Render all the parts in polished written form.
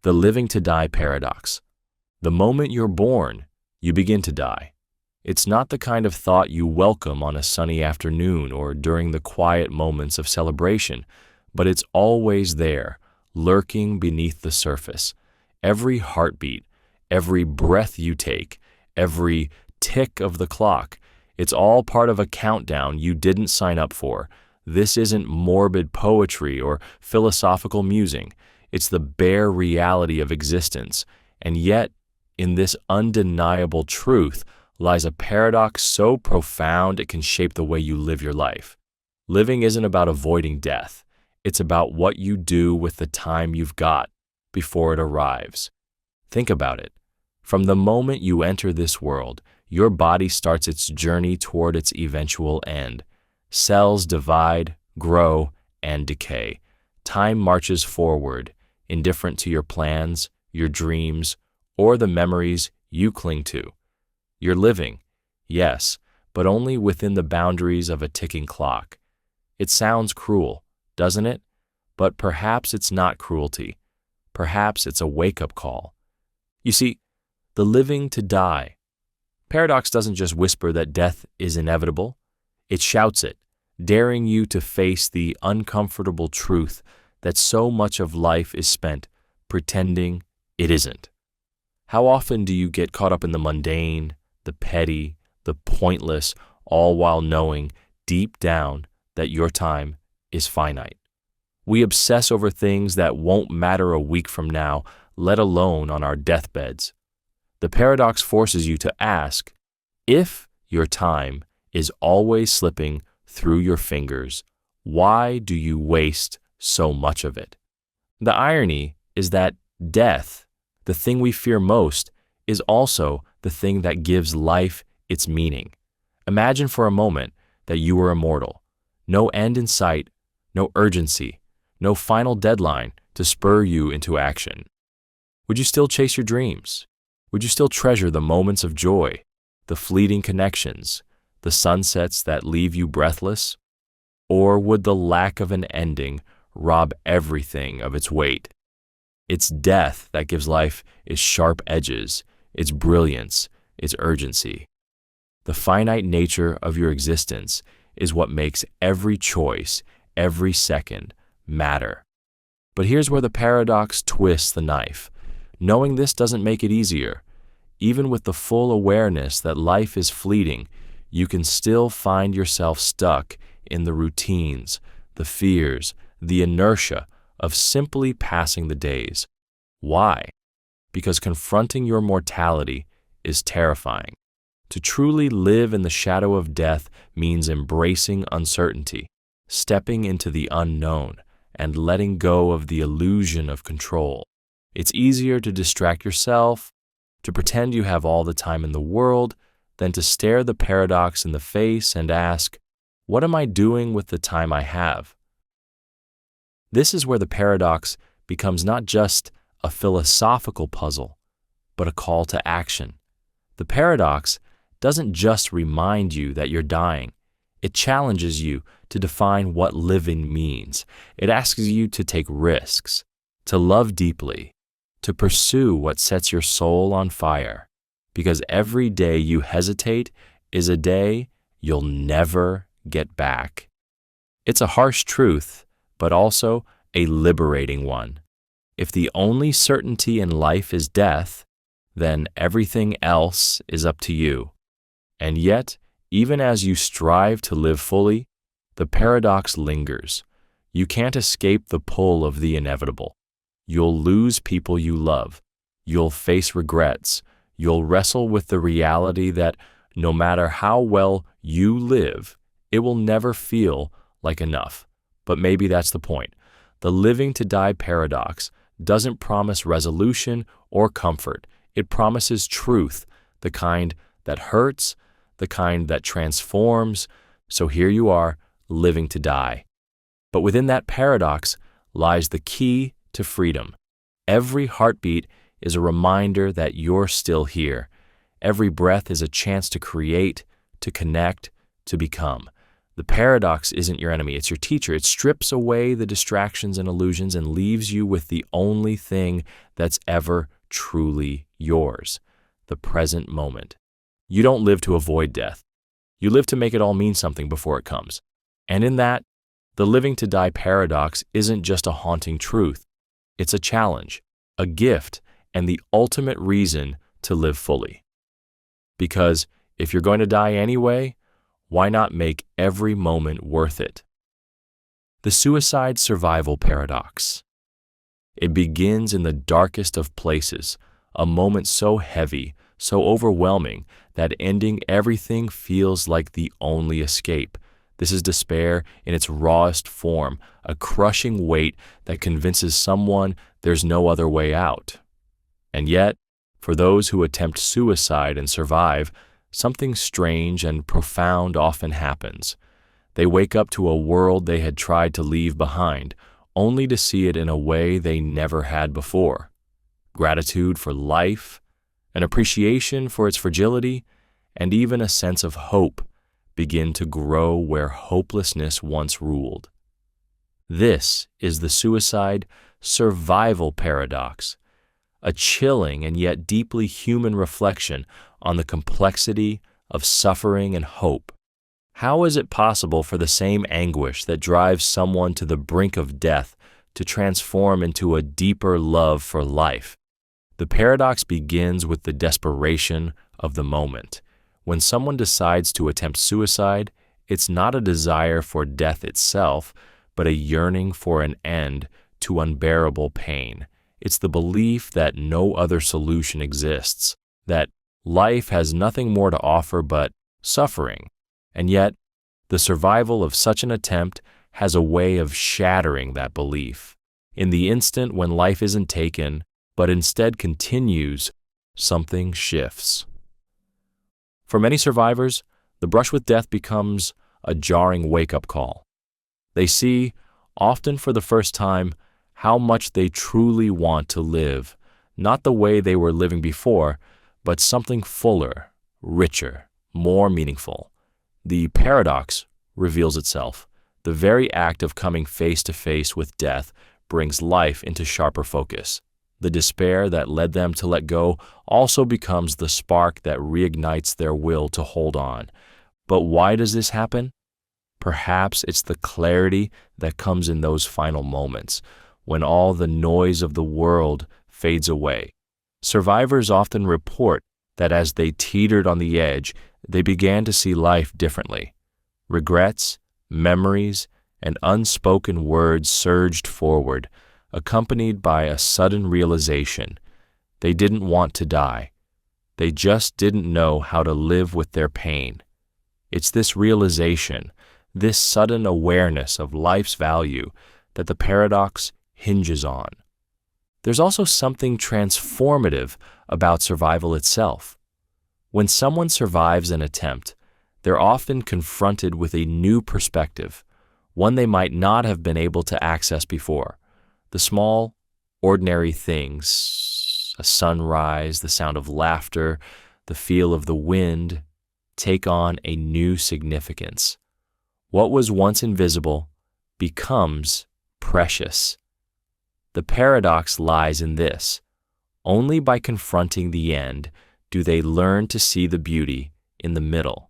The living to die paradox. The moment you're born, you begin to die. It's not the kind of thought you welcome on a sunny afternoon or during the quiet moments of celebration, but it's always there, lurking beneath the surface. Every heartbeat, every breath you take, every tick of the clock, it's all part of a countdown you didn't sign up for. This isn't morbid poetry or philosophical musing. It's the bare reality of existence. And yet, in this undeniable truth lies a paradox so profound it can shape the way you live your life. Living isn't about avoiding death. It's about what you do with the time you've got before it arrives. Think about it. From the moment you enter this world, your body starts its journey toward its eventual end. Cells divide, grow, and decay. Time marches forward, indifferent to your plans, your dreams, or the memories you cling to. You're living, yes, but only within the boundaries of a ticking clock. It sounds cruel, doesn't it? But perhaps it's not cruelty. Perhaps it's a wake-up call. You see, the living to die. Paradox doesn't just whisper that death is inevitable. It shouts it, daring you to face the uncomfortable truth that so much of life is spent pretending it isn't. How often do you get caught up in the mundane, the petty, the pointless, all while knowing deep down that your time is finite? We obsess over things that won't matter a week from now, let alone on our deathbeds. The paradox forces you to ask, if your time is always slipping through your fingers, why do you waste so much of it? The irony is that death, the thing we fear most, is also the thing that gives life its meaning. Imagine for a moment that you were immortal. No end in sight, no urgency, no final deadline to spur you into action. Would you still chase your dreams? Would you still treasure the moments of joy, the fleeting connections, the sunsets that leave you breathless? Or would the lack of an ending rob everything of its weight? It's death that gives life its sharp edges, its brilliance, its urgency. The finite nature of your existence is what makes every choice, every second, matter. But here's where the paradox twists the knife. Knowing this doesn't make it easier. Even with the full awareness that life is fleeting, you can still find yourself stuck in the routines, the fears, the inertia of simply passing the days. Why? Because confronting your mortality is terrifying. To truly live in the shadow of death means embracing uncertainty, stepping into the unknown, and letting go of the illusion of control. It's easier to distract yourself, to pretend you have all the time in the world, than to stare the paradox in the face and ask, what am I doing with the time I have? This is where the paradox becomes not just a philosophical puzzle, but a call to action. The paradox doesn't just remind you that you're dying. It challenges you to define what living means. It asks you to take risks, to love deeply, to pursue what sets your soul on fire, because every day you hesitate is a day you'll never get back. It's a harsh truth, but also a liberating one. If the only certainty in life is death, then everything else is up to you. And yet, even as you strive to live fully, the paradox lingers. You can't escape the pull of the inevitable. You'll lose people you love. You'll face regrets. You'll wrestle with the reality that no matter how well you live, it will never feel like enough. But maybe that's the point. The living to die paradox doesn't promise resolution or comfort. It promises truth, the kind that hurts, the kind that transforms. So here you are, living to die. But within that paradox lies the key to freedom. Every heartbeat is a reminder that you're still here. Every breath is a chance to create, to connect, to become. The paradox isn't your enemy, it's your teacher. It strips away the distractions and illusions and leaves you with the only thing that's ever truly yours, the present moment. You don't live to avoid death. You live to make it all mean something before it comes. And in that, the living to die paradox isn't just a haunting truth. It's a challenge, a gift, and the ultimate reason to live fully. Because if you're going to die anyway, why not make every moment worth it? The suicide survival paradox. It begins in the darkest of places, a moment so heavy, so overwhelming, that ending everything feels like the only escape. This is despair in its rawest form, a crushing weight that convinces someone there's no other way out. And yet, for those who attempt suicide and survive, something strange and profound often happens. They wake up to a world they had tried to leave behind, only to see it in a way they never had before. Gratitude for life, an appreciation for its fragility, and even a sense of hope begin to grow where hopelessness once ruled. This is the suicide survival paradox, a chilling and yet deeply human reflection on the complexity of suffering and hope. How is it possible for the same anguish that drives someone to the brink of death to transform into a deeper love for life? The paradox begins with the desperation of the moment. When someone decides to attempt suicide, it's not a desire for death itself, but a yearning for an end to unbearable pain. It's the belief that no other solution exists, that life has nothing more to offer but suffering. And yet, the survival of such an attempt has a way of shattering that belief. In the instant when life isn't taken, but instead continues, something shifts. For many survivors, the brush with death becomes a jarring wake-up call. They see, often for the first time, how much they truly want to live, not the way they were living before, but something fuller, richer, more meaningful. The paradox reveals itself. The very act of coming face to face with death brings life into sharper focus. The despair that led them to let go also becomes the spark that reignites their will to hold on. But why does this happen? Perhaps it's the clarity that comes in those final moments, when all the noise of the world fades away. Survivors often report that as they teetered on the edge, they began to see life differently. Regrets, memories, and unspoken words surged forward, accompanied by a sudden realization. They didn't want to die. They just didn't know how to live with their pain. It's this realization, this sudden awareness of life's value, that the paradox hinges on. There's also something transformative about survival itself. When someone survives an attempt, they're often confronted with a new perspective, one they might not have been able to access before. The small, ordinary things, a sunrise, the sound of laughter, the feel of the wind, take on a new significance. What was once invisible becomes precious. The paradox lies in this. Only by confronting the end do they learn to see the beauty in the middle.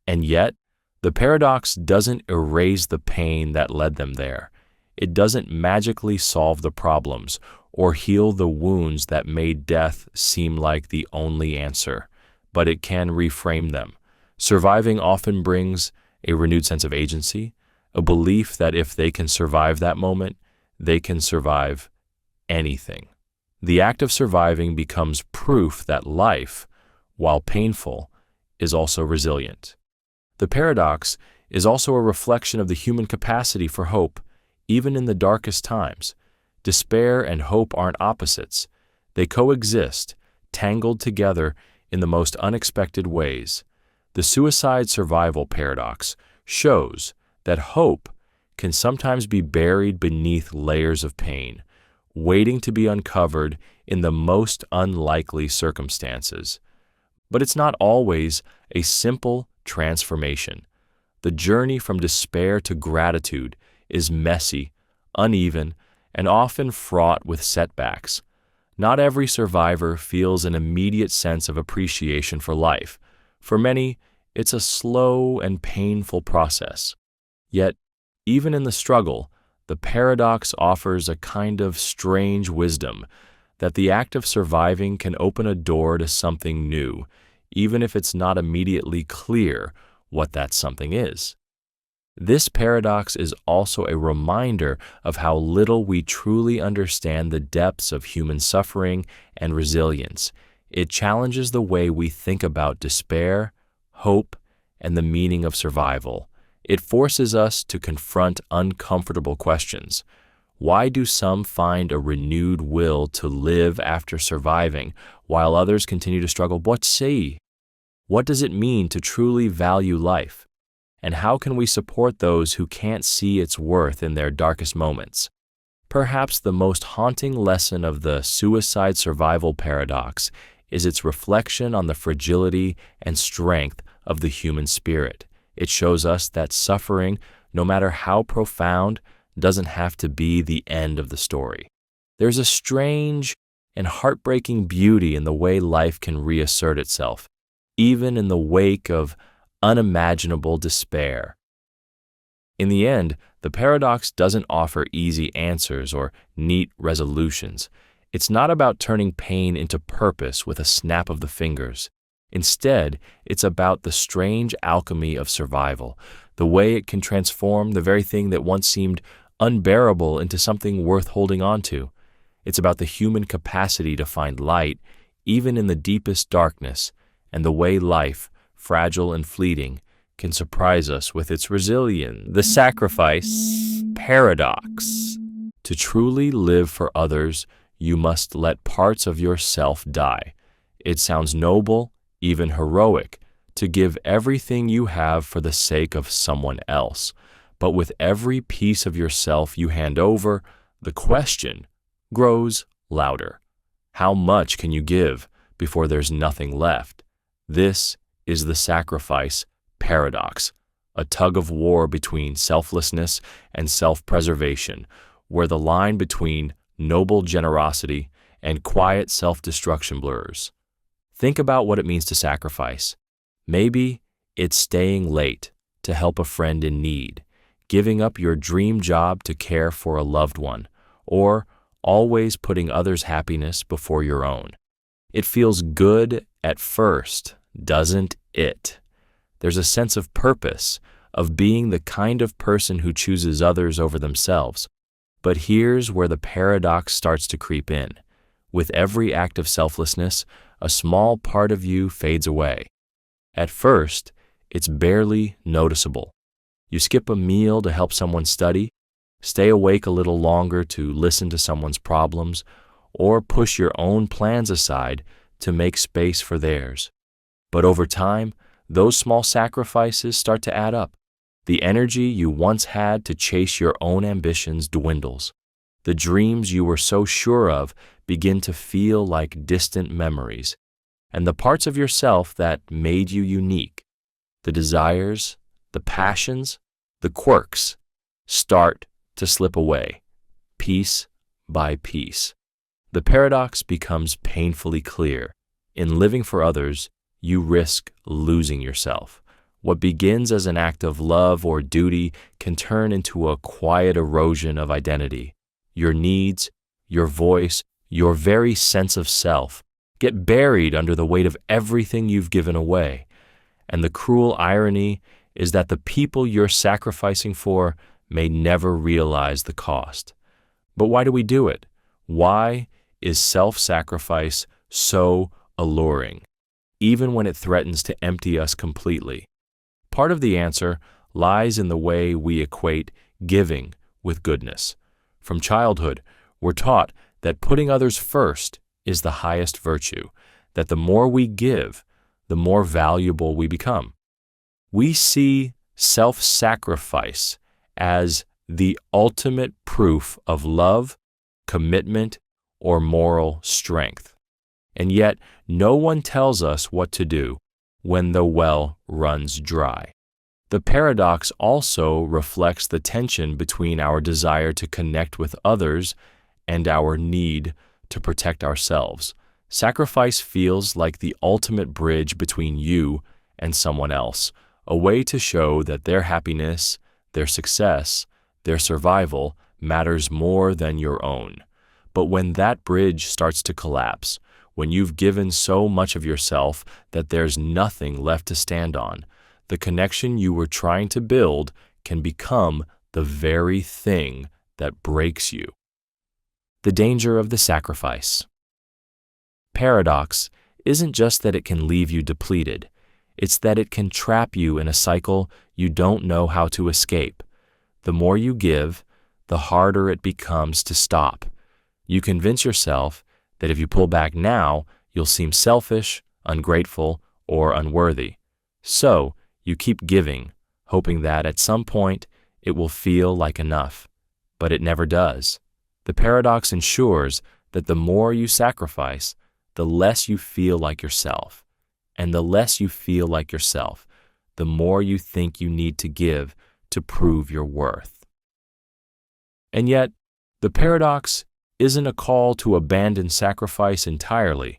And yet, the paradox doesn't erase the pain that led them there. It doesn't magically solve the problems or heal the wounds that made death seem like the only answer, but it can reframe them. Surviving often brings a renewed sense of agency, a belief that if they can survive that moment, they can survive anything. The act of surviving becomes proof that life, while painful, is also resilient. The paradox is also a reflection of the human capacity for hope, even in the darkest times. Despair and hope aren't opposites. They coexist, tangled together in the most unexpected ways. The suicide survival paradox shows that hope can sometimes be buried beneath layers of pain, waiting to be uncovered in the most unlikely circumstances. But it's not always a simple transformation. The journey from despair to gratitude is messy, uneven, and often fraught with setbacks. Not every survivor feels an immediate sense of appreciation for life. For many, it's a slow and painful process. Yet, even in the struggle, the paradox offers a kind of strange wisdom that the act of surviving can open a door to something new, even if it's not immediately clear what that something is. This paradox is also a reminder of how little we truly understand the depths of human suffering and resilience. It challenges the way we think about despair, hope, and the meaning of survival. It forces us to confront uncomfortable questions. Why do some find a renewed will to live after surviving, while others continue to struggle? What does it mean to truly value life? And how can we support those who can't see its worth in their darkest moments? Perhaps the most haunting lesson of the suicide survival paradox is its reflection on the fragility and strength of the human spirit. It shows us that suffering, no matter how profound, doesn't have to be the end of the story. There's a strange and heartbreaking beauty in the way life can reassert itself, even in the wake of unimaginable despair. In the end, the paradox doesn't offer easy answers or neat resolutions. It's not about turning pain into purpose with a snap of the fingers. Instead, it's about the strange alchemy of survival, the way it can transform the very thing that once seemed unbearable into something worth holding on to. It's about the human capacity to find light, even in the deepest darkness, and the way life, fragile and fleeting, can surprise us with its resilience. The sacrifice paradox. To truly live for others, you must let parts of yourself die. It sounds noble, even heroic, to give everything you have for the sake of someone else. But with every piece of yourself you hand over, the question grows louder. How much can you give before there's nothing left? This is the sacrifice paradox, a tug of war between selflessness and self-preservation, where the line between noble generosity and quiet self-destruction blurs. Think about what it means to sacrifice. Maybe it's staying late to help a friend in need, giving up your dream job to care for a loved one, or always putting others' happiness before your own. It feels good at first, doesn't it? There's a sense of purpose, of being the kind of person who chooses others over themselves. But here's where the paradox starts to creep in. With every act of selflessness, a small part of you fades away. At first, it's barely noticeable. You skip a meal to help someone study, stay awake a little longer to listen to someone's problems, or push your own plans aside to make space for theirs. But over time, those small sacrifices start to add up. The energy you once had to chase your own ambitions dwindles. The dreams you were so sure of begin to feel like distant memories. And the parts of yourself that made you unique, the desires, the passions, the quirks, start to slip away, piece by piece. The paradox becomes painfully clear. In living for others, you risk losing yourself. What begins as an act of love or duty can turn into a quiet erosion of identity. Your needs, your voice, your very sense of self get buried under the weight of everything you've given away. And the cruel irony is that the people you're sacrificing for may never realize the cost. But why do we do it? Why is self-sacrifice so alluring, even when it threatens to empty us completely? Part of the answer lies in the way we equate giving with goodness. From childhood, we're taught that putting others first is the highest virtue, that the more we give, the more valuable we become. We see self-sacrifice as the ultimate proof of love, commitment, or moral strength. And yet, no one tells us what to do when the well runs dry. The paradox also reflects the tension between our desire to connect with others and our need to protect ourselves. Sacrifice feels like the ultimate bridge between you and someone else, a way to show that their happiness, their success, their survival matters more than your own. But when that bridge starts to collapse, when you've given so much of yourself that there's nothing left to stand on, the connection you were trying to build can become the very thing that breaks you. The danger of the sacrifice. Paradox isn't just that it can leave you depleted, it's that it can trap you in a cycle you don't know how to escape. The more you give, the harder it becomes to stop. You convince yourself that if you pull back now, you'll seem selfish, ungrateful, or unworthy. So, you keep giving, hoping that at some point it will feel like enough. But it never does. The paradox ensures that the more you sacrifice, the less you feel like yourself. And the less you feel like yourself, the more you think you need to give to prove your worth. And yet, the paradox isn't a call to abandon sacrifice entirely.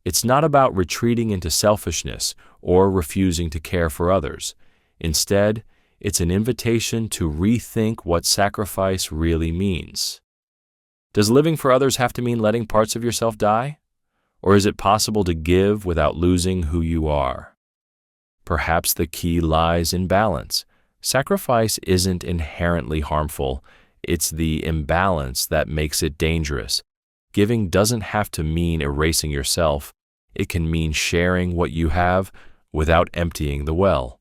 It's not about retreating into selfishness or refusing to care for others. Instead, it's an invitation to rethink what sacrifice really means. Does living for others have to mean letting parts of yourself die? Or is it possible to give without losing who you are? Perhaps the key lies in balance. Sacrifice isn't inherently harmful. It's the imbalance that makes it dangerous. Giving doesn't have to mean erasing yourself. It can mean sharing what you have without emptying the well.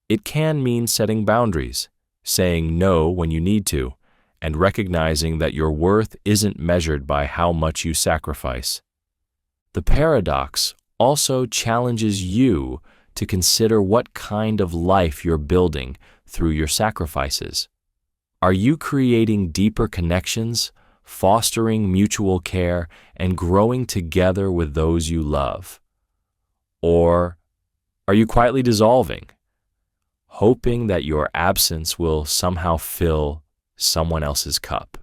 It can mean setting boundaries, saying no when you need to, and recognizing that your worth isn't measured by how much you sacrifice. The paradox also challenges you to consider what kind of life you're building through your sacrifices. Are you creating deeper connections, fostering mutual care, and growing together with those you love? Or are you quietly dissolving, hoping that your absence will somehow fill someone else's cup?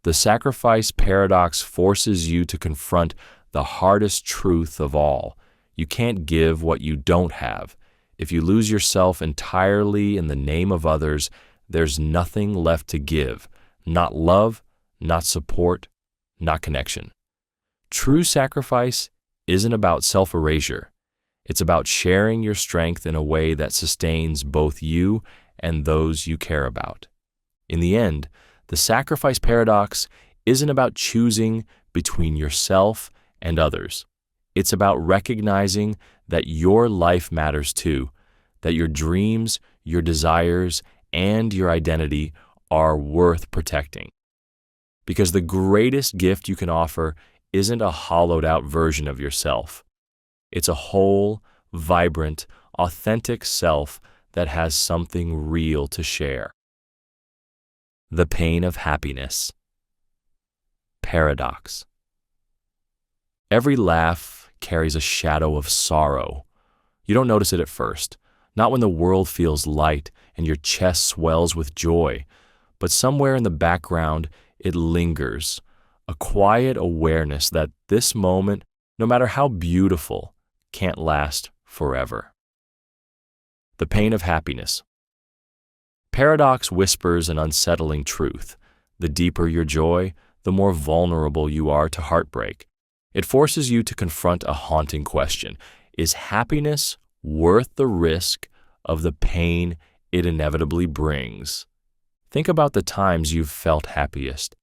The sacrifice paradox forces you to confront the hardest truth of all. You can't give what you don't have. If you lose yourself entirely in the name of others, there's nothing left to give. Not love, not support, not connection. True sacrifice isn't about self-erasure. It's about sharing your strength in a way that sustains both you and those you care about. In the end, the sacrifice paradox isn't about choosing between yourself and others. It's about recognizing that your life matters too, that your dreams, your desires, and your identity are worth protecting. Because the greatest gift you can offer isn't a hollowed-out version of yourself. It's a whole, vibrant, authentic self that has something real to share. The pain of happiness. Paradox. Every laugh carries a shadow of sorrow. You don't notice it at first, not when the world feels light and your chest swells with joy, but somewhere in the background it lingers, a quiet awareness that this moment, no matter how beautiful, can't last forever. The pain of happiness. Paradox whispers an unsettling truth. The deeper your joy, the more vulnerable you are to heartbreak. It forces you to confront a haunting question. Is happiness worth the risk of the pain it inevitably brings? Think about the times you've felt happiest.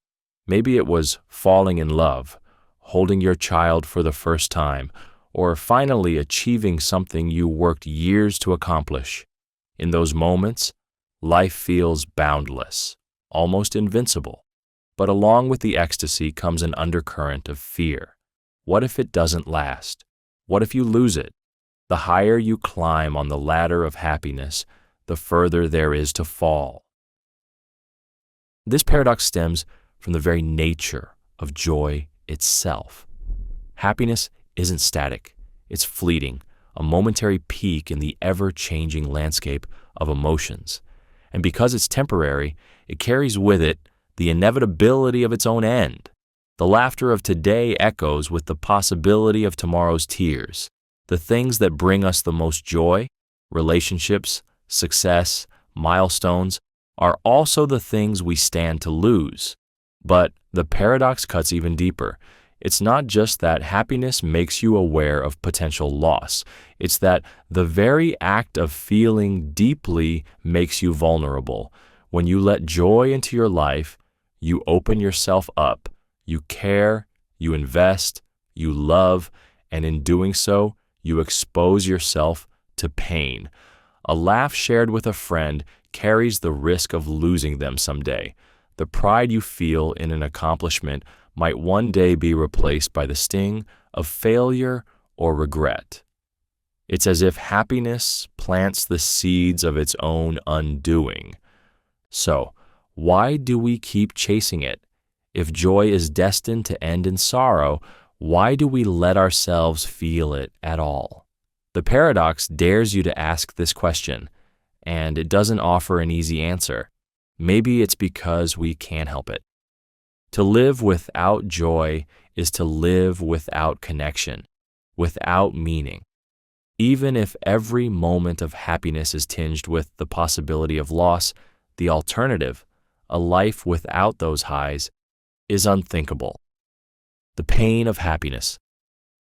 Maybe it was falling in love, holding your child for the first time, or finally achieving something you worked years to accomplish. In those moments, life feels boundless, almost invincible. But along with the ecstasy comes an undercurrent of fear. What if it doesn't last? What if you lose it? The higher you climb on the ladder of happiness, the further there is to fall. This paradox stems from the very nature of joy itself. Happiness isn't static, it's fleeting, a momentary peak in the ever-changing landscape of emotions. And because it's temporary, it carries with it the inevitability of its own end. The laughter of today echoes with the possibility of tomorrow's tears. The things that bring us the most joy, relationships, success, milestones, are also the things we stand to lose. But the paradox cuts even deeper. It's not just that happiness makes you aware of potential loss. It's that the very act of feeling deeply makes you vulnerable. When you let joy into your life, you open yourself up. You care, you invest, you love, and in doing so, you expose yourself to pain. A laugh shared with a friend carries the risk of losing them someday. The pride you feel in an accomplishment might one day be replaced by the sting of failure or regret. It's as if happiness plants the seeds of its own undoing. So, why do we keep chasing it? If joy is destined to end in sorrow, why do we let ourselves feel it at all? The paradox dares you to ask this question, and it doesn't offer an easy answer. Maybe it's because we can't help it. To live without joy is to live without connection, without meaning. Even if every moment of happiness is tinged with the possibility of loss, the alternative, a life without those highs, is unthinkable. The pain of happiness.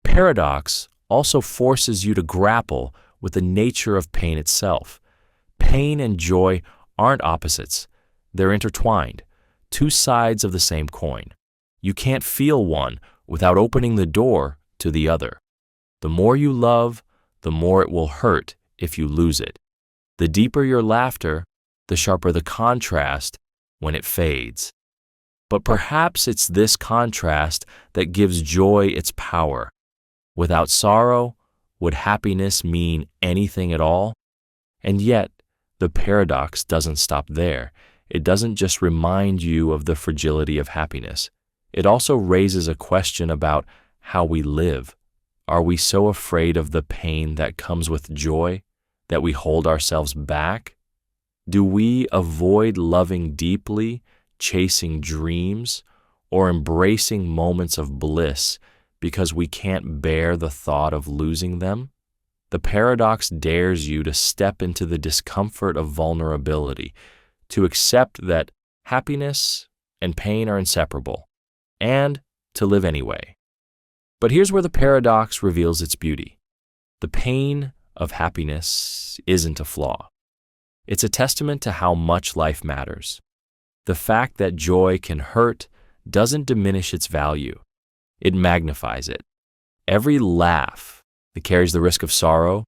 Paradox also forces you to grapple with the nature of pain itself. Pain and joy aren't opposites. They're intertwined, two sides of the same coin. You can't feel one without opening the door to the other. The more you love, the more it will hurt if you lose it. The deeper your laughter, the sharper the contrast when it fades. But perhaps it's this contrast that gives joy its power. Without sorrow, would happiness mean anything at all? And yet, the paradox doesn't stop there. It doesn't just remind you of the fragility of happiness. It also raises a question about how we live. Are we so afraid of the pain that comes with joy that we hold ourselves back? Do we avoid loving deeply, chasing dreams, or embracing moments of bliss because we can't bear the thought of losing them? The paradox dares you to step into the discomfort of vulnerability, to accept that happiness and pain are inseparable, and to live anyway. But here's where the paradox reveals its beauty. The pain of happiness isn't a flaw. It's a testament to how much life matters. The fact that joy can hurt doesn't diminish its value. It magnifies it. Every laugh that carries the risk of sorrow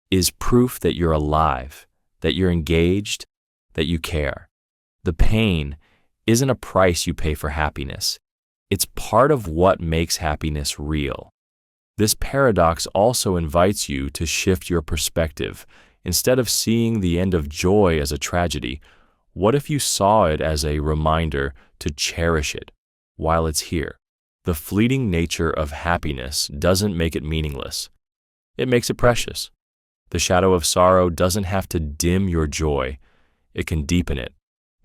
is proof that you're alive, that you're engaged, that you care. The pain isn't a price you pay for happiness. It's part of what makes happiness real. This paradox also invites you to shift your perspective. Instead of seeing the end of joy as a tragedy, what if you saw it as a reminder to cherish it while it's here? The fleeting nature of happiness doesn't make it meaningless. It makes it precious. The shadow of sorrow doesn't have to dim your joy. It can deepen it,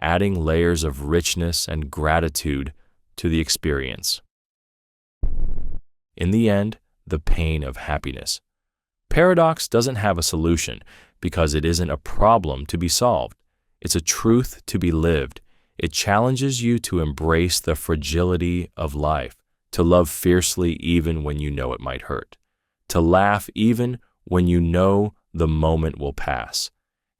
adding layers of richness and gratitude to the experience. In the end, the pain of happiness. Paradox doesn't have a solution because it isn't a problem to be solved. It's a truth to be lived. It challenges you to embrace the fragility of life, to love fiercely even when you know it might hurt, to laugh even when you know the moment will pass.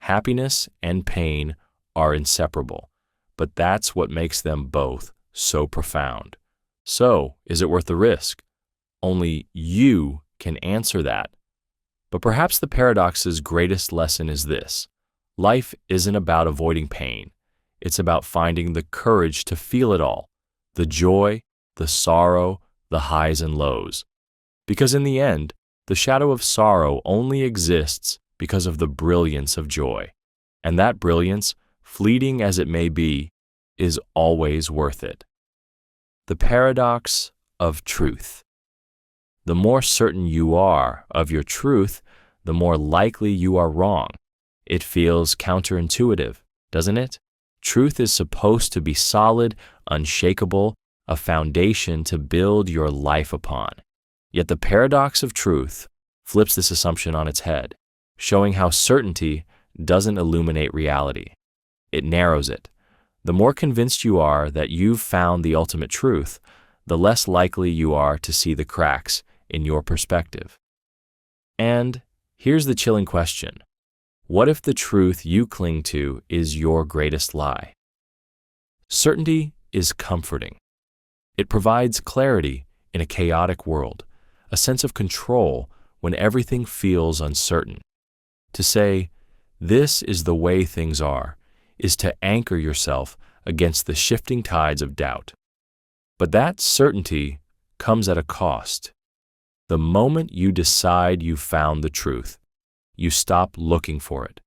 Happiness and pain are inseparable, but that's what makes them both so profound. So, is it worth the risk? Only you can answer that. But perhaps the paradox's greatest lesson is this: life isn't about avoiding pain. It's about finding the courage to feel it all, the joy, the sorrow, the highs and lows. Because in the end, the shadow of sorrow only exists because of the brilliance of joy. And that brilliance, fleeting as it may be, is always worth it. The paradox of truth. The more certain you are of your truth, the more likely you are wrong. It feels counterintuitive, doesn't it? Truth is supposed to be solid, unshakable, a foundation to build your life upon. Yet the paradox of truth flips this assumption on its head, showing how certainty doesn't illuminate reality. It narrows it. The more convinced you are that you've found the ultimate truth, the less likely you are to see the cracks in your perspective. And here's the chilling question. What if the truth you cling to is your greatest lie? Certainty is comforting. It provides clarity in a chaotic world, a sense of control when everything feels uncertain. To say, "This is the way things are," is to anchor yourself against the shifting tides of doubt. But that certainty comes at a cost. The moment you decide you've found the truth, you stop looking for it.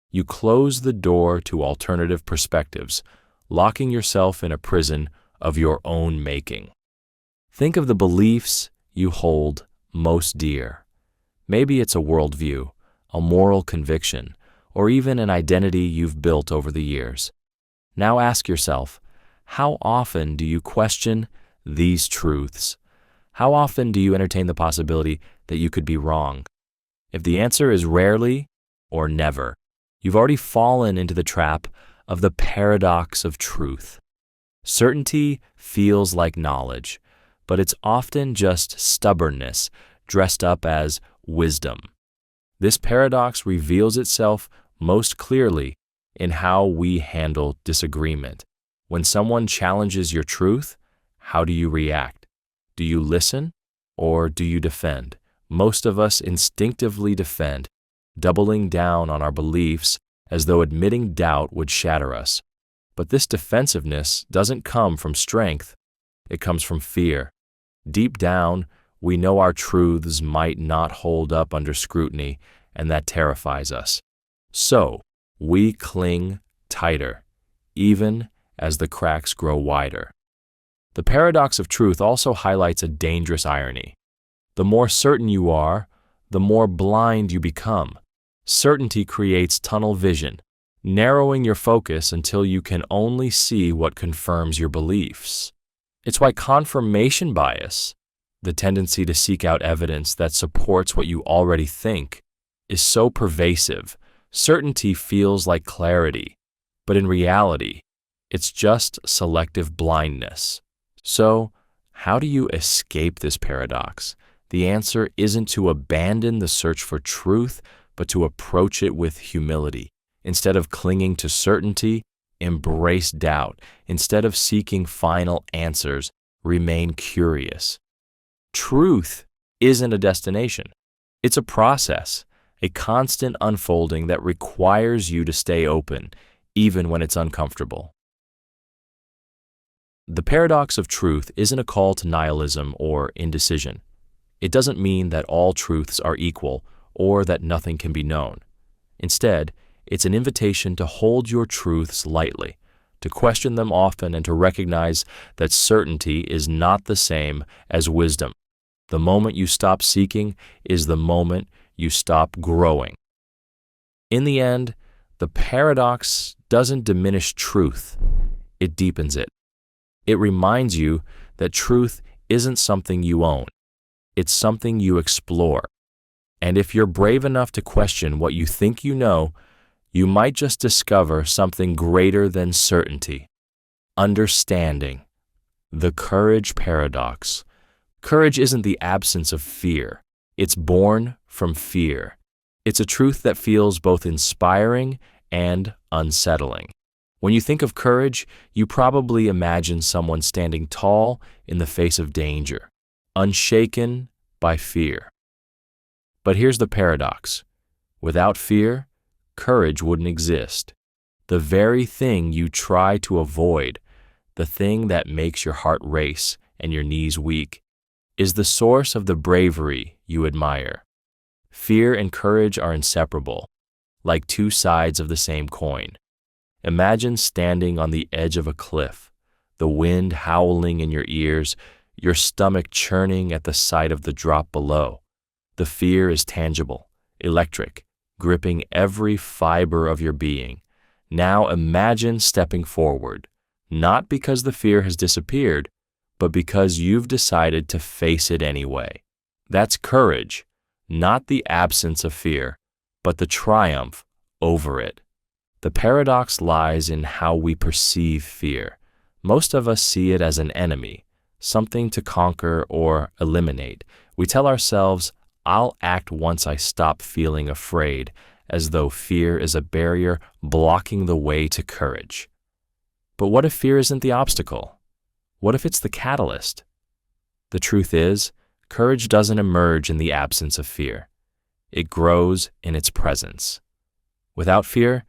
You close the door to alternative perspectives, locking yourself in a prison of your own making. Think of the beliefs you hold most dear. Maybe it's a worldview, a moral conviction, or even an identity you've built over the years. Now ask yourself, how often do you question these truths? How often do you entertain the possibility that you could be wrong? If the answer is rarely or never, you've already fallen into the trap of the paradox of truth. Certainty feels like knowledge, but it's often just stubbornness dressed up as wisdom. This paradox reveals itself most clearly in how we handle disagreement. When someone challenges your truth, how do you react? Do you listen or do you defend? Most of us instinctively defend, doubling down on our beliefs as though admitting doubt would shatter us. But this defensiveness doesn't come from strength, it comes from fear. Deep down, we know our truths might not hold up under scrutiny, and that terrifies us. So, we cling tighter, even as the cracks grow wider. The paradox of truth also highlights a dangerous irony. The more certain you are, the more blind you become. Certainty creates tunnel vision, narrowing your focus until you can only see what confirms your beliefs. It's why confirmation bias, the tendency to seek out evidence that supports what you already think, is so pervasive. Certainty feels like clarity, but in reality, it's just selective blindness. So, how do you escape this paradox? The answer isn't to abandon the search for truth, but to approach it with humility. Instead of clinging to certainty, embrace doubt. Instead of seeking final answers, remain curious. Truth isn't a destination. It's a process, a constant unfolding that requires you to stay open, even when it's uncomfortable. The paradox of truth isn't a call to nihilism or indecision. It doesn't mean that all truths are equal or that nothing can be known. Instead, it's an invitation to hold your truths lightly, to question them often, and to recognize that certainty is not the same as wisdom. The moment you stop seeking is the moment you stop growing. In the end, the paradox doesn't diminish truth, it deepens it. It reminds you that truth isn't something you own, it's something you explore. And if you're brave enough to question what you think you know, you might just discover something greater than certainty. Understanding. The courage paradox. Courage isn't the absence of fear. It's born from fear. It's a truth that feels both inspiring and unsettling. When you think of courage, you probably imagine someone standing tall in the face of danger, unshaken by fear. But here's the paradox. Without fear, courage wouldn't exist. The very thing you try to avoid, the thing that makes your heart race and your knees weak, is the source of the bravery you admire. Fear and courage are inseparable, like two sides of the same coin. Imagine standing on the edge of a cliff, the wind howling in your ears, your stomach churning at the sight of the drop below. The fear is tangible. electric, gripping every fiber of your being. Now imagine stepping forward, not because the fear has disappeared, but because you've decided to face it anyway. That's courage, not the absence of fear, but the triumph over it. The paradox lies in how we perceive fear. Most of us see it as an enemy, something to conquer or eliminate. We tell ourselves, I'll act once I stop feeling afraid, as though fear is a barrier blocking the way to courage. But what if fear isn't the obstacle? What if it's the catalyst? The truth is, courage doesn't emerge in the absence of fear. It grows in its presence. Without fear,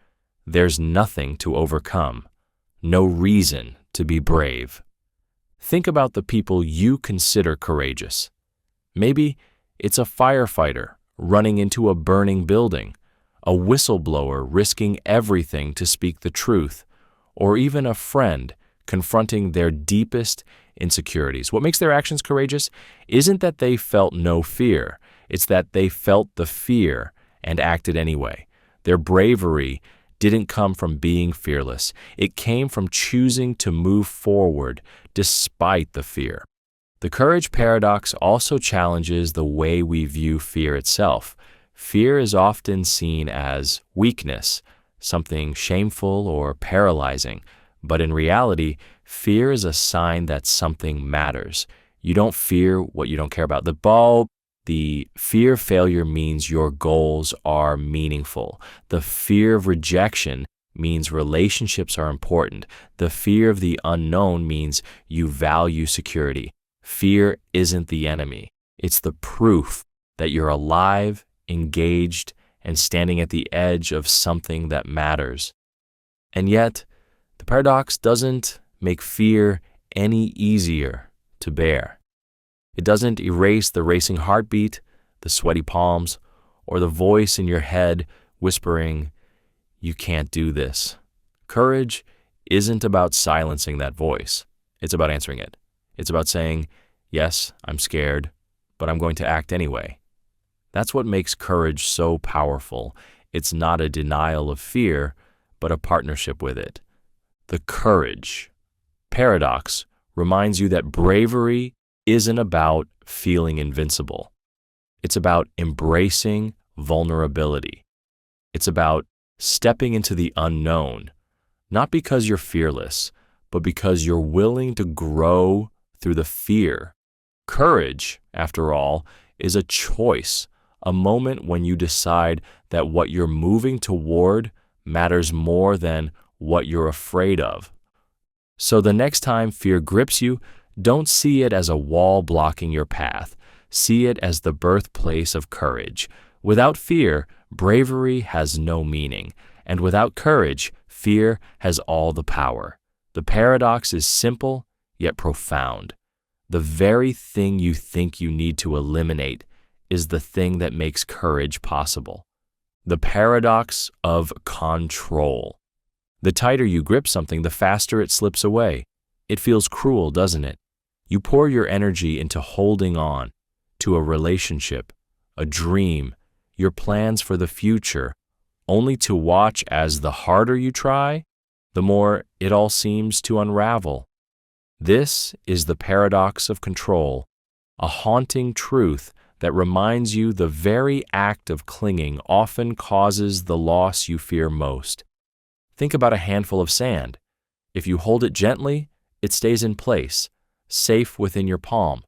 there's nothing to overcome, no reason to be brave. Think about the people you consider courageous. Maybe it's a firefighter running into a burning building, a whistleblower risking everything to speak the truth, or even a friend confronting their deepest insecurities. What makes their actions courageous isn't that they felt no fear, it's that they felt the fear and acted anyway. Their bravery didn't come from being fearless. It came from choosing to move forward despite the fear. The courage paradox also challenges the way we view fear itself. Fear is often seen as weakness, something shameful or paralyzing. But in reality, fear is a sign that something matters. You don't fear what you don't care about. The fear of failure means your goals are meaningful. The fear of rejection means relationships are important. The fear of the unknown means you value security. Fear isn't the enemy. It's the proof that you're alive, engaged, and standing at the edge of something that matters. And yet, the paradox doesn't make fear any easier to bear. It doesn't erase the racing heartbeat, the sweaty palms, or the voice in your head whispering, "You can't do this." Courage isn't about silencing that voice. It's about answering it. It's about saying, "Yes, I'm scared, but I'm going to act anyway." That's what makes courage so powerful. It's not a denial of fear, but a partnership with it. The courage paradox reminds you that bravery isn't about feeling invincible. It's about embracing vulnerability. It's about stepping into the unknown, not because you're fearless, but because you're willing to grow through the fear. Courage, after all, is a choice, a moment when you decide that what you're moving toward matters more than what you're afraid of. So the next time fear grips you, don't see it as a wall blocking your path. See it as the birthplace of courage. Without fear, bravery has no meaning. And without courage, fear has all the power. The paradox is simple, yet profound. The very thing you think you need to eliminate is the thing that makes courage possible. The paradox of control. The tighter you grip something, the faster it slips away. It feels cruel, doesn't it? You pour your energy into holding on to a relationship, a dream, your plans for the future, only to watch as the harder you try, the more it all seems to unravel. This is the paradox of control, a haunting truth that reminds you the very act of clinging often causes the loss you fear most. Think about a handful of sand. If you hold it gently, it stays in place, safe within your palm.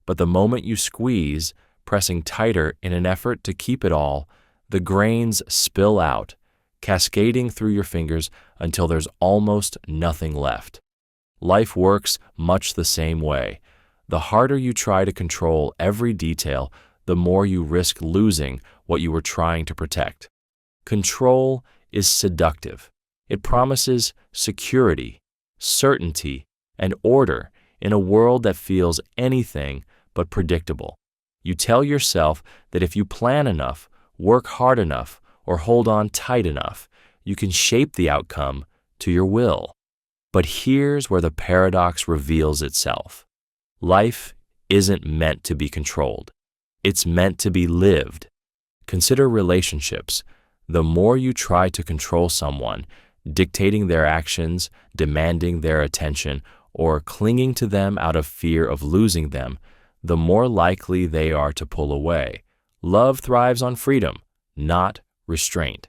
But the moment you squeeze, pressing tighter in an effort to keep it all, the grains spill out, cascading through your fingers until there's almost nothing left. Life works much the same way. The harder you try to control every detail, the more you risk losing what you were trying to protect. Control is seductive. It promises security, certainty, and order in a world that feels anything but predictable. You tell yourself that if you plan enough, work hard enough, or hold on tight enough, you can shape the outcome to your will. But here's where the paradox reveals itself. Life isn't meant to be controlled. It's meant to be lived. Consider relationships. The more you try to control someone, dictating their actions, demanding their attention, or clinging to them out of fear of losing them, the more likely they are to pull away. Love thrives on freedom, not restraint.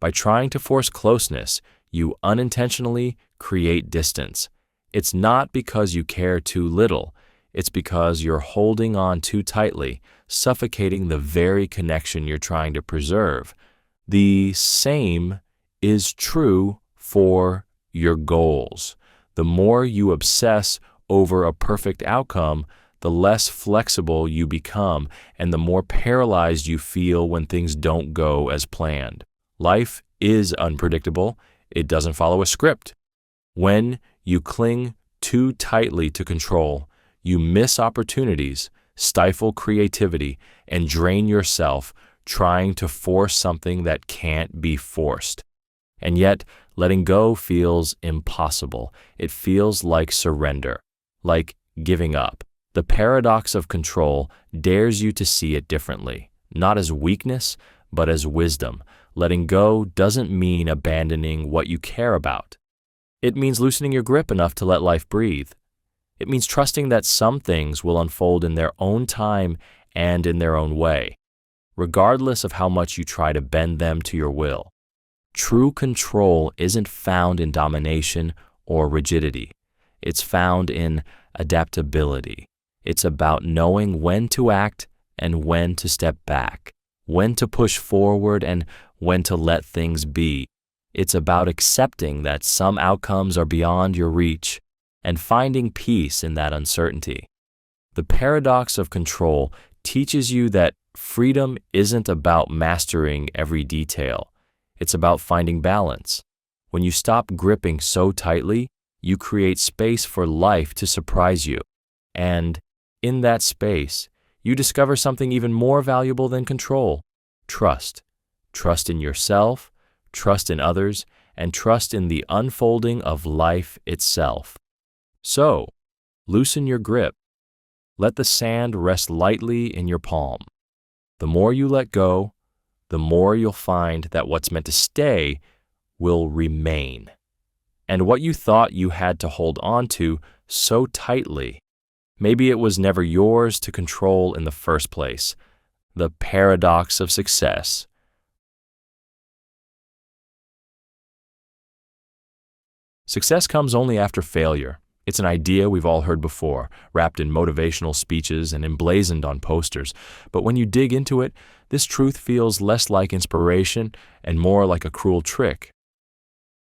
By trying to force closeness, you unintentionally create distance. It's not because you care too little, it's because you're holding on too tightly, suffocating the very connection you're trying to preserve. The same is true for your goals. The more you obsess over a perfect outcome, the less flexible you become and the more paralyzed you feel when things don't go as planned. Life is unpredictable. It doesn't follow a script. When you cling too tightly to control, you miss opportunities, stifle creativity, and drain yourself trying to force something that can't be forced. And yet, letting go feels impossible. It feels like surrender, like giving up. The paradox of control dares you to see it differently, not as weakness, but as wisdom. Letting go doesn't mean abandoning what you care about. It means loosening your grip enough to let life breathe. It means trusting that some things will unfold in their own time and in their own way, regardless of how much you try to bend them to your will. True control isn't found in domination or rigidity. It's found in adaptability. It's about knowing when to act and when to step back, when to push forward and when to let things be. It's about accepting that some outcomes are beyond your reach and finding peace in that uncertainty. The paradox of control teaches you that freedom isn't about mastering every detail. It's about finding balance. When you stop gripping so tightly, you create space for life to surprise you. And in that space, you discover something even more valuable than control: trust. Trust in yourself, trust in others, and trust in the unfolding of life itself. So, loosen your grip. Let the sand rest lightly in your palm. The more you let go, the more you'll find that what's meant to stay will remain. And what you thought you had to hold on to so tightly, maybe it was never yours to control in the first place. The paradox of success. Success comes only after failure. It's an idea we've all heard before, wrapped in motivational speeches and emblazoned on posters. But when you dig into it, this truth feels less like inspiration and more like a cruel trick.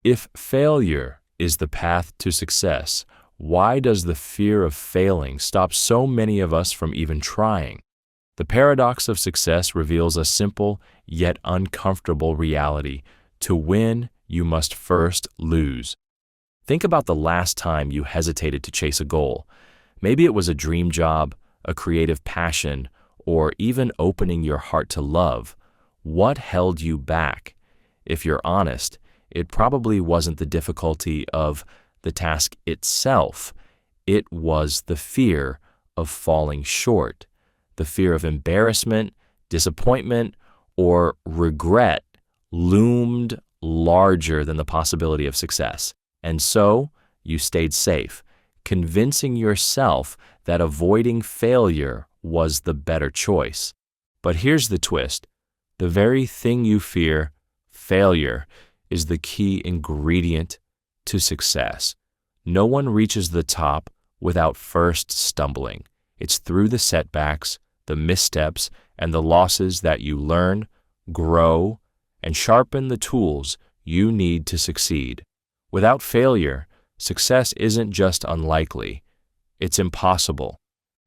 If failure is the path to success, why does the fear of failing stop so many of us from even trying? The paradox of success reveals a simple yet uncomfortable reality. To win, you must first lose. Think about the last time you hesitated to chase a goal. Maybe it was a dream job, a creative passion, or even opening your heart to love. What held you back? If you're honest, it probably wasn't the difficulty of the task itself. It was the fear of falling short, the fear of embarrassment, disappointment, or regret loomed larger than the possibility of success. And so, you stayed safe, convincing yourself that avoiding failure was the better choice. But here's the twist. The very thing you fear, failure, is the key ingredient to success. No one reaches the top without first stumbling. It's through the setbacks, the missteps, and the losses that you learn, grow, and sharpen the tools you need to succeed. Without failure, success isn't just unlikely, it's impossible.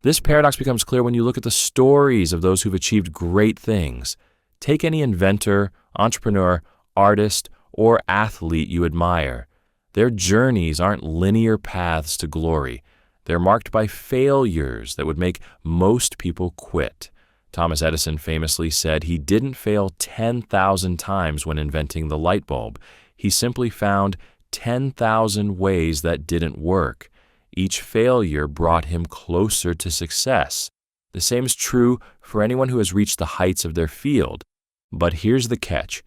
This paradox becomes clear when you look at the stories of those who've achieved great things. Take any inventor, entrepreneur, artist, or athlete you admire. Their journeys aren't linear paths to glory. They're marked by failures that would make most people quit. Thomas Edison famously said he didn't fail 10,000 times when inventing the light bulb. He simply found 10,000 ways that didn't work. Each failure brought him closer to success. The same is true for anyone who has reached the heights of their field. But here's the catch.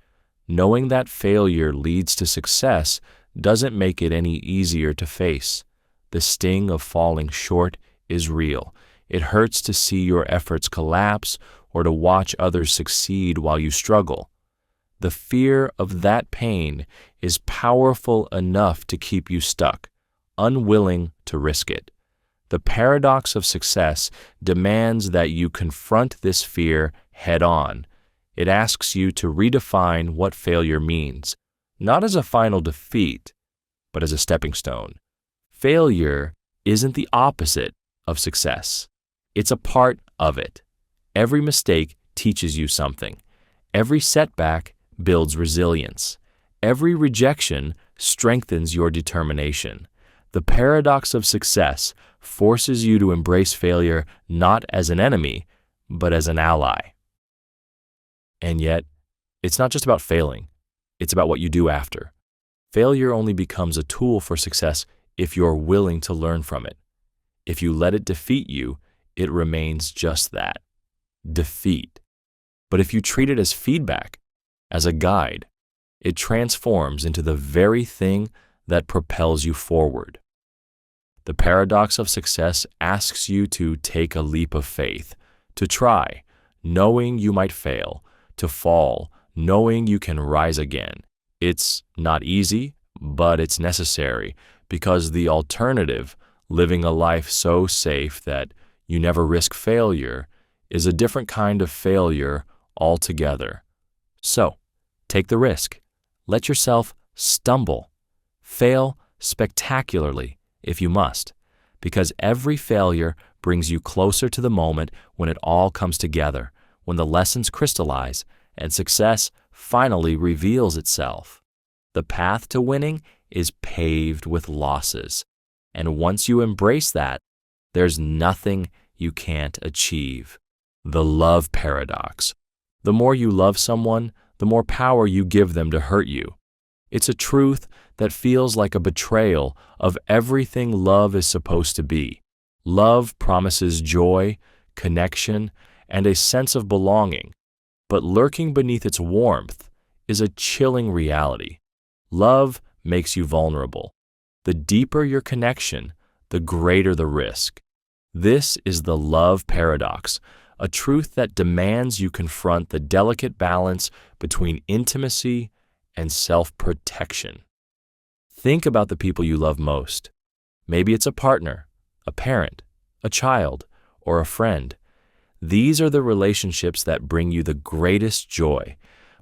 Knowing that failure leads to success doesn't make it any easier to face. The sting of falling short is real. It hurts to see your efforts collapse or to watch others succeed while you struggle. The fear of that pain is powerful enough to keep you stuck, unwilling to risk it. The paradox of success demands that you confront this fear head-on. It asks you to redefine what failure means, not as a final defeat, but as a stepping stone. Failure isn't the opposite of success. It's a part of it. Every mistake teaches you something. Every setback builds resilience. Every rejection strengthens your determination. The paradox of success forces you to embrace failure not as an enemy, but as an ally. And yet, it's not just about failing. It's about what you do after. Failure only becomes a tool for success if you're willing to learn from it. If you let it defeat you, it remains just that, defeat. But if you treat it as feedback, as a guide, it transforms into the very thing that propels you forward. The paradox of success asks you to take a leap of faith, to try, knowing you might fail, to fall, knowing you can rise again. It's not easy, but it's necessary, because the alternative, living a life so safe that you never risk failure, is a different kind of failure altogether. So, take the risk. Let yourself stumble. Fail spectacularly if you must, because every failure brings you closer to the moment when it all comes together, when the lessons crystallize and success finally reveals itself. The path to winning is paved with losses, and once you embrace that, there's nothing you can't achieve. The love paradox. The more you love someone, the more power you give them to hurt you. It's a truth that feels like a betrayal of everything love is supposed to be. Love promises joy, connection, and a sense of belonging, but lurking beneath its warmth is a chilling reality. Love makes you vulnerable. The deeper your connection, the greater the risk. This is the love paradox, a truth that demands you confront the delicate balance between intimacy and self-protection. Think about the people you love most. Maybe it's a partner, a parent, a child, or a friend. These are the relationships that bring you the greatest joy,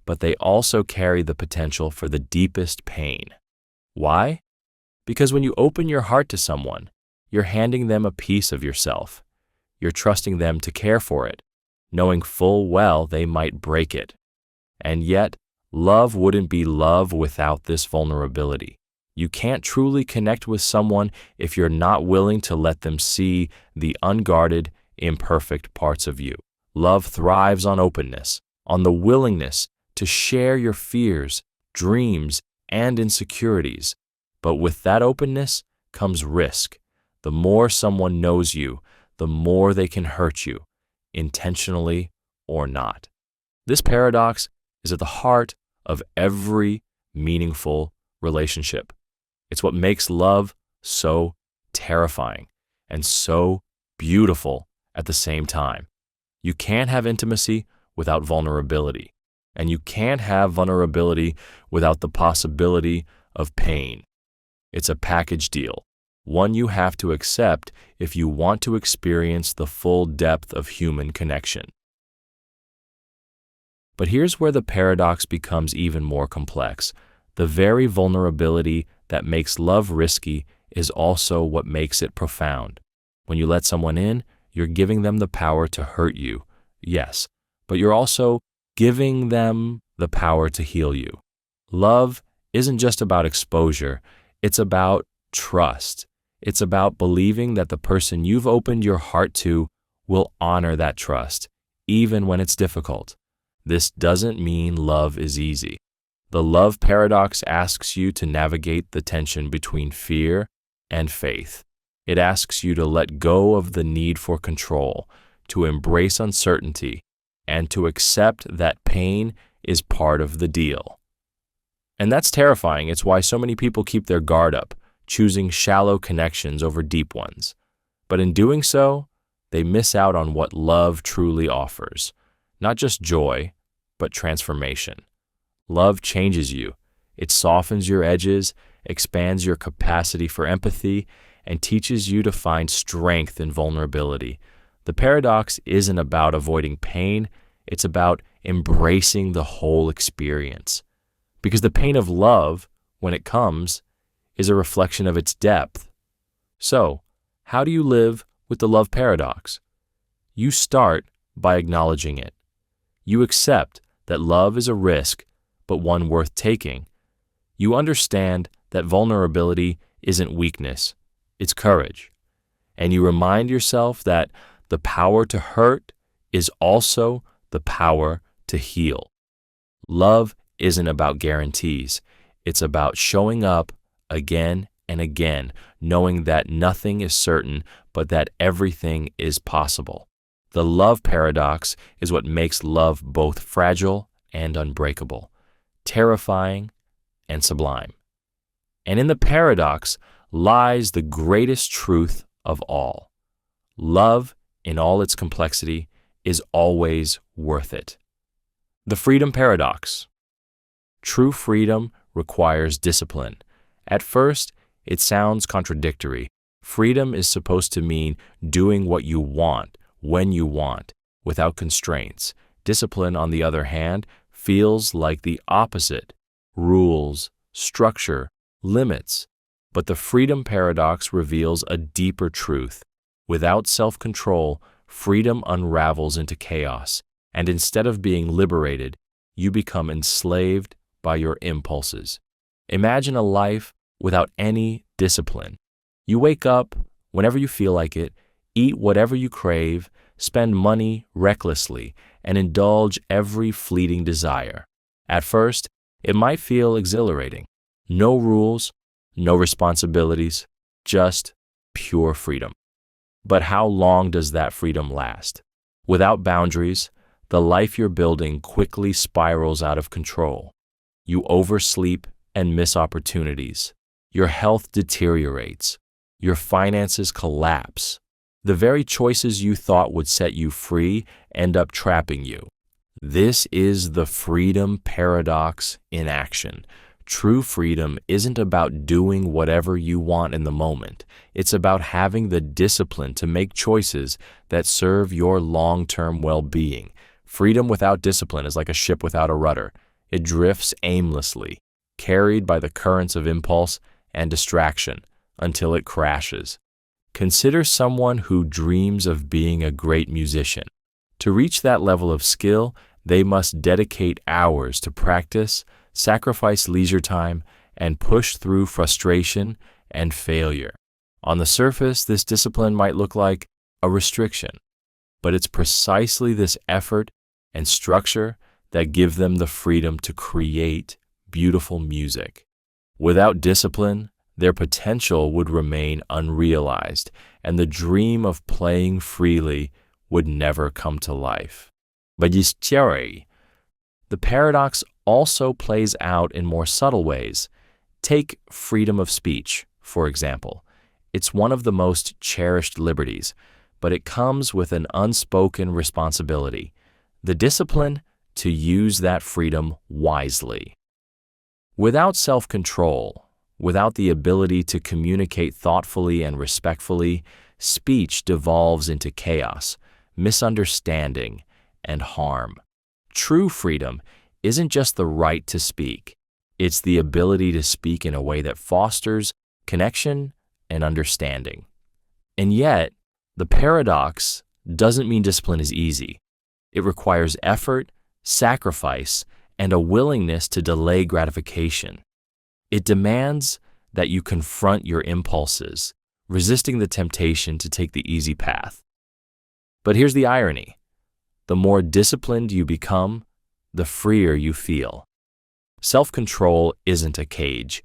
but they also carry the potential for the deepest pain. Why? Because when you open your heart to someone, you're handing them a piece of yourself. You're trusting them to care for it, knowing full well they might break it. And yet, love wouldn't be love without this vulnerability. You can't truly connect with someone if you're not willing to let them see the unguarded, imperfect parts of you. Love thrives on openness, on the willingness to share your fears, dreams, and insecurities. But with that openness comes risk. The more someone knows you, the more they can hurt you, intentionally or not. This paradox is at the heart of every meaningful relationship. It's what makes love so terrifying and so beautiful at the same time. You can't have intimacy without vulnerability, and you can't have vulnerability without the possibility of pain. It's a package deal, one you have to accept if you want to experience the full depth of human connection. But here's where the paradox becomes even more complex. The very vulnerability that makes love risky is also what makes it profound. When you let someone in, you're giving them the power to hurt you, yes, but you're also giving them the power to heal you. Love isn't just about exposure, it's about trust. It's about believing that the person you've opened your heart to will honor that trust, even when it's difficult. This doesn't mean love is easy. The love paradox asks you to navigate the tension between fear and faith. It asks you to let go of the need for control, to embrace uncertainty, and to accept that pain is part of the deal. And that's terrifying. It's why so many people keep their guard up, choosing shallow connections over deep ones. But in doing so, they miss out on what love truly offers. Not just joy, but transformation. Love changes you. It softens your edges, expands your capacity for empathy, and teaches you to find strength in vulnerability. The paradox isn't about avoiding pain, it's about embracing the whole experience. Because the pain of love, when it comes, is a reflection of its depth. So, how do you live with the love paradox? You start by acknowledging it. You accept that love is a risk, but one worth taking. You understand that vulnerability isn't weakness, it's courage. And you remind yourself that the power to hurt is also the power to heal. Love isn't about guarantees. It's about showing up again and again, knowing that nothing is certain, but that everything is possible. The love paradox is what makes love both fragile and unbreakable, terrifying and sublime. And in the paradox lies the greatest truth of all. Love, in all its complexity, is always worth it. The freedom paradox. True freedom requires discipline. At first, it sounds contradictory. Freedom is supposed to mean doing what you want, when you want, without constraints. Discipline, on the other hand, feels like the opposite. Rules, structure, limits. But the freedom paradox reveals a deeper truth. Without self-control, freedom unravels into chaos, and instead of being liberated, you become enslaved by your impulses. Imagine a life without any discipline. You wake up whenever you feel like it, eat whatever you crave, spend money recklessly, and indulge every fleeting desire. At first, it might feel exhilarating. No rules, no responsibilities, just pure freedom. But how long does that freedom last? Without boundaries, the life you're building quickly spirals out of control. You oversleep and miss opportunities. Your health deteriorates. Your finances collapse. The very choices you thought would set you free end up trapping you. This is the freedom paradox in action. True freedom isn't about doing whatever you want in the moment. It's about having the discipline to make choices that serve your long-term well-being. Freedom without discipline is like a ship without a rudder. It drifts aimlessly, carried by the currents of impulse and distraction until it crashes. Consider someone who dreams of being a great musician. To reach that level of skill, they must dedicate hours to practice, sacrifice leisure time, and push through frustration and failure. On the surface, this discipline might look like a restriction, but it's precisely this effort and structure that give them the freedom to create beautiful music. Without discipline, their potential would remain unrealized, and the dream of playing freely would never come to life. But the paradox also plays out in more subtle ways. Take freedom of speech, for example. It's one of the most cherished liberties, but it comes with an unspoken responsibility, the discipline to use that freedom wisely. Without self-control, without the ability to communicate thoughtfully and respectfully, speech devolves into chaos, misunderstanding, and harm. True freedom isn't just the right to speak. It's the ability to speak in a way that fosters connection and understanding. And yet, the paradox doesn't mean discipline is easy. It requires effort, sacrifice, and a willingness to delay gratification. It demands that you confront your impulses, resisting the temptation to take the easy path. But here's the irony. The more disciplined you become, the freer you feel. Self-control isn't a cage.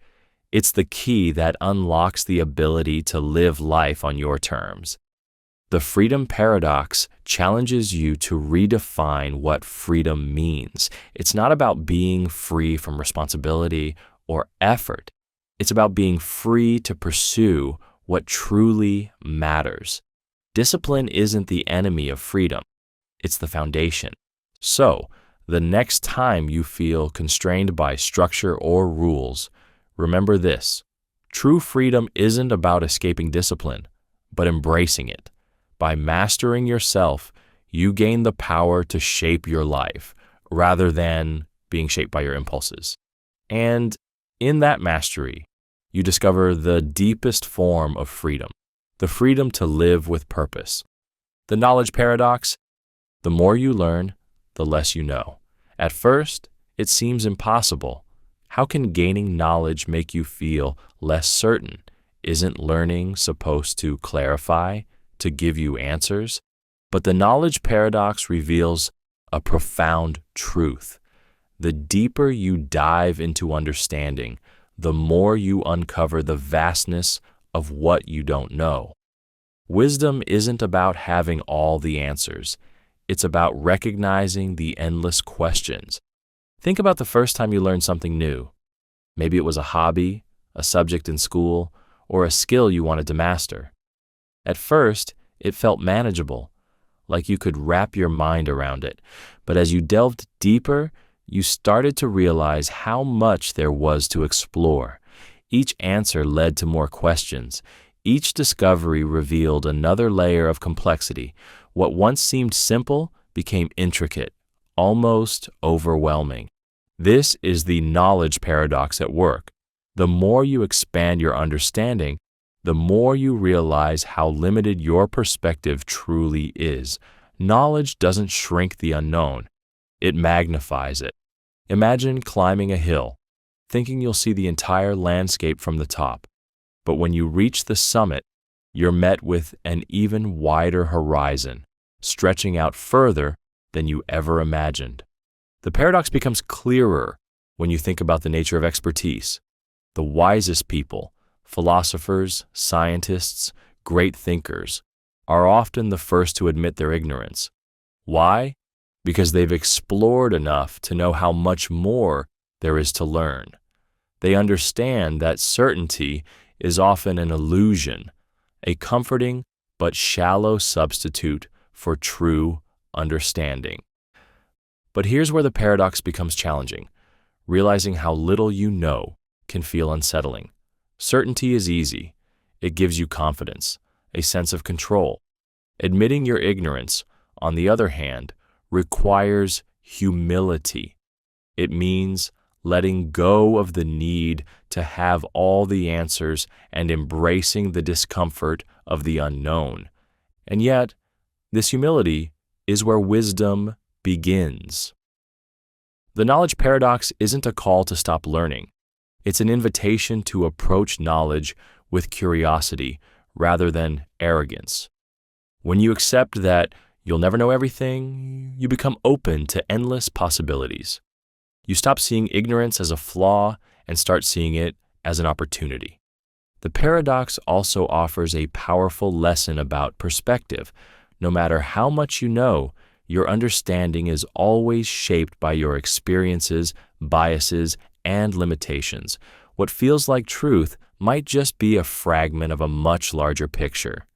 It's the key that unlocks the ability to live life on your terms. The The freedom paradox challenges you to redefine what freedom means. It's not about being free from responsibility or effort. It's about being free to pursue what truly matters. Discipline isn't the enemy of freedom. It's the foundation. So, the next time you feel constrained by structure or rules, remember this. True freedom isn't about escaping discipline, but embracing it. By mastering yourself, you gain the power to shape your life rather than being shaped by your impulses. And in that mastery, you discover the deepest form of freedom, the freedom to live with purpose. The knowledge paradox: the more you learn, the less you know. At first, it seems impossible. How can gaining knowledge make you feel less certain? Isn't learning supposed to clarify, to give you answers? But the knowledge paradox reveals a profound truth. The deeper you dive into understanding, the more you uncover the vastness of what you don't know. Wisdom isn't about having all the answers. It's about recognizing the endless questions. Think about the first time you learned something new. Maybe it was a hobby, a subject in school, or a skill you wanted to master. At first, it felt manageable, like you could wrap your mind around it. But as you delved deeper, you started to realize how much there was to explore. Each answer led to more questions. Each discovery revealed another layer of complexity. What once seemed simple became intricate, almost overwhelming. This is the knowledge paradox at work. The more you expand your understanding, the more you realize how limited your perspective truly is. Knowledge doesn't shrink the unknown. It magnifies it. Imagine climbing a hill, thinking you'll see the entire landscape from the top. But when you reach the summit, you're met with an even wider horizon, stretching out further than you ever imagined. The paradox becomes clearer when you think about the nature of expertise. The wisest people, philosophers, scientists, great thinkers, are often the first to admit their ignorance. Why? Because they've explored enough to know how much more there is to learn. They understand that certainty is often an illusion, a comforting but shallow substitute for true understanding. But here's where the paradox becomes challenging. Realizing how little you know can feel unsettling. Certainty is easy. It gives you confidence, a sense of control. Admitting your ignorance, on the other hand, requires humility. It means letting go of the need to have all the answers and embracing the discomfort of the unknown. And yet, this humility is where wisdom begins. The knowledge paradox isn't a call to stop learning. It's an invitation to approach knowledge with curiosity rather than arrogance. When you accept that you'll never know everything, you become open to endless possibilities. You stop seeing ignorance as a flaw and start seeing it as an opportunity. The paradox also offers a powerful lesson about perspective. No matter how much you know, your understanding is always shaped by your experiences, biases, and limitations. What feels like truth might just be a fragment of a much larger picture.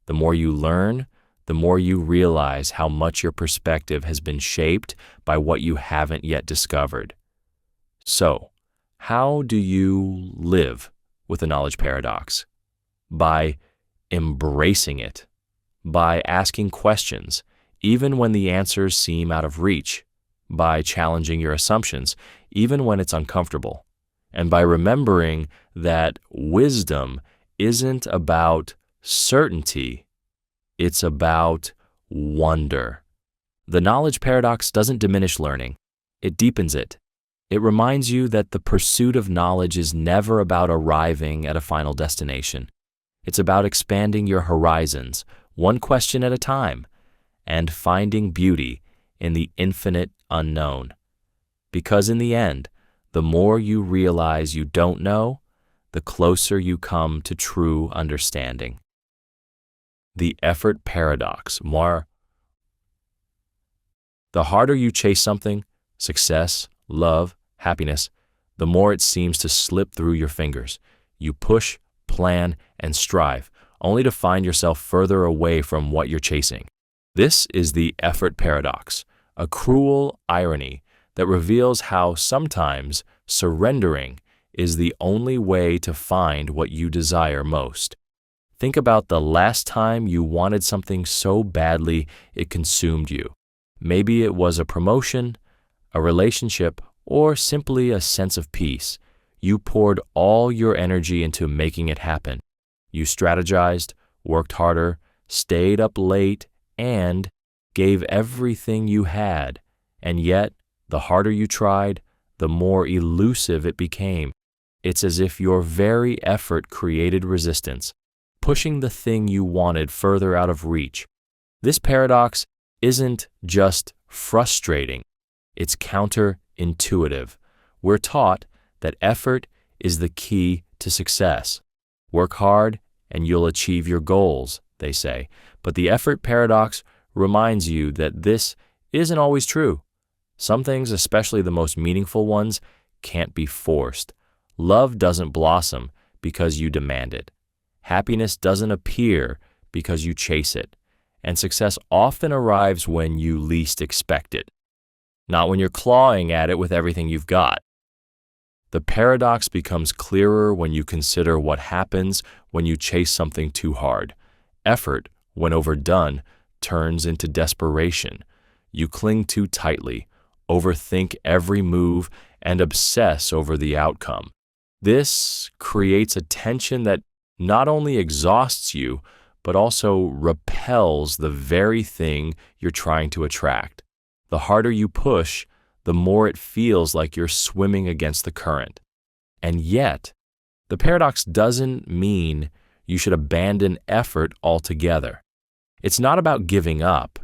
The more you learn, the more you realize how much your perspective has been shaped by what you haven't yet discovered. So, how do you live with the knowledge paradox? By embracing it, by asking questions, even when the answers seem out of reach, by challenging your assumptions, even when it's uncomfortable, and by remembering that wisdom isn't about certainty, it's about wonder. The knowledge paradox doesn't diminish learning, it deepens it. It reminds you that the pursuit of knowledge is never about arriving at a final destination. It's about expanding your horizons, one question at a time, and finding beauty in the infinite unknown. Because in the end, the more you realize you don't know, the closer you come to true understanding. The effort paradox. The harder you chase something, success, love, happiness, the more it seems to slip through your fingers. You push, plan, and strive, only to find yourself further away from what you're chasing. This is the effort paradox, a cruel irony that reveals how sometimes surrendering is the only way to find what you desire most. Think about the last time you wanted something so badly it consumed you. Maybe it was a promotion, a relationship, or simply a sense of peace. You poured all your energy into making it happen. You strategized, worked harder, stayed up late, and gave everything you had. And yet, the harder you tried, the more elusive it became. It's as if your very effort created resistance, pushing the thing you wanted further out of reach. This paradox isn't just frustrating, it's counterintuitive. We're taught that effort is the key to success. Work hard and you'll achieve your goals, they say. But the effort paradox reminds you that this isn't always true. Some things, especially the most meaningful ones, can't be forced. Love doesn't blossom because you demand it. Happiness doesn't appear because you chase it. And success often arrives when you least expect it, not when you're clawing at it with everything you've got. The paradox becomes clearer when you consider what happens when you chase something too hard. Effort, when overdone, turns into desperation. You cling too tightly, overthink every move, and obsess over the outcome. This creates a tension that not only exhausts you, but also repels the very thing you're trying to attract. The harder you push, the more it feels like you're swimming against the current. And yet, the paradox doesn't mean you should abandon effort altogether. It's not about giving up.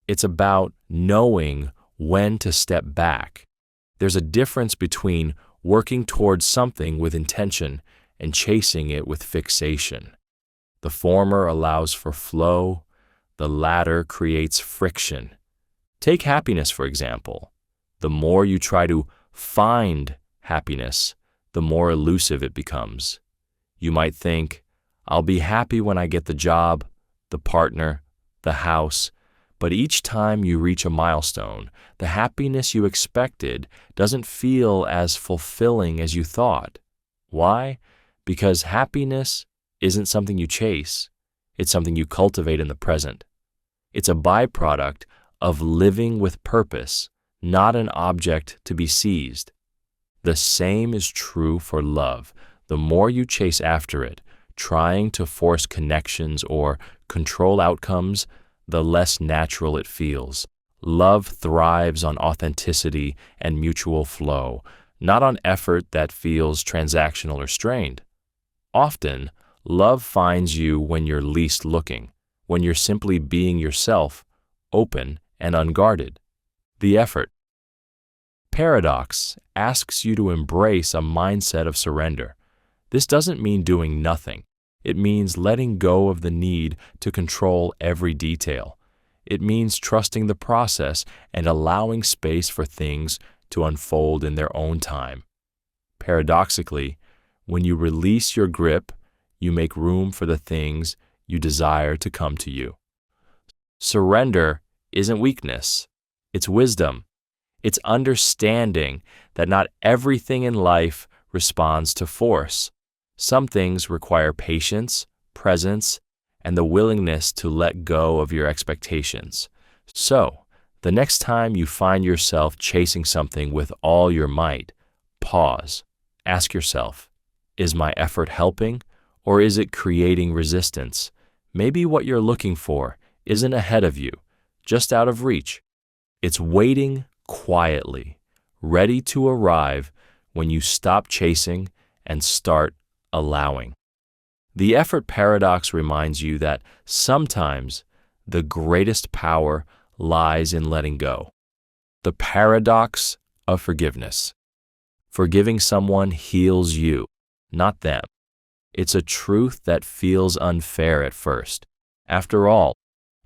It's about knowing when to step back. There's a difference between working towards something with intention and chasing it with fixation. The former allows for flow, the latter creates friction. Take happiness, for example. The more you try to find happiness, the more elusive it becomes. You might think, I'll be happy when I get the job, the partner, the house, but each time you reach a milestone, the happiness you expected doesn't feel as fulfilling as you thought. Why? Because happiness isn't something you chase, it's something you cultivate in the present. It's a byproduct of living with purpose, not an object to be seized. The same is true for love. The more you chase after it, trying to force connections or control outcomes, the less natural it feels. Love thrives on authenticity and mutual flow, not on effort that feels transactional or strained. Often, love finds you when you're least looking, when you're simply being yourself, open and unguarded. The effort paradox asks you to embrace a mindset of surrender. This doesn't mean doing nothing. It means letting go of the need to control every detail. It means trusting the process and allowing space for things to unfold in their own time. Paradoxically, when you release your grip, you make room for the things you desire to come to you. Surrender isn't weakness, it's wisdom. It's understanding that not everything in life responds to force. Some things require patience, presence, and the willingness to let go of your expectations. So, the next time you find yourself chasing something with all your might, pause. Ask yourself, is my effort helping, or is it creating resistance? Maybe what you're looking for isn't ahead of you, just out of reach. It's waiting quietly, ready to arrive when you stop chasing and start allowing. The effort paradox reminds you that sometimes the greatest power lies in letting go. The paradox of forgiveness. Forgiving someone heals you, not them. It's a truth that feels unfair at first. After all,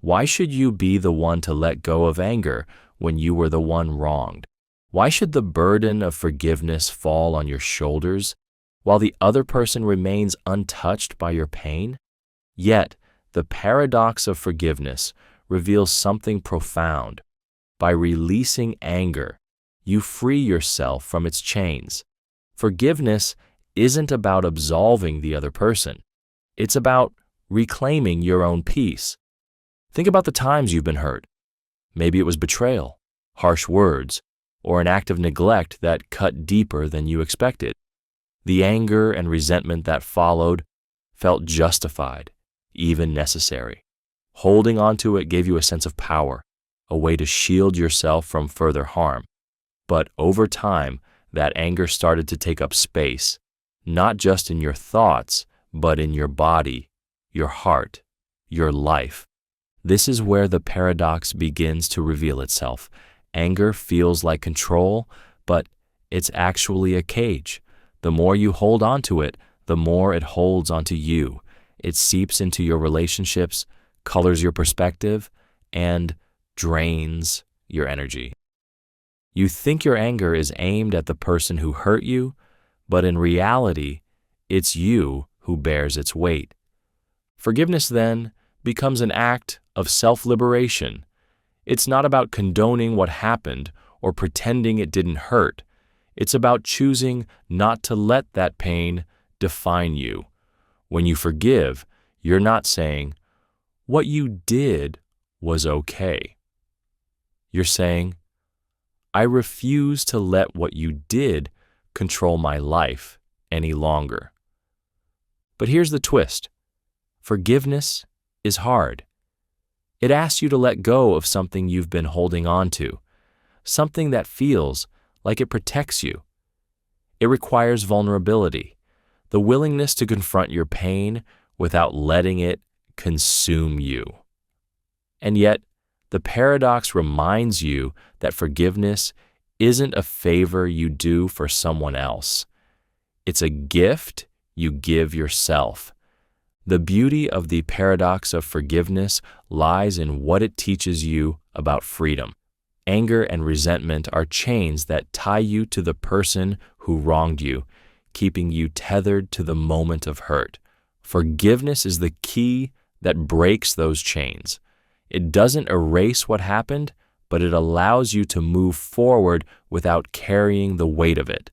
why should you be the one to let go of anger when you were the one wronged? Why should the burden of forgiveness fall on your shoulders while the other person remains untouched by your pain? Yet, the paradox of forgiveness reveals something profound. By releasing anger, you free yourself from its chains. Forgiveness isn't about absolving the other person. It's about reclaiming your own peace. Think about the times you've been hurt. Maybe it was betrayal, harsh words, or an act of neglect that cut deeper than you expected. The anger and resentment that followed felt justified, even necessary. Holding on to it gave you a sense of power, a way to shield yourself from further harm. But over time, that anger started to take up space, not just in your thoughts, but in your body, your heart, your life. This is where the paradox begins to reveal itself. Anger feels like control, but it's actually a cage. The more you hold on to it, the more it holds onto you. It seeps into your relationships, colors your perspective, and drains your energy. You think your anger is aimed at the person who hurt you, but in reality, it's you who bears its weight. Forgiveness, then, becomes an act of self-liberation. It's not about condoning what happened or pretending it didn't hurt. It's about choosing not to let that pain define you. When you forgive, you're not saying, "What you did was okay." You're saying, "I refuse to let what you did control my life any longer." But here's the twist. Forgiveness is hard. It asks you to let go of something you've been holding on to, something that feels like it protects you. It requires vulnerability, the willingness to confront your pain without letting it consume you. And yet, the paradox reminds you that forgiveness isn't a favor you do for someone else. It's a gift you give yourself. The beauty of the paradox of forgiveness lies in what it teaches you about freedom. Anger and resentment are chains that tie you to the person who wronged you, keeping you tethered to the moment of hurt. Forgiveness is the key that breaks those chains. It doesn't erase what happened, but it allows you to move forward without carrying the weight of it.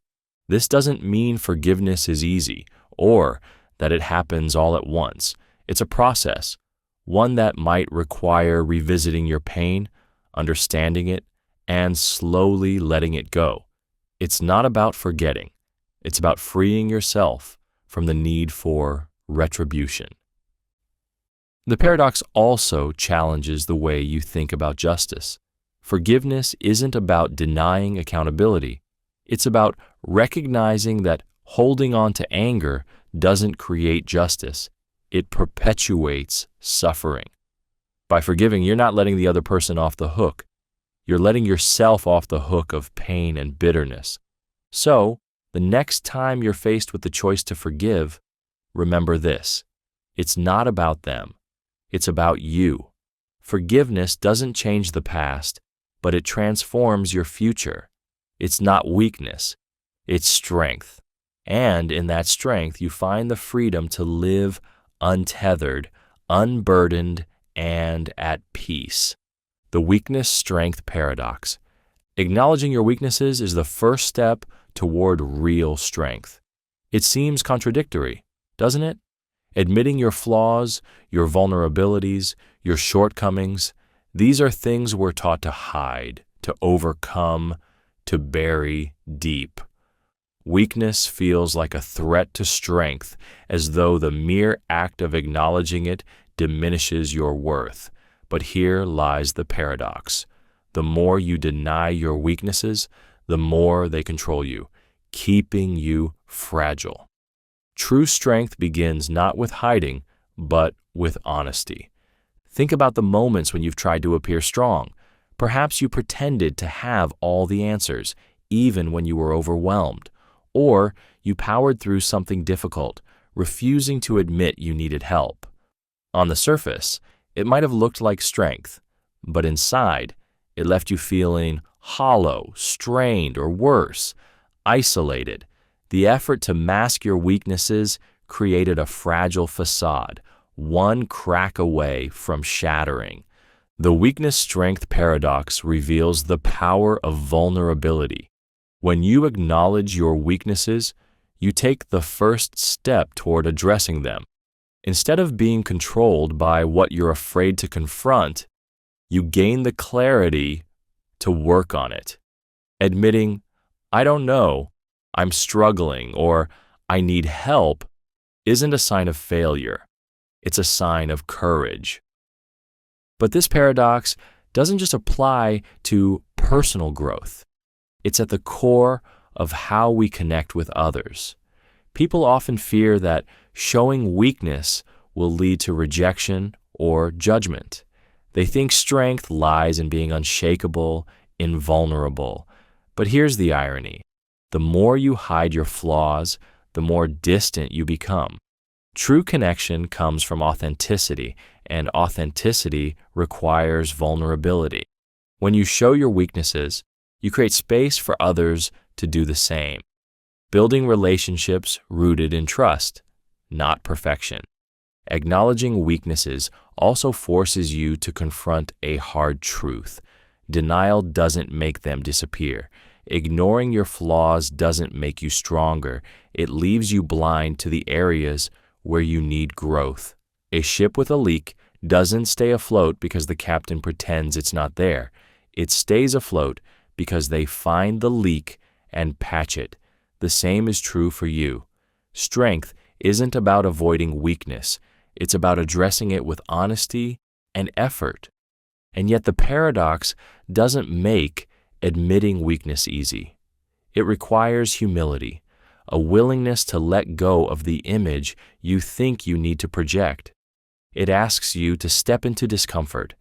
This doesn't mean forgiveness is easy or that it happens all at once. It's a process, one that might require revisiting your pain, understanding it, and slowly letting it go. It's not about forgetting. It's about freeing yourself from the need for retribution. The paradox also challenges the way you think about justice. Forgiveness isn't about denying accountability. It's about recognizing that holding on to anger doesn't create justice. It perpetuates suffering. By forgiving, you're not letting the other person off the hook. You're letting yourself off the hook of pain and bitterness. So, the next time you're faced with the choice to forgive, remember this. It's not about them. It's about you. Forgiveness doesn't change the past, but it transforms your future. It's not weakness. It's strength. And in that strength, you find the freedom to live untethered, unburdened, and at peace. The weakness-strength paradox. Acknowledging your weaknesses is the first step toward real strength. It seems contradictory, doesn't it? Admitting your flaws, your vulnerabilities, your shortcomings, these are things we're taught to hide, to overcome, to bury deep. Weakness feels like a threat to strength, as though the mere act of acknowledging it diminishes your worth. But here lies the paradox. The more you deny your weaknesses, the more they control you, keeping you fragile. True strength begins not with hiding, but with honesty. Think about the moments when you've tried to appear strong. Perhaps you pretended to have all the answers, even when you were overwhelmed. Or you powered through something difficult, refusing to admit you needed help. On the surface, It might have looked like strength, but inside, it left you feeling hollow, strained, or worse, isolated. The effort to mask your weaknesses created a fragile facade, one crack away from shattering. The weakness-strength paradox reveals the power of vulnerability. When you acknowledge your weaknesses, you take the first step toward addressing them. Instead of being controlled by what you're afraid to confront, you gain the clarity to work on it. Admitting, "I don't know, I'm struggling," or "I need help," isn't a sign of failure. It's a sign of courage. But this paradox doesn't just apply to personal growth. It's at the core of how we connect with others. People often fear that showing weakness will lead to rejection or judgment. They think strength lies in being unshakable, invulnerable. But here's the irony. The more you hide your flaws, the more distant you become. True connection comes from authenticity, and authenticity requires vulnerability. When you show your weaknesses, you create space for others to do the same, building relationships rooted in trust, not perfection. Acknowledging weaknesses also forces you to confront a hard truth. Denial doesn't make them disappear. Ignoring your flaws doesn't make you stronger. It leaves you blind to the areas where you need growth. A ship with a leak doesn't stay afloat because the captain pretends it's not there. It stays afloat because they find the leak and patch it. The same is true for you. Strength isn't about avoiding weakness. It's about addressing it with honesty and effort. And yet the paradox doesn't make admitting weakness easy. It requires humility, a willingness to let go of the image you think you need to project. It asks you to step into discomfort,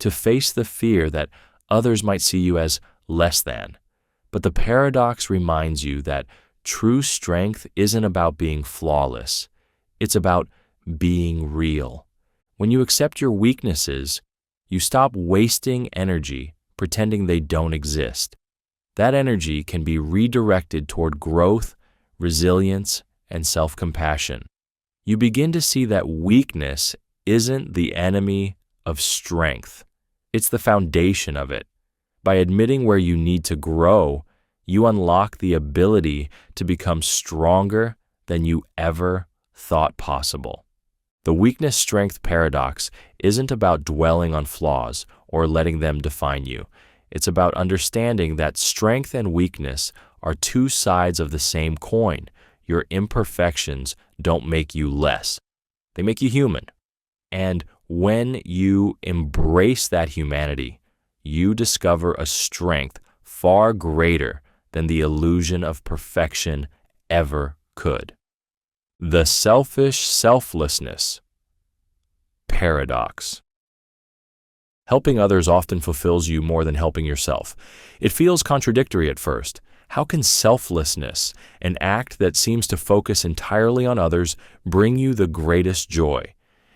to face the fear that others might see you as less than. But the paradox reminds you that true strength isn't about being flawless. It's about being real. When you accept your weaknesses, you stop wasting energy pretending they don't exist. That energy can be redirected toward growth, resilience, and self-compassion. You begin to see that weakness isn't the enemy of strength. It's the foundation of it. By admitting where you need to grow, you unlock the ability to become stronger than you ever thought possible. The weakness-strength paradox isn't about dwelling on flaws or letting them define you. It's about understanding that strength and weakness are two sides of the same coin. Your imperfections don't make you less. They make you human. And when you embrace that humanity, you discover a strength far greater than the illusion of perfection ever could. The selfish selflessness paradox. Helping others often fulfills you more than helping yourself. It feels contradictory at first. How can selflessness, an act that seems to focus entirely on others, bring you the greatest joy?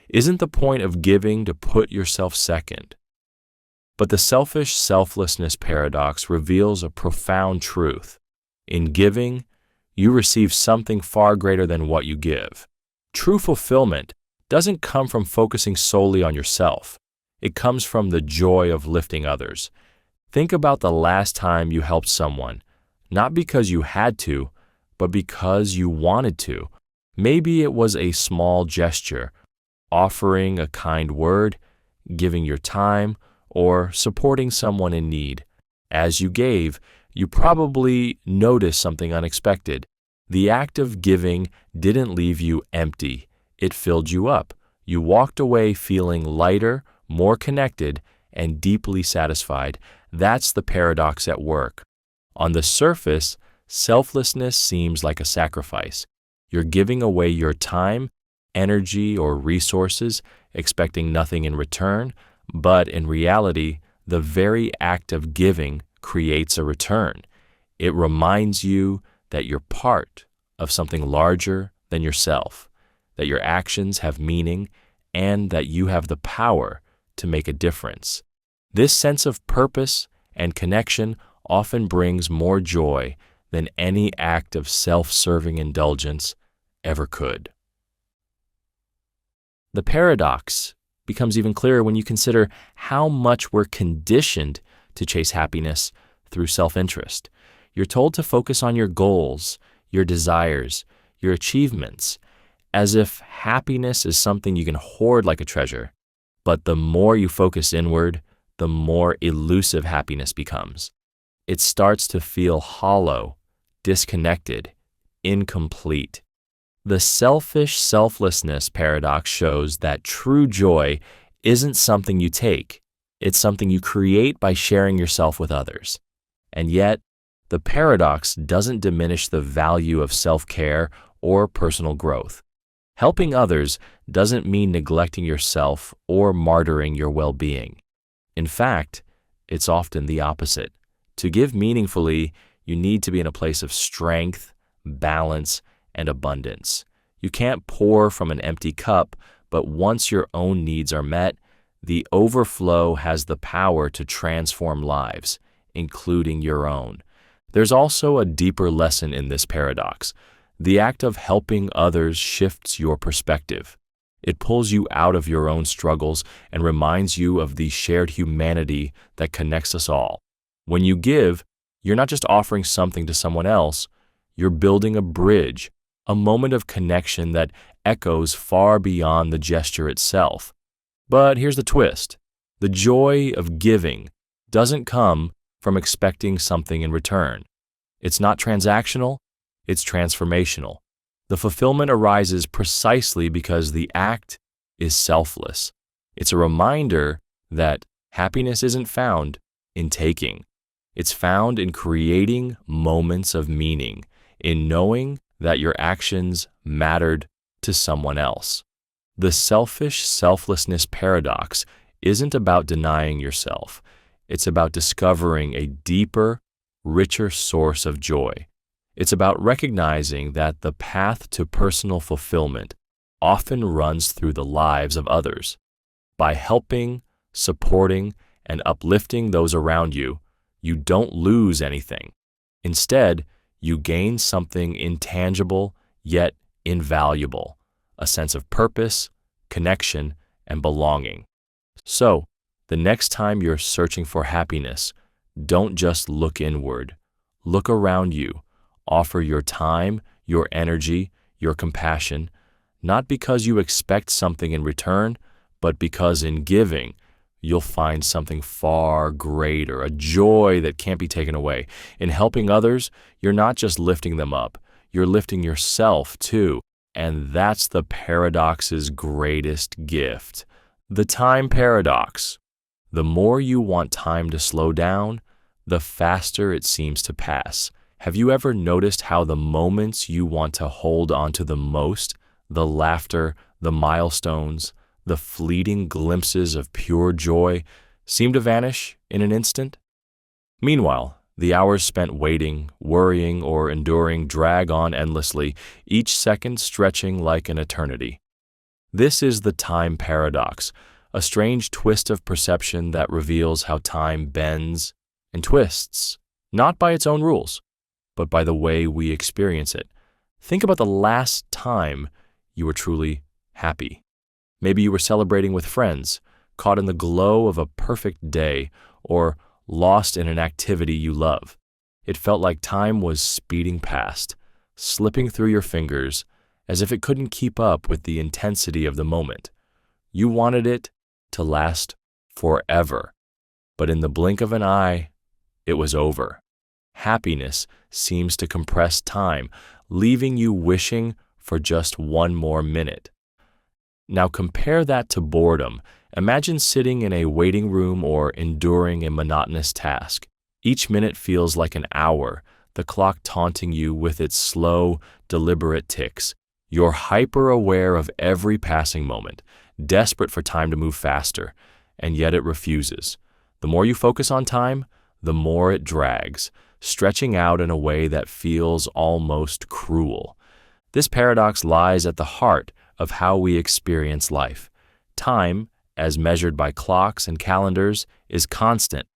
Isn't the point of giving to put yourself second? But the selfish selflessness paradox reveals a profound truth. In giving, you receive something far greater than what you give. True fulfillment doesn't come from focusing solely on yourself. It comes from the joy of lifting others. Think about the last time you helped someone, not because you had to, but because you wanted to. Maybe it was a small gesture, offering a kind word, giving your time, or supporting someone in need. As you gave, you probably noticed something unexpected. The act of giving didn't leave you empty. It filled you up. You walked away feeling lighter, more connected, and deeply satisfied. That's the paradox at work. On the surface, selflessness seems like a sacrifice. You're giving away your time, energy, or resources, expecting nothing in return, but in reality, the very act of giving creates a return. It reminds you that you're part of something larger than yourself, that your actions have meaning, and that you have the power to make a difference. This sense of purpose and connection often brings more joy than any act of self-serving indulgence ever could. The paradox becomes even clearer when you consider how much we're conditioned to chase happiness through self-interest. You're told to focus on your goals, your desires, your achievements, as if happiness is something you can hoard like a treasure. But the more you focus inward, the more elusive happiness becomes. It starts to feel hollow, disconnected, incomplete. The selflessness paradox shows that true joy isn't something you take. It's something you create by sharing yourself with others. And yet, the paradox doesn't diminish the value of self-care or personal growth. Helping others doesn't mean neglecting yourself or martyring your well-being. In fact, it's often the opposite. To give meaningfully, you need to be in a place of strength, balance, and abundance. You can't pour from an empty cup, but once your own needs are met, the overflow has the power to transform lives, including your own. There's also a deeper lesson in this paradox. The act of helping others shifts your perspective. It pulls you out of your own struggles and reminds you of the shared humanity that connects us all. When you give, you're not just offering something to someone else, you're building a bridge, a moment of connection that echoes far beyond the gesture itself. But here's the twist. The joy of giving doesn't come from expecting something in return. It's not transactional, it's transformational. The fulfillment arises precisely because the act is selfless. It's a reminder that happiness isn't found in taking. It's found in creating moments of meaning, in knowing that your actions mattered to someone else. The selflessness paradox isn't about denying yourself. It's about discovering a deeper, richer source of joy. It's about recognizing that the path to personal fulfillment often runs through the lives of others. By helping, supporting, and uplifting those around you, you don't lose anything. Instead, you gain something intangible yet invaluable, a sense of purpose, connection, and belonging. So, the next time you're searching for happiness, don't just look inward. Look around you. Offer your time, your energy, your compassion, not because you expect something in return, but because in giving, you'll find something far greater, a joy that can't be taken away. In helping others, you're not just lifting them up, you're lifting yourself too. And that's the paradox's greatest gift. The time paradox. The more you want time to slow down, the faster it seems to pass. Have you ever noticed how the moments you want to hold on to the most, the laughter, the milestones, the fleeting glimpses of pure joy, seem to vanish in an instant? Meanwhile, the hours spent waiting, worrying, or enduring drag on endlessly, each second stretching like an eternity. This is the time paradox, a strange twist of perception that reveals how time bends and twists, not by its own rules, but by the way we experience it. Think about the last time you were truly happy. Maybe you were celebrating with friends, caught in the glow of a perfect day, or lost in an activity you love. It felt like time was speeding past, slipping through your fingers, as if it couldn't keep up with the intensity of the moment. You wanted it to last forever, but in the blink of an eye, it was over. Happiness seems to compress time, leaving you wishing for just one more minute. Now compare that to boredom. Imagine sitting in a waiting room or enduring a monotonous task. Each minute feels like an hour, the clock taunting you with its slow, deliberate ticks. You're hyper-aware of every passing moment, desperate for time to move faster, and yet it refuses. The more you focus on time, the more it drags, stretching out in a way that feels almost cruel. This paradox lies at the heart of how we experience life. Time, as measured by clocks and calendars, is constant,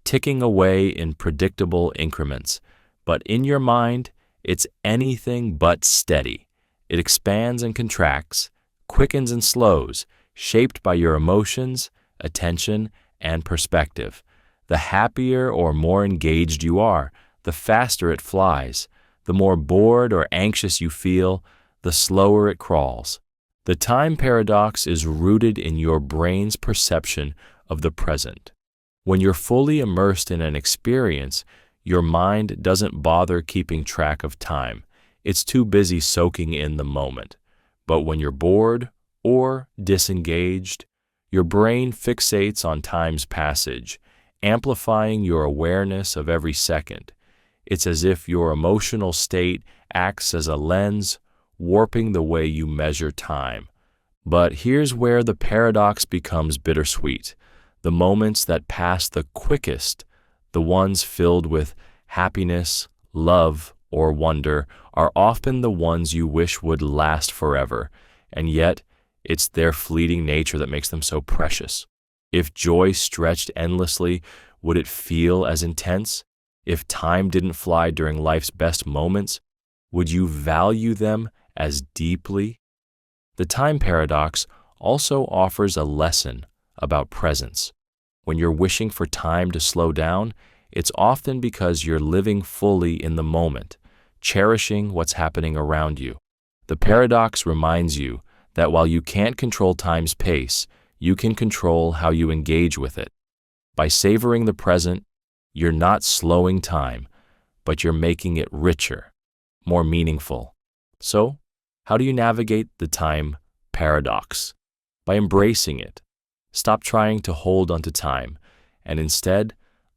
ticking away in predictable increments. But in your mind, it's anything but steady. It expands and contracts, quickens and slows, shaped by your emotions, attention, and perspective. The happier or more engaged you are, the faster it flies. The more bored or anxious you feel, the slower it crawls. The time paradox is rooted in your brain's perception of the present. When you're fully immersed in an experience, your mind doesn't bother keeping track of time. It's too busy soaking in the moment. But when you're bored or disengaged, your brain fixates on time's passage, amplifying your awareness of every second. It's as if your emotional state acts as a lens, warping the way you measure time. But here's where the paradox becomes bittersweet. The moments that pass the quickest, the ones filled with happiness, love, or wonder, are often the ones you wish would last forever, and yet it's their fleeting nature that makes them so precious. If joy stretched endlessly, would it feel as intense? If time didn't fly during life's best moments, would you value them as deeply? The time paradox also offers a lesson about presence. When you're wishing for time to slow down, it's often because you're living fully in the moment, cherishing what's happening around you. The paradox reminds you that while you can't control time's pace, you can control how you engage with it. By savoring the present, you're not slowing time, but you're making it richer, more meaningful. So, how do you navigate the time paradox? By embracing it. Stop trying to hold onto time, and instead,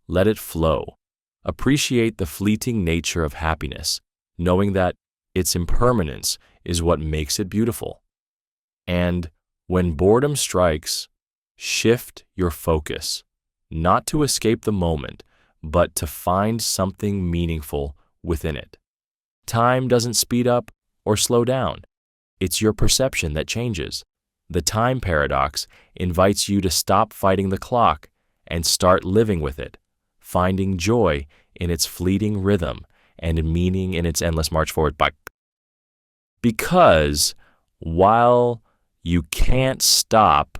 let it flow. Appreciate the fleeting nature of happiness, knowing that its impermanence is what makes it beautiful. And when boredom strikes, shift your focus, not to escape the moment, but to find something meaningful within it. Time doesn't speed up or slow down. It's your perception that changes. The time paradox invites you to stop fighting the clock and start living with it, finding joy in its fleeting rhythm and meaning in its endless march forward. Because while you can't stop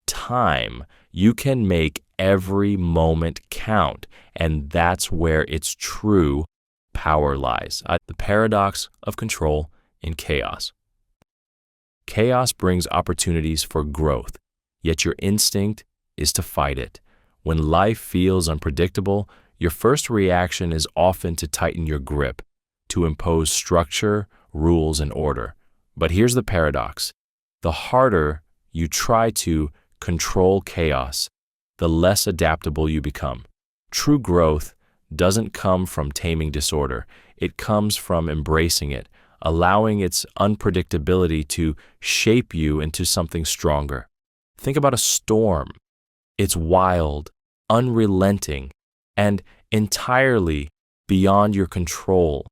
time, you can make every moment count, and that's where its true power lies. The paradox of control in chaos. Chaos brings opportunities for growth, yet your instinct is to fight it. When life feels unpredictable, your first reaction is often to tighten your grip, to impose structure, rules, and order. But here's the paradox. The harder you try to control chaos, the less adaptable you become. True growth doesn't come from taming disorder. It comes from embracing it, allowing its unpredictability to shape you into something stronger. Think about a storm. It's wild, unrelenting, and entirely beyond your control.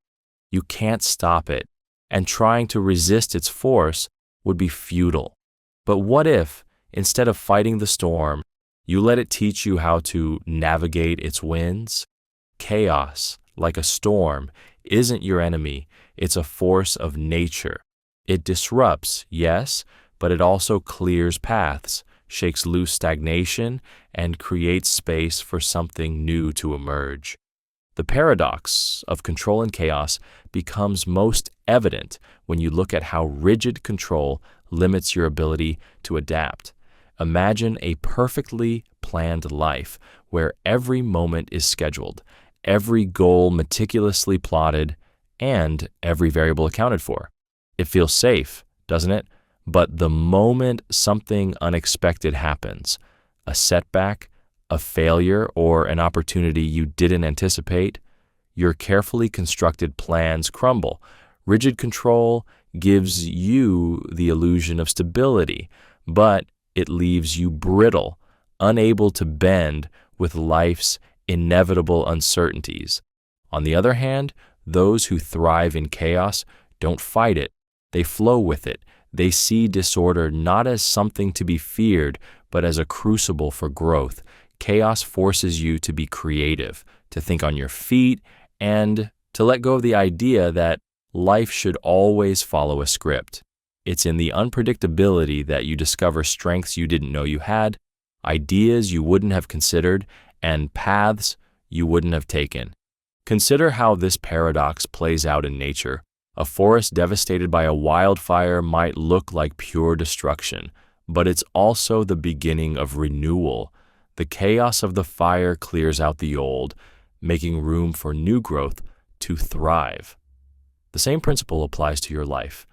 You can't stop it, and trying to resist its force would be futile. But what if, instead of fighting the storm, you let it teach you how to navigate its winds? Chaos, like a storm, isn't your enemy. It's a force of nature. It disrupts, yes, but it also clears paths, shakes loose stagnation, and creates space for something new to emerge. The paradox of control and chaos becomes most evident when you look at how rigid control limits your ability to adapt. Imagine a perfectly planned life where every moment is scheduled, every goal meticulously plotted, and every variable accounted for. It feels safe, doesn't it? But the moment something unexpected happens, a setback, a failure, or an opportunity you didn't anticipate, your carefully constructed plans crumble. Rigid control gives you the illusion of stability, but it leaves you brittle, unable to bend with life's inevitable uncertainties. On the other hand, those who thrive in chaos don't fight it. They flow with it. They see disorder not as something to be feared, but as a crucible for growth. Chaos forces you to be creative, to think on your feet, and to let go of the idea that life should always follow a script. It's in the unpredictability that you discover strengths you didn't know you had, ideas you wouldn't have considered, and paths you wouldn't have taken. Consider how this paradox plays out in nature. A forest devastated by a wildfire might look like pure destruction, but it's also the beginning of renewal. The chaos of the fire clears out the old, making room for new growth to thrive. The same principle applies to your life.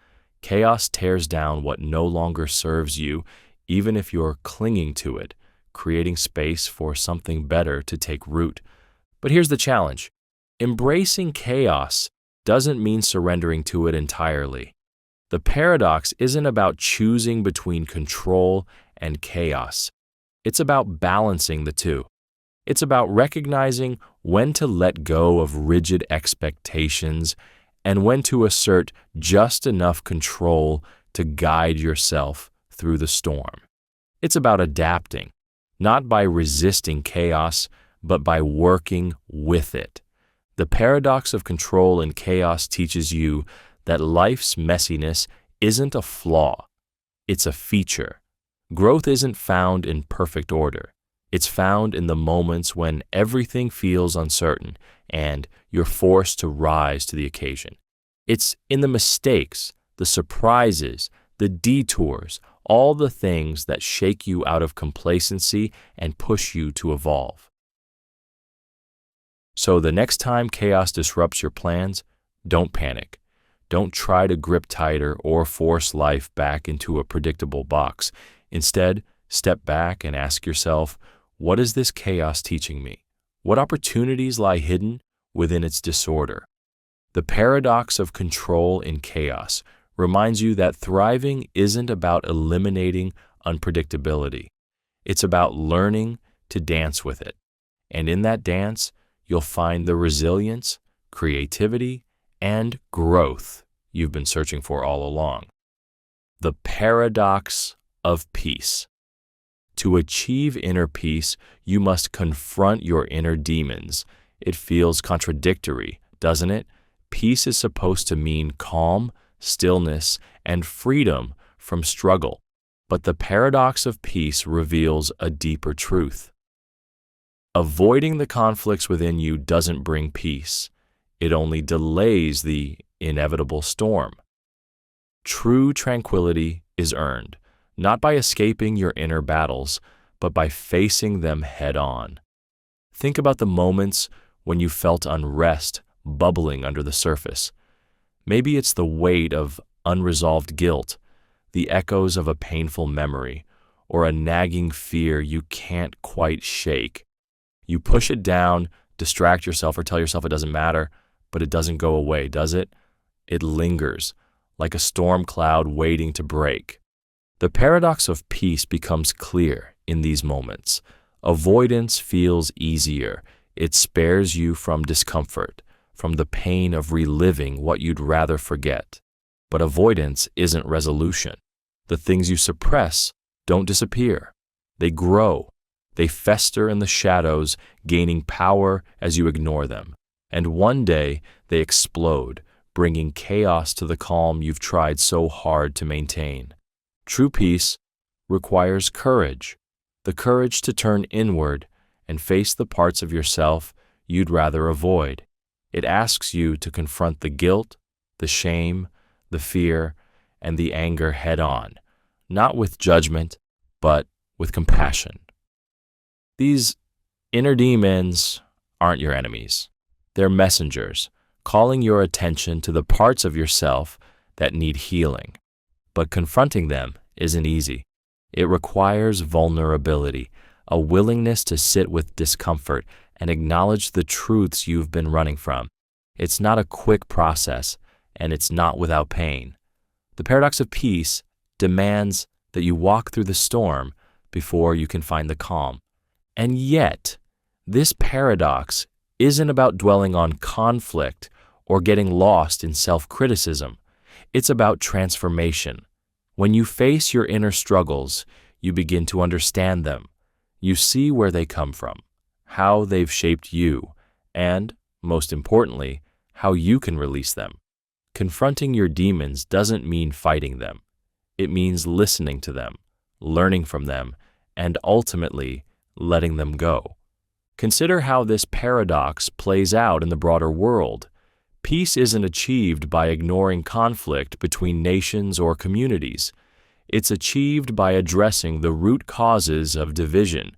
Chaos tears down what no longer serves you, even if you're clinging to it, creating space for something better to take root. But here's the challenge. Embracing chaos doesn't mean surrendering to it entirely. The paradox isn't about choosing between control and chaos. It's about balancing the two. It's about recognizing when to let go of rigid expectations and when to assert just enough control to guide yourself through the storm. It's about adapting, not by resisting chaos, but by working with it. The paradox of control and chaos teaches you that life's messiness isn't a flaw, it's a feature. Growth isn't found in perfect order. It's found in the moments when everything feels uncertain and you're forced to rise to the occasion. It's in the mistakes, the surprises, the detours, all the things that shake you out of complacency and push you to evolve. So the next time chaos disrupts your plans, don't panic. Don't try to grip tighter or force life back into a predictable box. Instead, step back and ask yourself, what is this chaos teaching me? What opportunities lie hidden within its disorder? The paradox of control in chaos reminds you that thriving isn't about eliminating unpredictability. It's about learning to dance with it. And in that dance, you'll find the resilience, creativity, and growth you've been searching for all along. The paradox of peace. To achieve inner peace, you must confront your inner demons. It feels contradictory, doesn't it? Peace is supposed to mean calm, stillness, and freedom from struggle. But the paradox of peace reveals a deeper truth. Avoiding the conflicts within you doesn't bring peace. It only delays the inevitable storm. True tranquility is earned, not by escaping your inner battles, but by facing them head-on. Think about the moments when you felt unrest bubbling under the surface. Maybe it's the weight of unresolved guilt, the echoes of a painful memory, or a nagging fear you can't quite shake. You push it down, distract yourself, or tell yourself it doesn't matter, but it doesn't go away, does it? It lingers, like a storm cloud waiting to break. The paradox of peace becomes clear in these moments. Avoidance feels easier. It spares you from discomfort, from the pain of reliving what you'd rather forget. But avoidance isn't resolution. The things you suppress don't disappear. They grow. They fester in the shadows, gaining power as you ignore them. And one day, they explode, bringing chaos to the calm you've tried so hard to maintain. True peace requires courage, the courage to turn inward and face the parts of yourself you'd rather avoid. It asks you to confront the guilt, the shame, the fear, and the anger head-on, not with judgment, but with compassion. These inner demons aren't your enemies. They're messengers, calling your attention to the parts of yourself that need healing. But confronting them isn't easy. It requires vulnerability, a willingness to sit with discomfort and acknowledge the truths you've been running from. It's not a quick process, and it's not without pain. The paradox of peace demands that you walk through the storm before you can find the calm. And yet, this paradox isn't about dwelling on conflict or getting lost in self-criticism. It's about transformation. When you face your inner struggles, you begin to understand them. You see where they come from, how they've shaped you, and, most importantly, how you can release them. Confronting your demons doesn't mean fighting them. It means listening to them, learning from them, and ultimately letting them go. Consider how this paradox plays out in the broader world. Peace isn't achieved by ignoring conflict between nations or communities. It's achieved by addressing the root causes of division.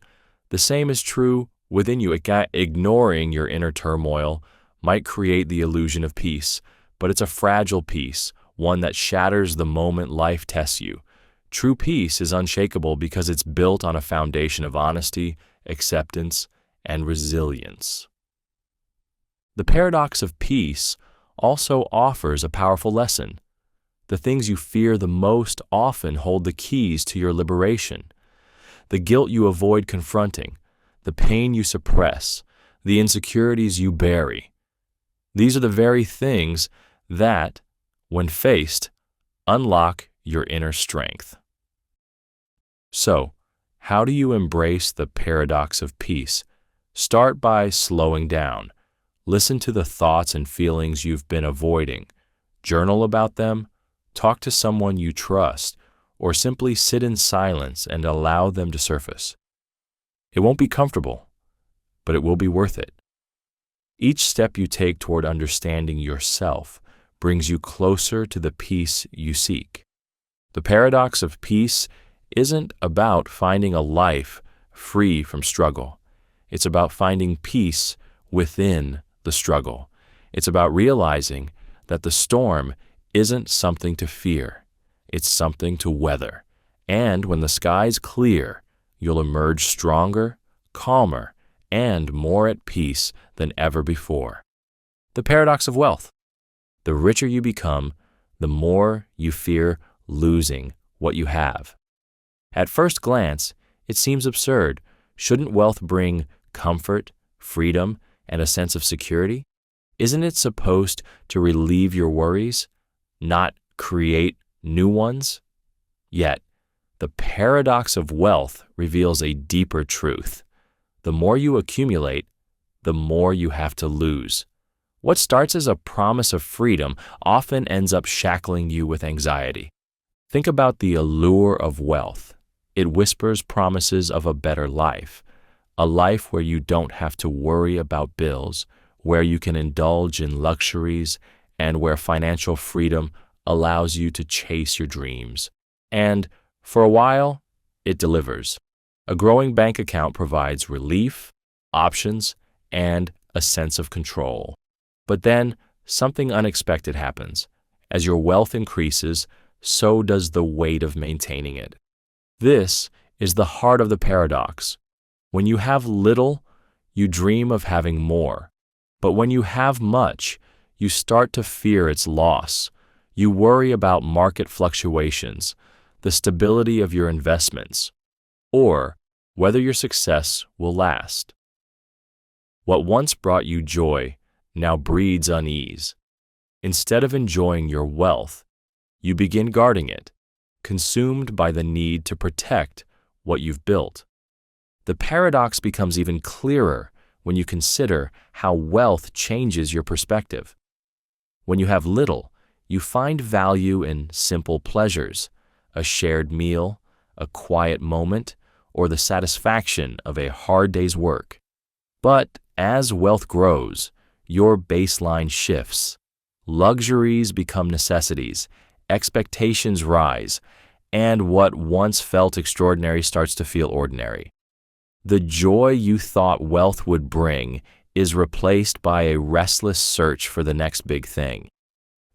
The same is true within you. Ignoring your inner turmoil might create the illusion of peace, but it's a fragile peace, one that shatters the moment life tests you. True peace is unshakable because it's built on a foundation of honesty, acceptance, and resilience. The paradox of peace also offers a powerful lesson. The things you fear the most often hold the keys to your liberation. The guilt you avoid confronting, the pain you suppress, the insecurities you bury. These are the very things that, when faced, unlock your inner strength. So, how do you embrace the paradox of peace? Start by slowing down. Listen to the thoughts and feelings you've been avoiding. Journal about them, talk to someone you trust, or simply sit in silence and allow them to surface. It won't be comfortable, but it will be worth it. Each step you take toward understanding yourself brings you closer to the peace you seek. The paradox of peace isn't about finding a life free from struggle. It's about finding peace within the struggle. It's about realizing that the storm isn't something to fear. It's something to weather. And when the skies clear, you'll emerge stronger, calmer, and more at peace than ever before. The paradox of wealth. The richer you become, the more you fear losing what you have. At first glance, it seems absurd. Shouldn't wealth bring comfort, freedom, and a sense of security? Isn't it supposed to relieve your worries, not create new ones? Yet, the paradox of wealth reveals a deeper truth. The more you accumulate, the more you have to lose. What starts as a promise of freedom often ends up shackling you with anxiety. Think about the allure of wealth. It whispers promises of a better life, a life where you don't have to worry about bills, where you can indulge in luxuries, and where financial freedom allows you to chase your dreams. And, for a while, it delivers. A growing bank account provides relief, options, and a sense of control. But then, something unexpected happens. As your wealth increases, so does the weight of maintaining it. This is the heart of the paradox. When you have little, you dream of having more. But when you have much, you start to fear its loss. You worry about market fluctuations, the stability of your investments, or whether your success will last. What once brought you joy now breeds unease. Instead of enjoying your wealth, you begin guarding it, consumed by the need to protect what you've built. The paradox becomes even clearer when you consider how wealth changes your perspective. When you have little, you find value in simple pleasures, a shared meal, a quiet moment, or the satisfaction of a hard day's work. But as wealth grows, your baseline shifts. Luxuries become necessities, expectations rise, and what once felt extraordinary starts to feel ordinary. The joy you thought wealth would bring is replaced by a restless search for the next big thing.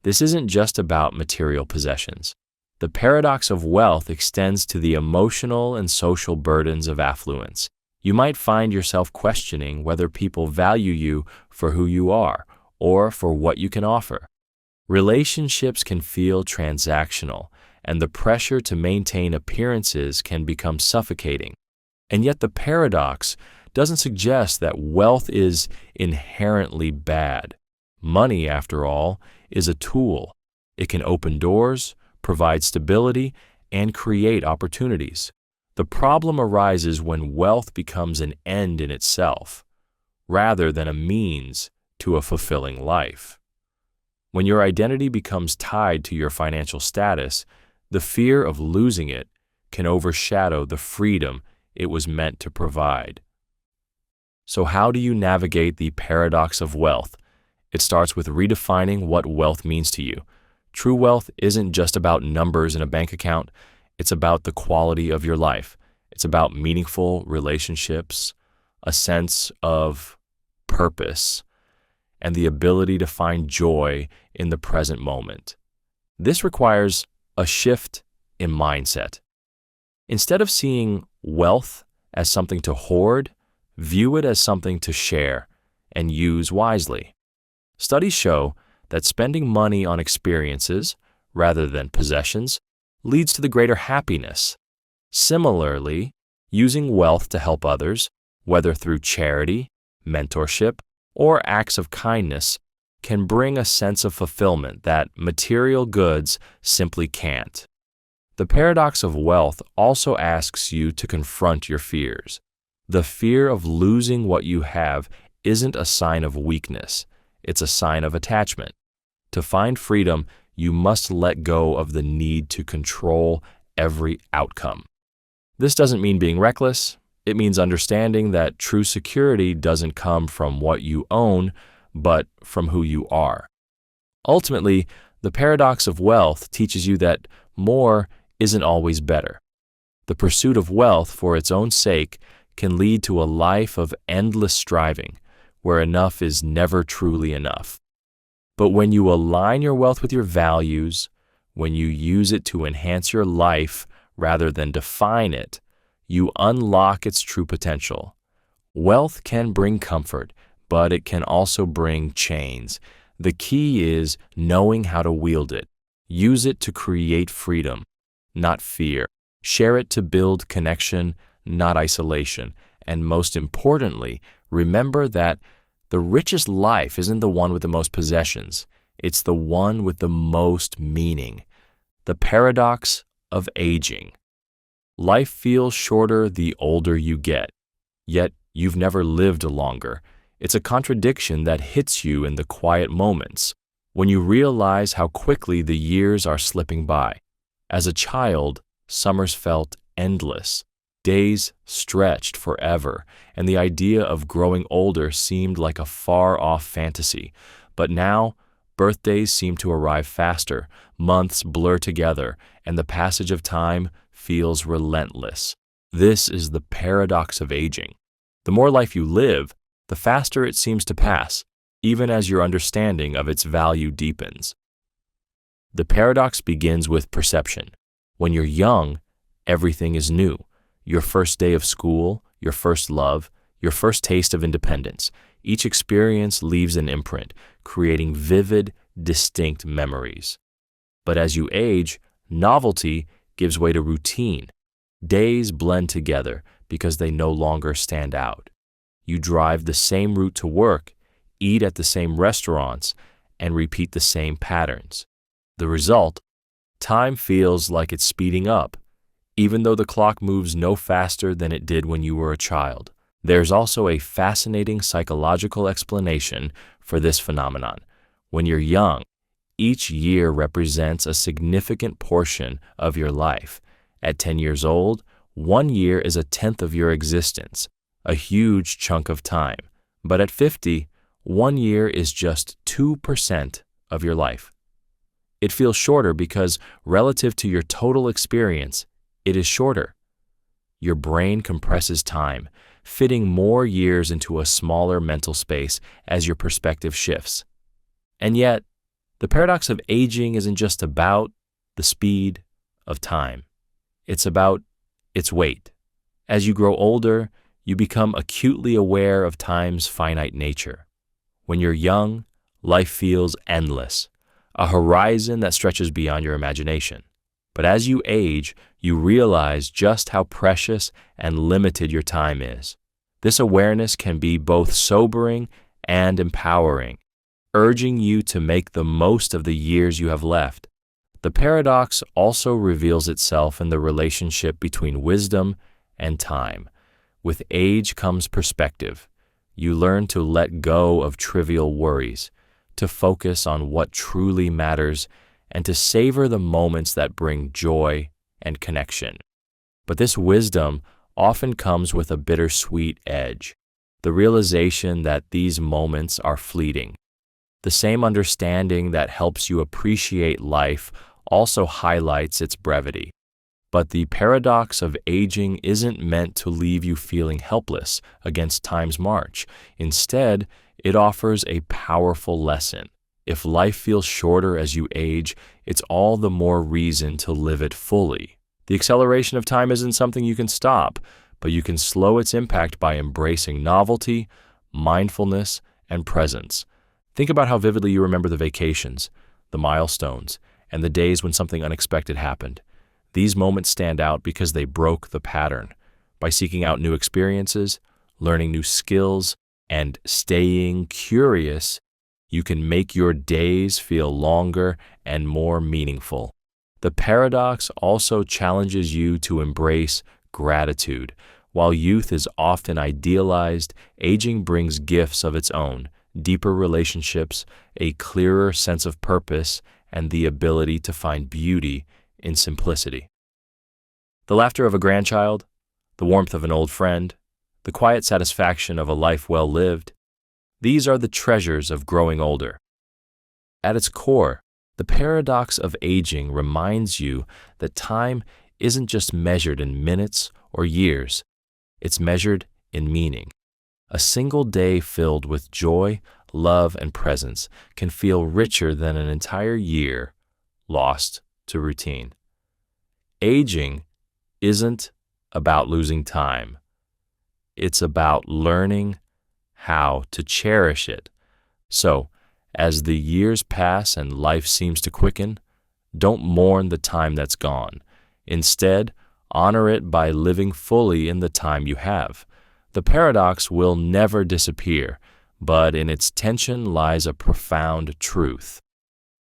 This isn't just about material possessions. The paradox of wealth extends to the emotional and social burdens of affluence. You might find yourself questioning whether people value you for who you are or for what you can offer. Relationships can feel transactional, and the pressure to maintain appearances can become suffocating. And yet the paradox doesn't suggest that wealth is inherently bad. Money, after all, is a tool. It can open doors, provide stability, and create opportunities. The problem arises when wealth becomes an end in itself, rather than a means to a fulfilling life. When your identity becomes tied to your financial status, the fear of losing it can overshadow the freedom it was meant to provide. So how do you navigate the paradox of wealth? It starts with redefining what wealth means to you. True wealth isn't just about numbers in a bank account. It's about the quality of your life. It's about meaningful relationships, a sense of purpose, and the ability to find joy in the present moment. This requires a shift in mindset. Instead of seeing wealth as something to hoard, view it as something to share and use wisely. Studies show that spending money on experiences rather than possessions leads to the greater happiness. Similarly, using wealth to help others, whether through charity, mentorship, or acts of kindness, can bring a sense of fulfillment that material goods simply can't. The paradox of wealth also asks you to confront your fears. The fear of losing what you have isn't a sign of weakness, it's a sign of attachment. To find freedom, you must let go of the need to control every outcome. This doesn't mean being reckless. It means understanding that true security doesn't come from what you own, but from who you are. Ultimately, the paradox of wealth teaches you that more isn't always better. The pursuit of wealth for its own sake can lead to a life of endless striving, where enough is never truly enough. But when you align your wealth with your values, when you use it to enhance your life rather than define it, you unlock its true potential. Wealth can bring comfort, but it can also bring chains. The key is knowing how to wield it. Use it to create freedom, not fear. Share it to build connection, not isolation. And most importantly, remember that the richest life isn't the one with the most possessions. It's the one with the most meaning. The paradox of aging. Life feels shorter the older you get, yet you've never lived longer. It's a contradiction that hits you in the quiet moments, when you realize how quickly the years are slipping by. As a child, summers felt endless. Days stretched forever, and the idea of growing older seemed like a far-off fantasy. But now, birthdays seem to arrive faster, months blur together, and the passage of time feels relentless. This is the paradox of aging. The more life you live, the faster it seems to pass, even as your understanding of its value deepens. The paradox begins with perception. When you're young, everything is new. Your first day of school, your first love, your first taste of independence. Each experience leaves an imprint, creating vivid, distinct memories. But as you age, novelty gives way to routine. Days blend together because they no longer stand out. You drive the same route to work, eat at the same restaurants, and repeat the same patterns. The result? Time feels like it's speeding up, even though the clock moves no faster than it did when you were a child. There's also a fascinating psychological explanation for this phenomenon. When you're young, each year represents a significant portion of your life. At 10 years old, 1 year is a tenth of your existence, a huge chunk of time. But at 50, 1 year is just 2% of your life. It feels shorter because, relative to your total experience, it is shorter. Your brain compresses time, fitting more years into a smaller mental space as your perspective shifts. And yet, the paradox of aging isn't just about the speed of time. It's about its weight. As you grow older, you become acutely aware of time's finite nature. When you're young, life feels endless, a horizon that stretches beyond your imagination. But as you age, you realize just how precious and limited your time is. This awareness can be both sobering and empowering, urging you to make the most of the years you have left. The paradox also reveals itself in the relationship between wisdom and time. With age comes perspective. You learn to let go of trivial worries, to focus on what truly matters, and to savor the moments that bring joy and connection. But this wisdom often comes with a bittersweet edge, the realization that these moments are fleeting. The same understanding that helps you appreciate life also highlights its brevity. But the paradox of aging isn't meant to leave you feeling helpless against time's march. Instead, it offers a powerful lesson. If life feels shorter as you age, it's all the more reason to live it fully. The acceleration of time isn't something you can stop, but you can slow its impact by embracing novelty, mindfulness, and presence. Think about how vividly you remember the vacations, the milestones, and the days when something unexpected happened. These moments stand out because they broke the pattern. By seeking out new experiences, learning new skills, and staying curious, you can make your days feel longer and more meaningful. The paradox also challenges you to embrace gratitude. While youth is often idealized, aging brings gifts of its own, deeper relationships, a clearer sense of purpose, and the ability to find beauty in simplicity. The laughter of a grandchild, the warmth of an old friend, the quiet satisfaction of a life well lived, these are the treasures of growing older. At its core, the paradox of aging reminds you that time isn't just measured in minutes or years, it's measured in meaning. A single day filled with joy, love, and presence can feel richer than an entire year lost to routine. Aging isn't about losing time. It's about learning how to cherish it. So, as the years pass and life seems to quicken, don't mourn the time that's gone. Instead, honor it by living fully in the time you have. The paradox will never disappear, but in its tension lies a profound truth.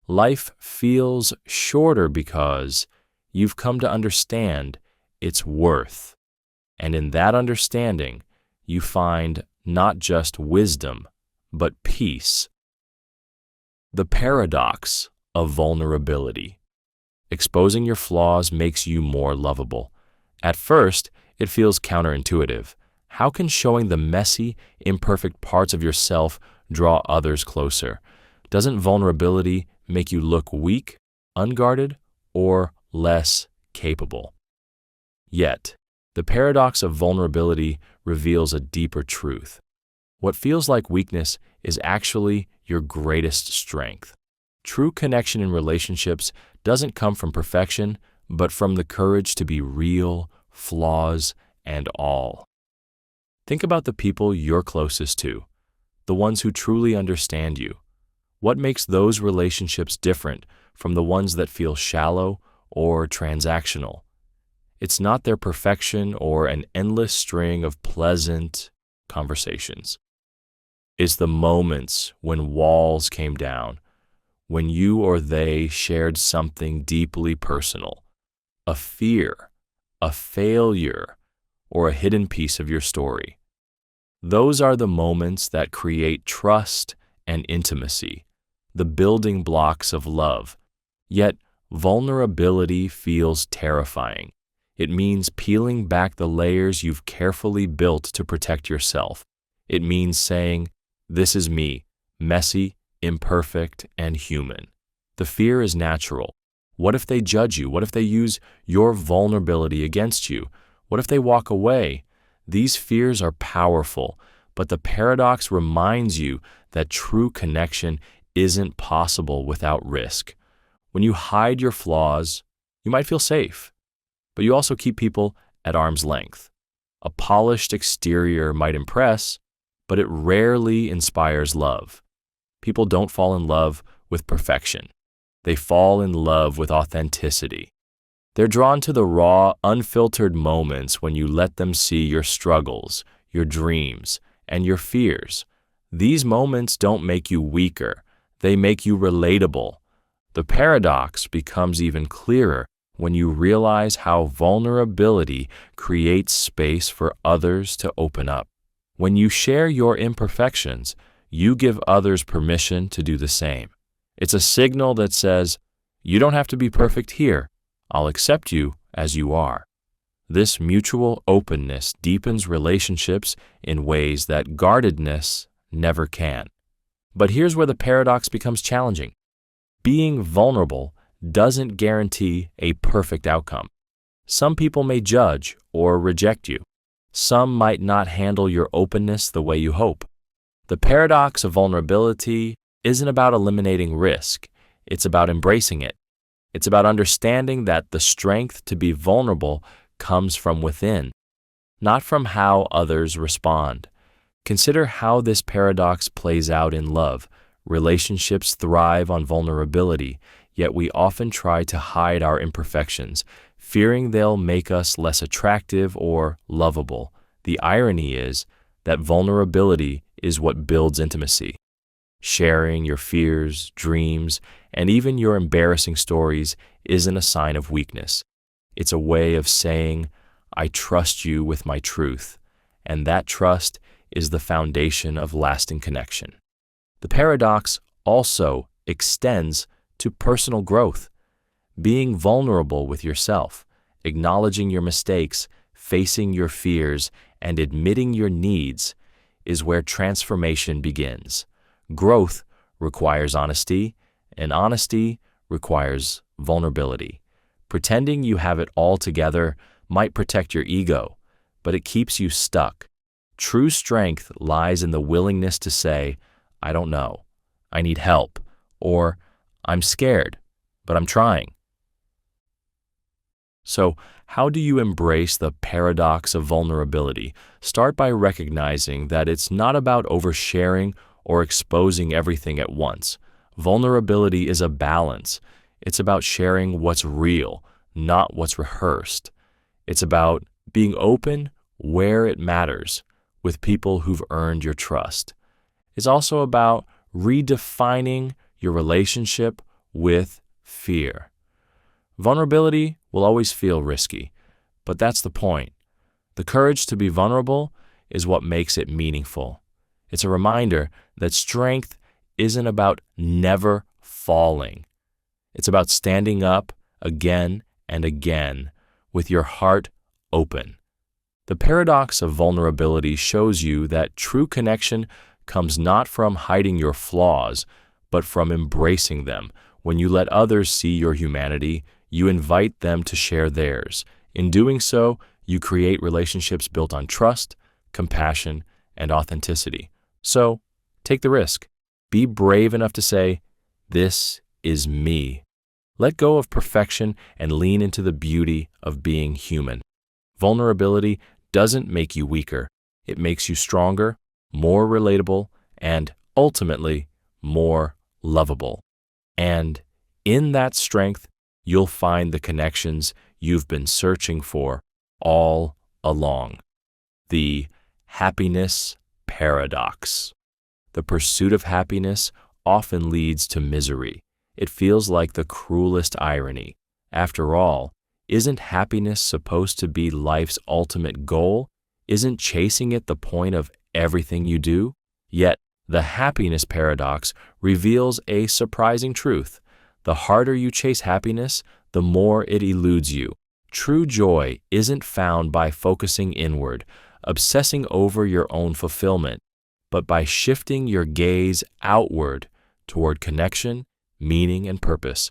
Life feels shorter because you've come to understand its worth. And in that understanding, you find not just wisdom, but peace. The paradox of vulnerability. Exposing your flaws makes you more lovable. At first, it feels counterintuitive. How can showing the messy, imperfect parts of yourself draw others closer? Doesn't vulnerability make you look weak, unguarded, or less capable? Yet, the paradox of vulnerability reveals a deeper truth. What feels like weakness is actually your greatest strength. True connection in relationships doesn't come from perfection, but from the courage to be real, flaws, and all. Think about the people you're closest to, the ones who truly understand you. What makes those relationships different from the ones that feel shallow or transactional? It's not their perfection or an endless string of pleasant conversations. It's the moments when walls came down, when you or they shared something deeply personal, a fear, a failure, or a hidden piece of your story. Those are the moments that create trust and intimacy, the building blocks of love. Yet, vulnerability feels terrifying. It means peeling back the layers you've carefully built to protect yourself. It means saying, "This is me, messy, imperfect, and human." The fear is natural. What if they judge you? What if they use your vulnerability against you? What if they walk away? These fears are powerful, but the paradox reminds you that true connection isn't possible without risk. When you hide your flaws, you might feel safe, but you also keep people at arm's length. A polished exterior might impress, but it rarely inspires love. People don't fall in love with perfection. They fall in love with authenticity. They're drawn to the raw, unfiltered moments when you let them see your struggles, your dreams, and your fears. These moments don't make you weaker. They make you relatable. The paradox becomes even clearer when you realize how vulnerability creates space for others to open up. When you share your imperfections, you give others permission to do the same. It's a signal that says, "You don't have to be perfect here. I'll accept you as you are." This mutual openness deepens relationships in ways that guardedness never can. But here's where the paradox becomes challenging. Being vulnerable doesn't guarantee a perfect outcome. Some people may judge or reject you. Some might not handle your openness the way you hope. The paradox of vulnerability isn't about eliminating risk. It's about embracing it. It's about understanding that the strength to be vulnerable comes from within, not from how others respond. Consider how this paradox plays out in love. Relationships thrive on vulnerability, yet we often try to hide our imperfections, fearing they'll make us less attractive or lovable. The irony is that vulnerability is what builds intimacy. Sharing your fears, dreams, and even your embarrassing stories isn't a sign of weakness. It's a way of saying, "I trust you with my truth," and that trust is the foundation of lasting connection. The paradox also extends to personal growth. Being vulnerable with yourself, acknowledging your mistakes, facing your fears, and admitting your needs is where transformation begins. Growth requires honesty, and honesty requires vulnerability. Pretending you have it all together might protect your ego, but it keeps you stuck. True strength lies in the willingness to say, "I don't know, I need help," or "I'm scared, but I'm trying." So, how do you embrace the paradox of vulnerability? Start by recognizing that it's not about oversharing or exposing everything at once. Vulnerability is a balance. It's about sharing what's real, not what's rehearsed. It's about being open where it matters, with people who've earned your trust. It's also about redefining your relationship with fear. Vulnerability will always feel risky, but that's the point. The courage to be vulnerable is what makes it meaningful. It's a reminder that strength isn't about never falling. It's about standing up again and again with your heart open. The paradox of vulnerability shows you that true connection comes not from hiding your flaws, but from embracing them. When you let others see your humanity, you invite them to share theirs. In doing so, you create relationships built on trust, compassion, and authenticity. So, take the risk. Be brave enough to say, "This is me." Let go of perfection and lean into the beauty of being human. Vulnerability doesn't make you weaker. It makes you stronger, more relatable, and ultimately more lovable. And in that strength, you'll find the connections you've been searching for all along. The happiness paradox. The pursuit of happiness often leads to misery. It feels like the cruelest irony. After all, isn't happiness supposed to be life's ultimate goal? Isn't chasing it the point of everything you do? Yet, the happiness paradox reveals a surprising truth. The harder you chase happiness, the more it eludes you. True joy isn't found by focusing inward, obsessing over your own fulfillment, but by shifting your gaze outward toward connection, meaning, and purpose.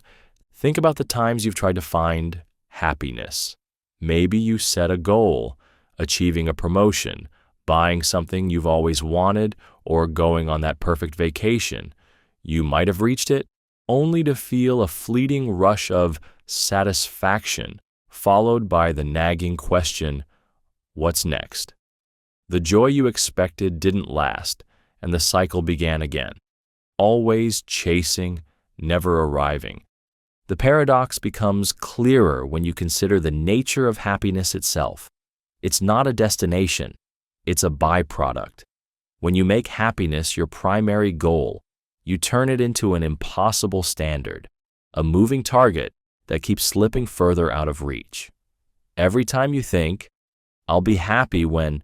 Think about the times you've tried to find happiness. Maybe you set a goal, achieving a promotion, buying something you've always wanted, or going on that perfect vacation. You might have reached it, only to feel a fleeting rush of satisfaction, followed by the nagging question, "What's next?" The joy you expected didn't last, and the cycle began again. Always chasing, never arriving. The paradox becomes clearer when you consider the nature of happiness itself. It's not a destination, it's a byproduct. When you make happiness your primary goal, you turn it into an impossible standard. a moving target that keeps slipping further out of reach. Every time you think, I'll be happy when,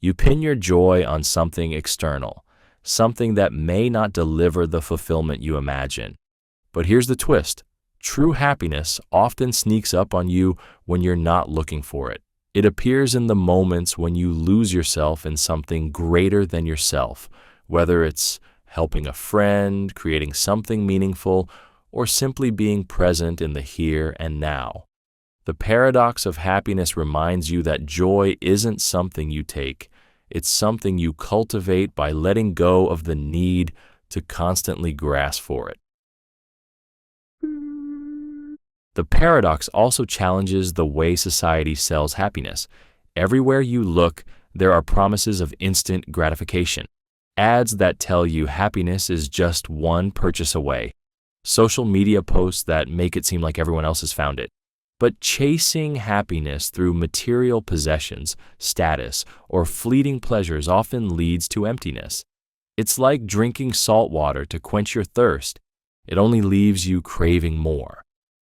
you pin your joy on something external, something that may not deliver the fulfillment you imagine. But here's the twist. True happiness often sneaks up on you when you're not looking for it. It appears in the moments when you lose yourself in something greater than yourself, whether it's helping a friend, creating something meaningful, or simply being present in the here and now. The paradox of happiness reminds you that joy isn't something you take. It's something you cultivate by letting go of the need to constantly grasp for it. The paradox also challenges the way society sells happiness. Everywhere you look, there are promises of instant gratification. Ads that tell you happiness is just one purchase away. Social media posts that make it seem like everyone else has found it. But chasing happiness through material possessions, status, or fleeting pleasures often leads to emptiness. It's like drinking salt water to quench your thirst. It only leaves you craving more.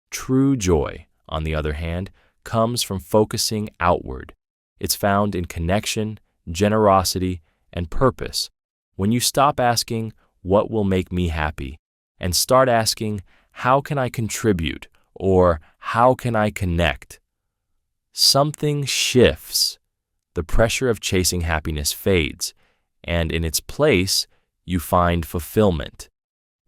True joy, on the other hand, comes from focusing outward. It's found in connection, generosity, and purpose. When you stop asking, what will make me happy, and start asking, how can I contribute, or how can I connect? Something shifts. The pressure of chasing happiness fades, and in its place, you find fulfillment.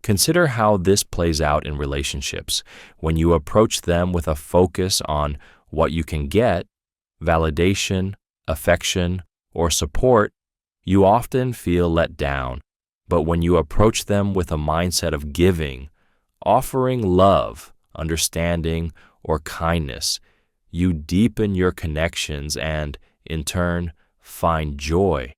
Consider how this plays out in relationships. When you approach them with a focus on what you can get, validation, affection, or support, you often feel let down. But when you approach them with a mindset of giving, offering love, understanding, or kindness, you deepen your connections and, in turn, find joy.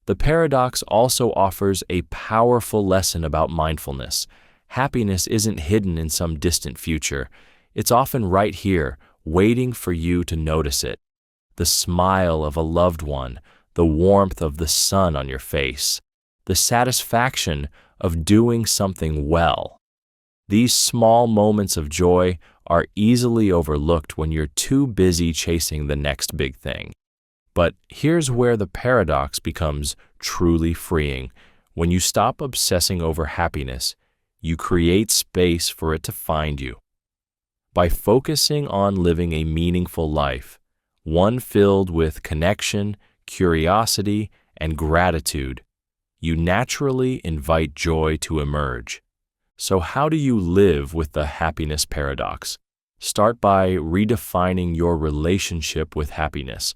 The paradox also offers a powerful lesson about mindfulness. Happiness isn't hidden in some distant future. It's often right here, waiting for you to notice it. The smile of a loved one, the warmth of the sun on your face, the satisfaction of doing something well. These small moments of joy are easily overlooked when you're too busy chasing the next big thing. But here's where the paradox becomes truly freeing. When you stop obsessing over happiness, you create space for it to find you. By focusing on living a meaningful life, one filled with connection, curiosity, and gratitude, you naturally invite joy to emerge. So how do you live with the happiness paradox? Start by redefining your relationship with happiness.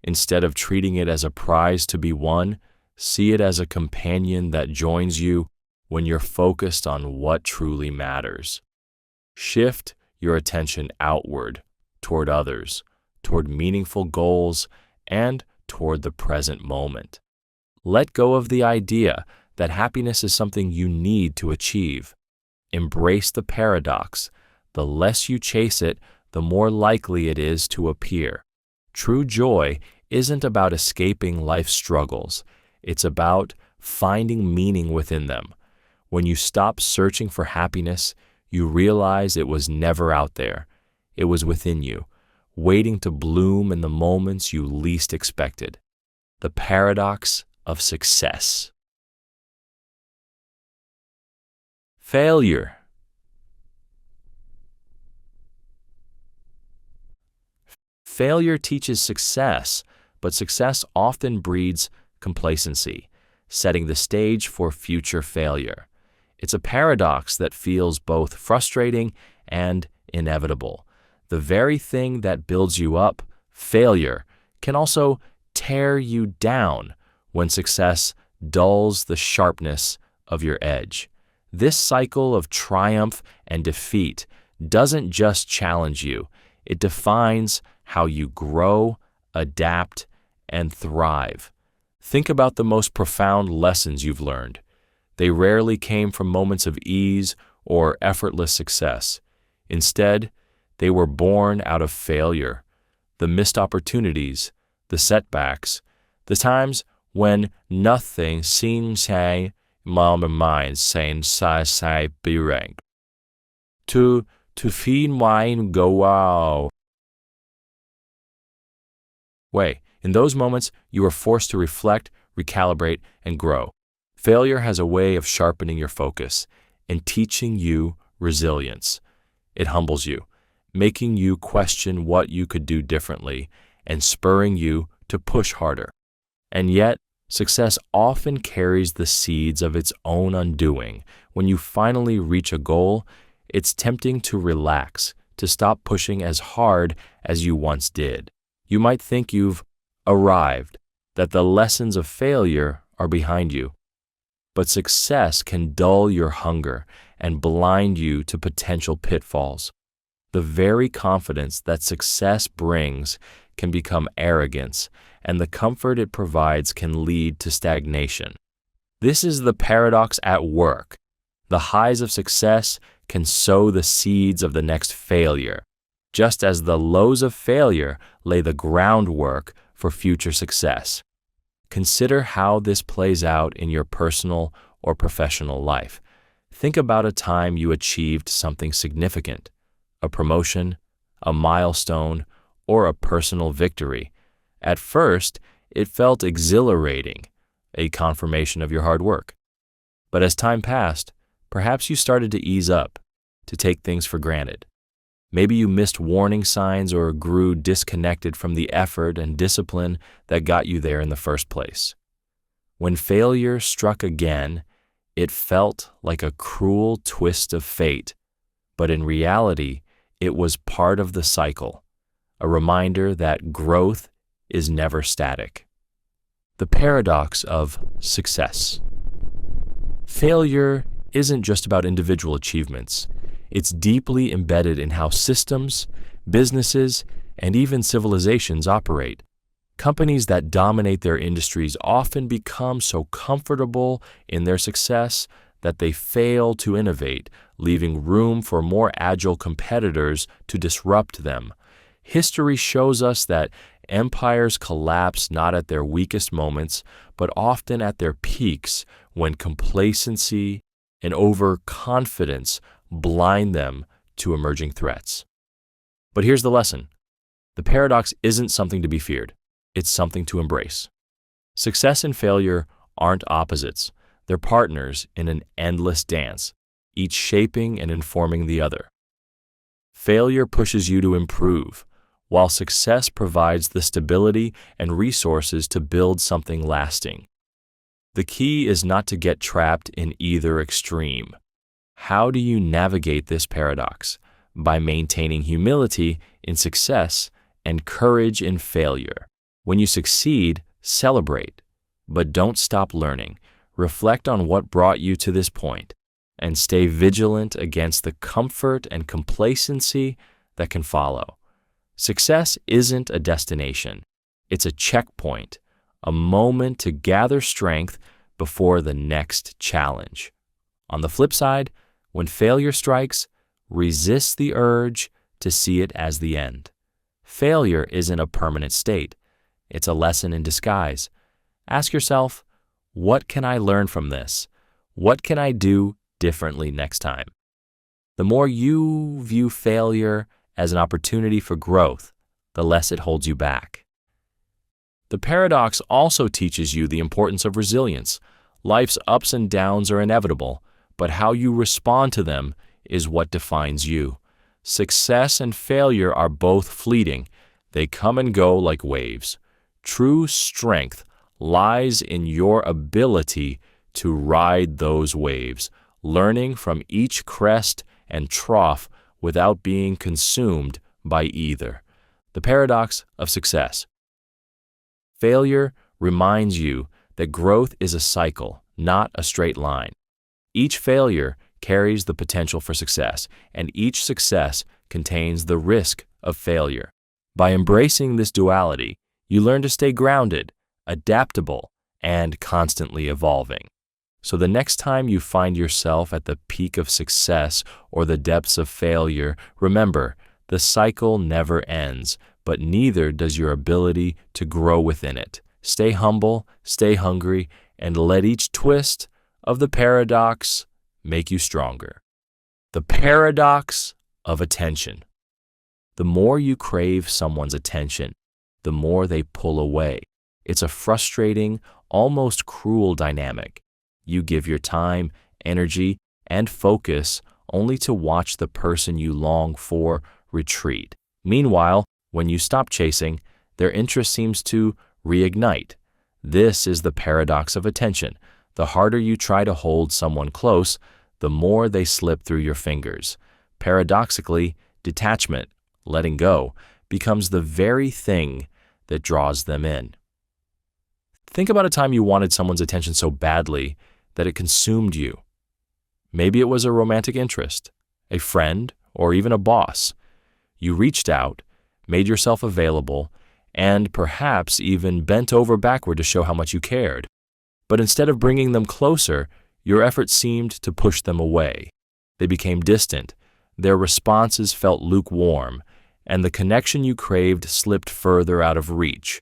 Instead of treating it as a prize to be won, see it as a companion that joins you when you're focused on what truly matters. Shift your attention outward, toward others, toward meaningful goals, and toward the present moment. Let go of the idea that happiness is something you need to achieve. Embrace the paradox. The less you chase it, the more likely it is to appear. True joy isn't about escaping life's struggles. It's about finding meaning within them. When you stop searching for happiness, you realize it was never out there. It was within you, waiting to bloom in the moments you least expected. The paradox of success. Failure. Failure teaches success, but success often breeds complacency, setting the stage for future failure. It's a paradox that feels both frustrating and inevitable. The very thing that builds you up, failure, can also tear you down when success dulls the sharpness of your edge. This cycle of triumph and defeat doesn't just challenge you, it defines how you grow, adapt, and thrive. Think about the most profound lessons you've learned. They rarely came from moments of ease or effortless success. Instead, they were born out of failure, the missed opportunities, the setbacks, the times when nothing seemed to my mind saying sai birang. to feed mine go wow. Way. In those moments, you are forced to reflect, recalibrate, and grow. Failure has a way of sharpening your focus and teaching you resilience. It humbles you, making you question what you could do differently and spurring you to push harder. And yet, success often carries the seeds of its own undoing. When you finally reach a goal, it's tempting to relax, to stop pushing as hard as you once did. You might think you've arrived, that the lessons of failure are behind you. But success can dull your hunger and blind you to potential pitfalls. The very confidence that success brings can become arrogance, and the comfort it provides can lead to stagnation. This is the paradox at work. The highs of success can sow the seeds of the next failure, just as the lows of failure lay the groundwork for future success. Consider how this plays out in your personal or professional life. Think about a time you achieved something significant, a promotion, a milestone, or a personal victory. At first, it felt exhilarating, a confirmation of your hard work. But as time passed, perhaps you started to ease up, to take things for granted. Maybe you missed warning signs or grew disconnected from the effort and discipline that got you there in the first place. When failure struck again, it felt like a cruel twist of fate, but in reality, it was part of the cycle, a reminder that growth is never static. The paradox of success. Failure isn't just about individual achievements. It's deeply embedded in how systems, businesses, and even civilizations operate. Companies that dominate their industries often become so comfortable in their success that they fail to innovate, leaving room for more agile competitors to disrupt them. History shows us that empires collapse not at their weakest moments, but often at their peaks when complacency and overconfidence blind them to emerging threats. But here's the lesson. The paradox isn't something to be feared. It's something to embrace. Success and failure aren't opposites. They're partners in an endless dance, each shaping and informing the other. Failure pushes you to improve, while success provides the stability and resources to build something lasting. The key is not to get trapped in either extreme. How do you navigate this paradox? By maintaining humility in success and courage in failure. When you succeed, celebrate, but don't stop learning. Reflect on what brought you to this point, and stay vigilant against the comfort and complacency that can follow. Success isn't a destination. It's a checkpoint, a moment to gather strength before the next challenge. On the flip side, when failure strikes, resist the urge to see it as the end. Failure isn't a permanent state. It's a lesson in disguise. Ask yourself, what can I learn from this? What can I do differently next time? The more you view failure as an opportunity for growth, the less it holds you back. The paradox also teaches you the importance of resilience. Life's ups and downs are inevitable, but how you respond to them is what defines you. Success and failure are both fleeting. They come and go like waves. True strength lies in your ability to ride those waves, learning from each crest and trough without being consumed by either. The paradox of success. Failure reminds you that growth is a cycle, not a straight line. Each failure carries the potential for success, and each success contains the risk of failure. By embracing this duality, you learn to stay grounded, adaptable, and constantly evolving. So the next time you find yourself at the peak of success or the depths of failure, remember, the cycle never ends, but neither does your ability to grow within it. Stay humble, stay hungry, and let each twist of the paradox make you stronger. The paradox of attention. The more you crave someone's attention, the more they pull away. It's a frustrating, almost cruel dynamic. You give your time, energy, and focus only to watch the person you long for retreat. Meanwhile, when you stop chasing, their interest seems to reignite. This is the paradox of attention. The harder you try to hold someone close, the more they slip through your fingers. Paradoxically, detachment, letting go, becomes the very thing that draws them in. Think about a time you wanted someone's attention so badly that it consumed you. Maybe it was a romantic interest, a friend, or even a boss. You reached out, made yourself available, and perhaps even bent over backward to show how much you cared. But instead of bringing them closer, your efforts seemed to push them away. They became distant, their responses felt lukewarm, and the connection you craved slipped further out of reach.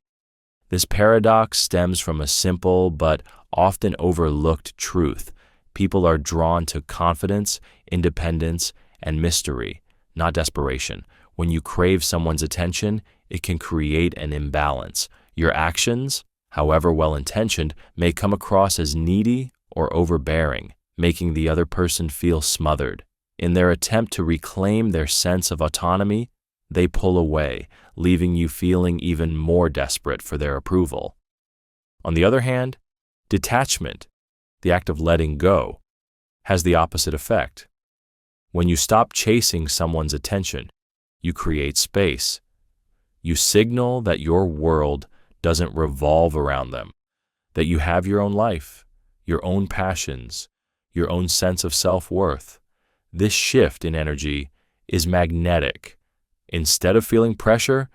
This paradox stems from a simple but often overlooked truth. People are drawn to confidence, independence, and mystery, not desperation. When you crave someone's attention, it can create an imbalance. Your actions, however well-intentioned, may come across as needy or overbearing, making the other person feel smothered. In their attempt to reclaim their sense of autonomy, they pull away, leaving you feeling even more desperate for their approval. On the other hand, detachment, the act of letting go, has the opposite effect. When you stop chasing someone's attention, you create space. You signal that your world doesn't revolve around them, that you have your own life, your own passions, your own sense of self-worth. This shift in energy is magnetic. Instead of feeling pressure,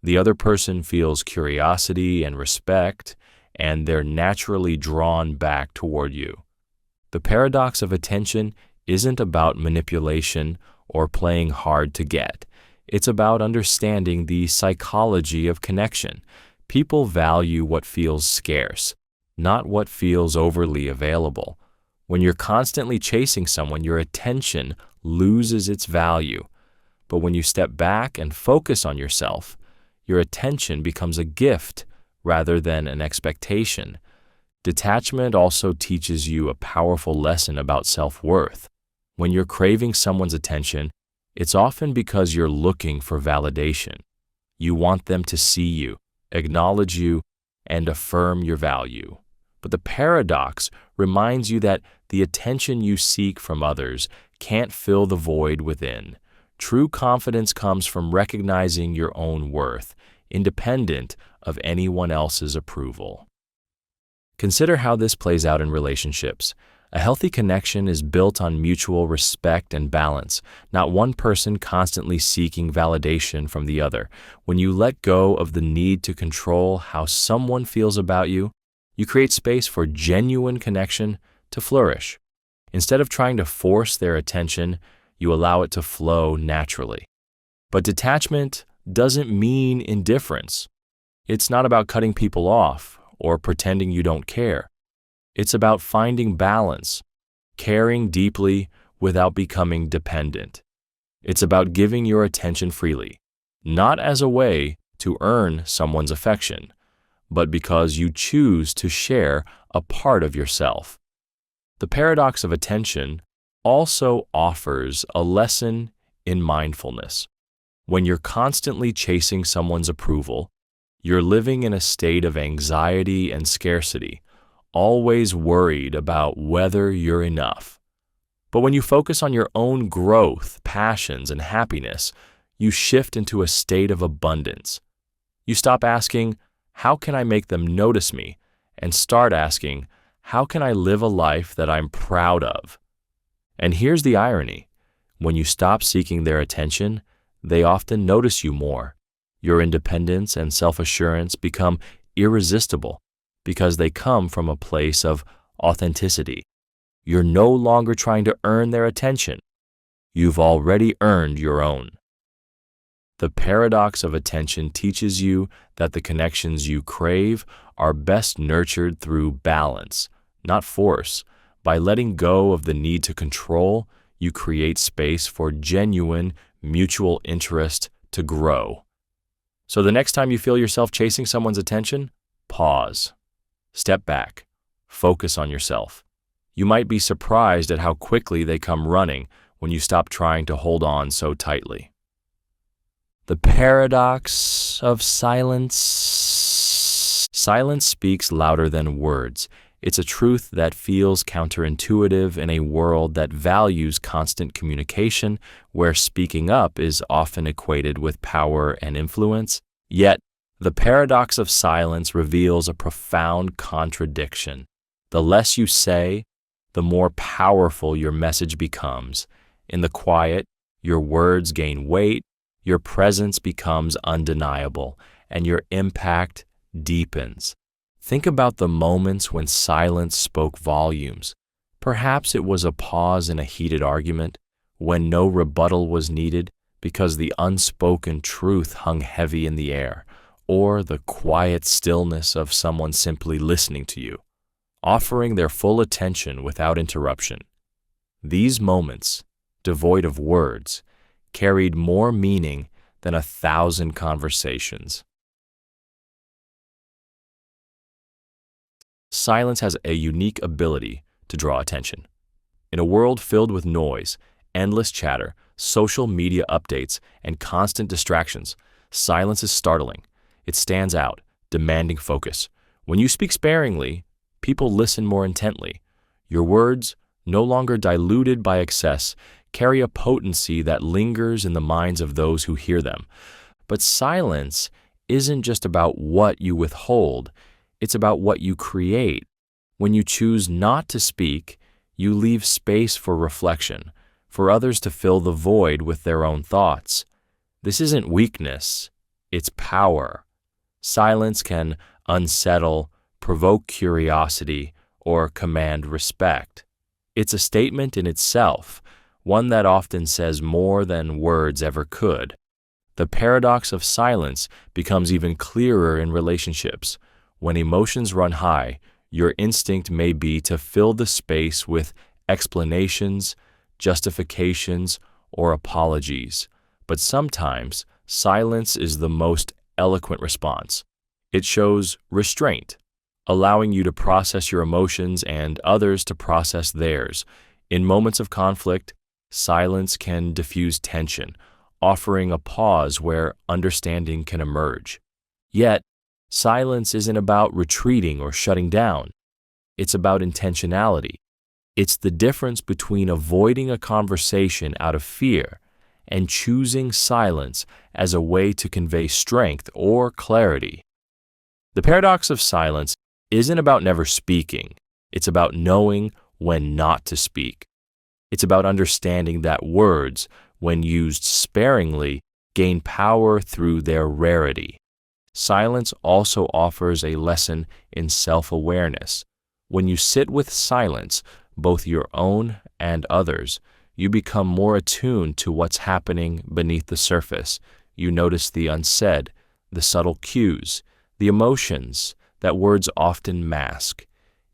the other person feels curiosity and respect, and they're naturally drawn back toward you. The paradox of attention isn't about manipulation or playing hard to get. It's about understanding the psychology of connection. People value what feels scarce, not what feels overly available. When you're constantly chasing someone, your attention loses its value. But when you step back and focus on yourself, your attention becomes a gift rather than an expectation. Detachment also teaches you a powerful lesson about self-worth. When you're craving someone's attention, it's often because you're looking for validation. You want them to see you, acknowledge you, and affirm your value. But the paradox reminds you that the attention you seek from others can't fill the void within. True confidence comes from recognizing your own worth, independent of anyone else's approval. Consider how this plays out in relationships. A healthy connection is built on mutual respect and balance, not one person constantly seeking validation from the other. When you let go of the need to control how someone feels about you, you create space for genuine connection to flourish. Instead of trying to force their attention, you allow it to flow naturally. But detachment doesn't mean indifference. It's not about cutting people off or pretending you don't care. It's about finding balance, caring deeply without becoming dependent. It's about giving your attention freely, not as a way to earn someone's affection, but because you choose to share a part of yourself. The paradox of attention also offers a lesson in mindfulness. When you're constantly chasing someone's approval, you're living in a state of anxiety and scarcity, always worried about whether you're enough. But when you focus on your own growth, passions, and happiness, you shift into a state of abundance. You stop asking, "How can I make them notice me?" and start asking, "How can I live a life that I'm proud of?" And here's the irony. When you stop seeking their attention, they often notice you more. Your independence and self-assurance become irresistible because they come from a place of authenticity. You're no longer trying to earn their attention. You've already earned your own. The paradox of attention teaches you that the connections you crave are best nurtured through balance, not force. By letting go of the need to control, You create space for genuine, mutual interest to grow. So the next time you feel yourself chasing someone's attention, pause. Step back. Focus on yourself. You might be surprised at how quickly they come running when you stop trying to hold on so tightly. The paradox of silence. Silence speaks louder than words. It's a truth that feels counterintuitive in a world that values constant communication, where speaking up is often equated with power and influence. Yet, the paradox of silence reveals a profound contradiction. The less you say, the more powerful your message becomes. In the quiet, your words gain weight, your presence becomes undeniable, and your impact deepens. Think about the moments when silence spoke volumes. Perhaps it was a pause in a heated argument, when no rebuttal was needed because the unspoken truth hung heavy in the air, or the quiet stillness of someone simply listening to you, offering their full attention without interruption. These moments, devoid of words, carried more meaning than 1,000 conversations. Silence has a unique ability to draw attention. In a world filled with noise, endless chatter, social media updates, and constant distractions, silence is startling. It stands out, demanding focus. When you speak sparingly, people listen more intently. Your words, no longer diluted by excess, carry a potency that lingers in the minds of those who hear them. But silence isn't just about what you withhold, it's about what you create. When you choose not to speak, you leave space for reflection, for others to fill the void with their own thoughts. This isn't weakness, it's power. Silence can unsettle, provoke curiosity, or command respect. It's a statement in itself, one that often says more than words ever could. The paradox of silence becomes even clearer in relationships. When emotions run high, your instinct may be to fill the space with explanations, justifications, or apologies. But sometimes, silence is the most eloquent response. It shows restraint, allowing you to process your emotions and others to process theirs. In moments of conflict, silence can diffuse tension, offering a pause where understanding can emerge. Yet, silence isn't about retreating or shutting down. It's about intentionality. It's the difference between avoiding a conversation out of fear and choosing silence as a way to convey strength or clarity. The paradox of silence isn't about never speaking. It's about knowing when not to speak. It's about understanding that words, when used sparingly, gain power through their rarity. Silence also offers a lesson in self-awareness. When you sit with silence, both your own and others, you become more attuned to what's happening beneath the surface. You notice the unsaid, the subtle cues, the emotions that words often mask.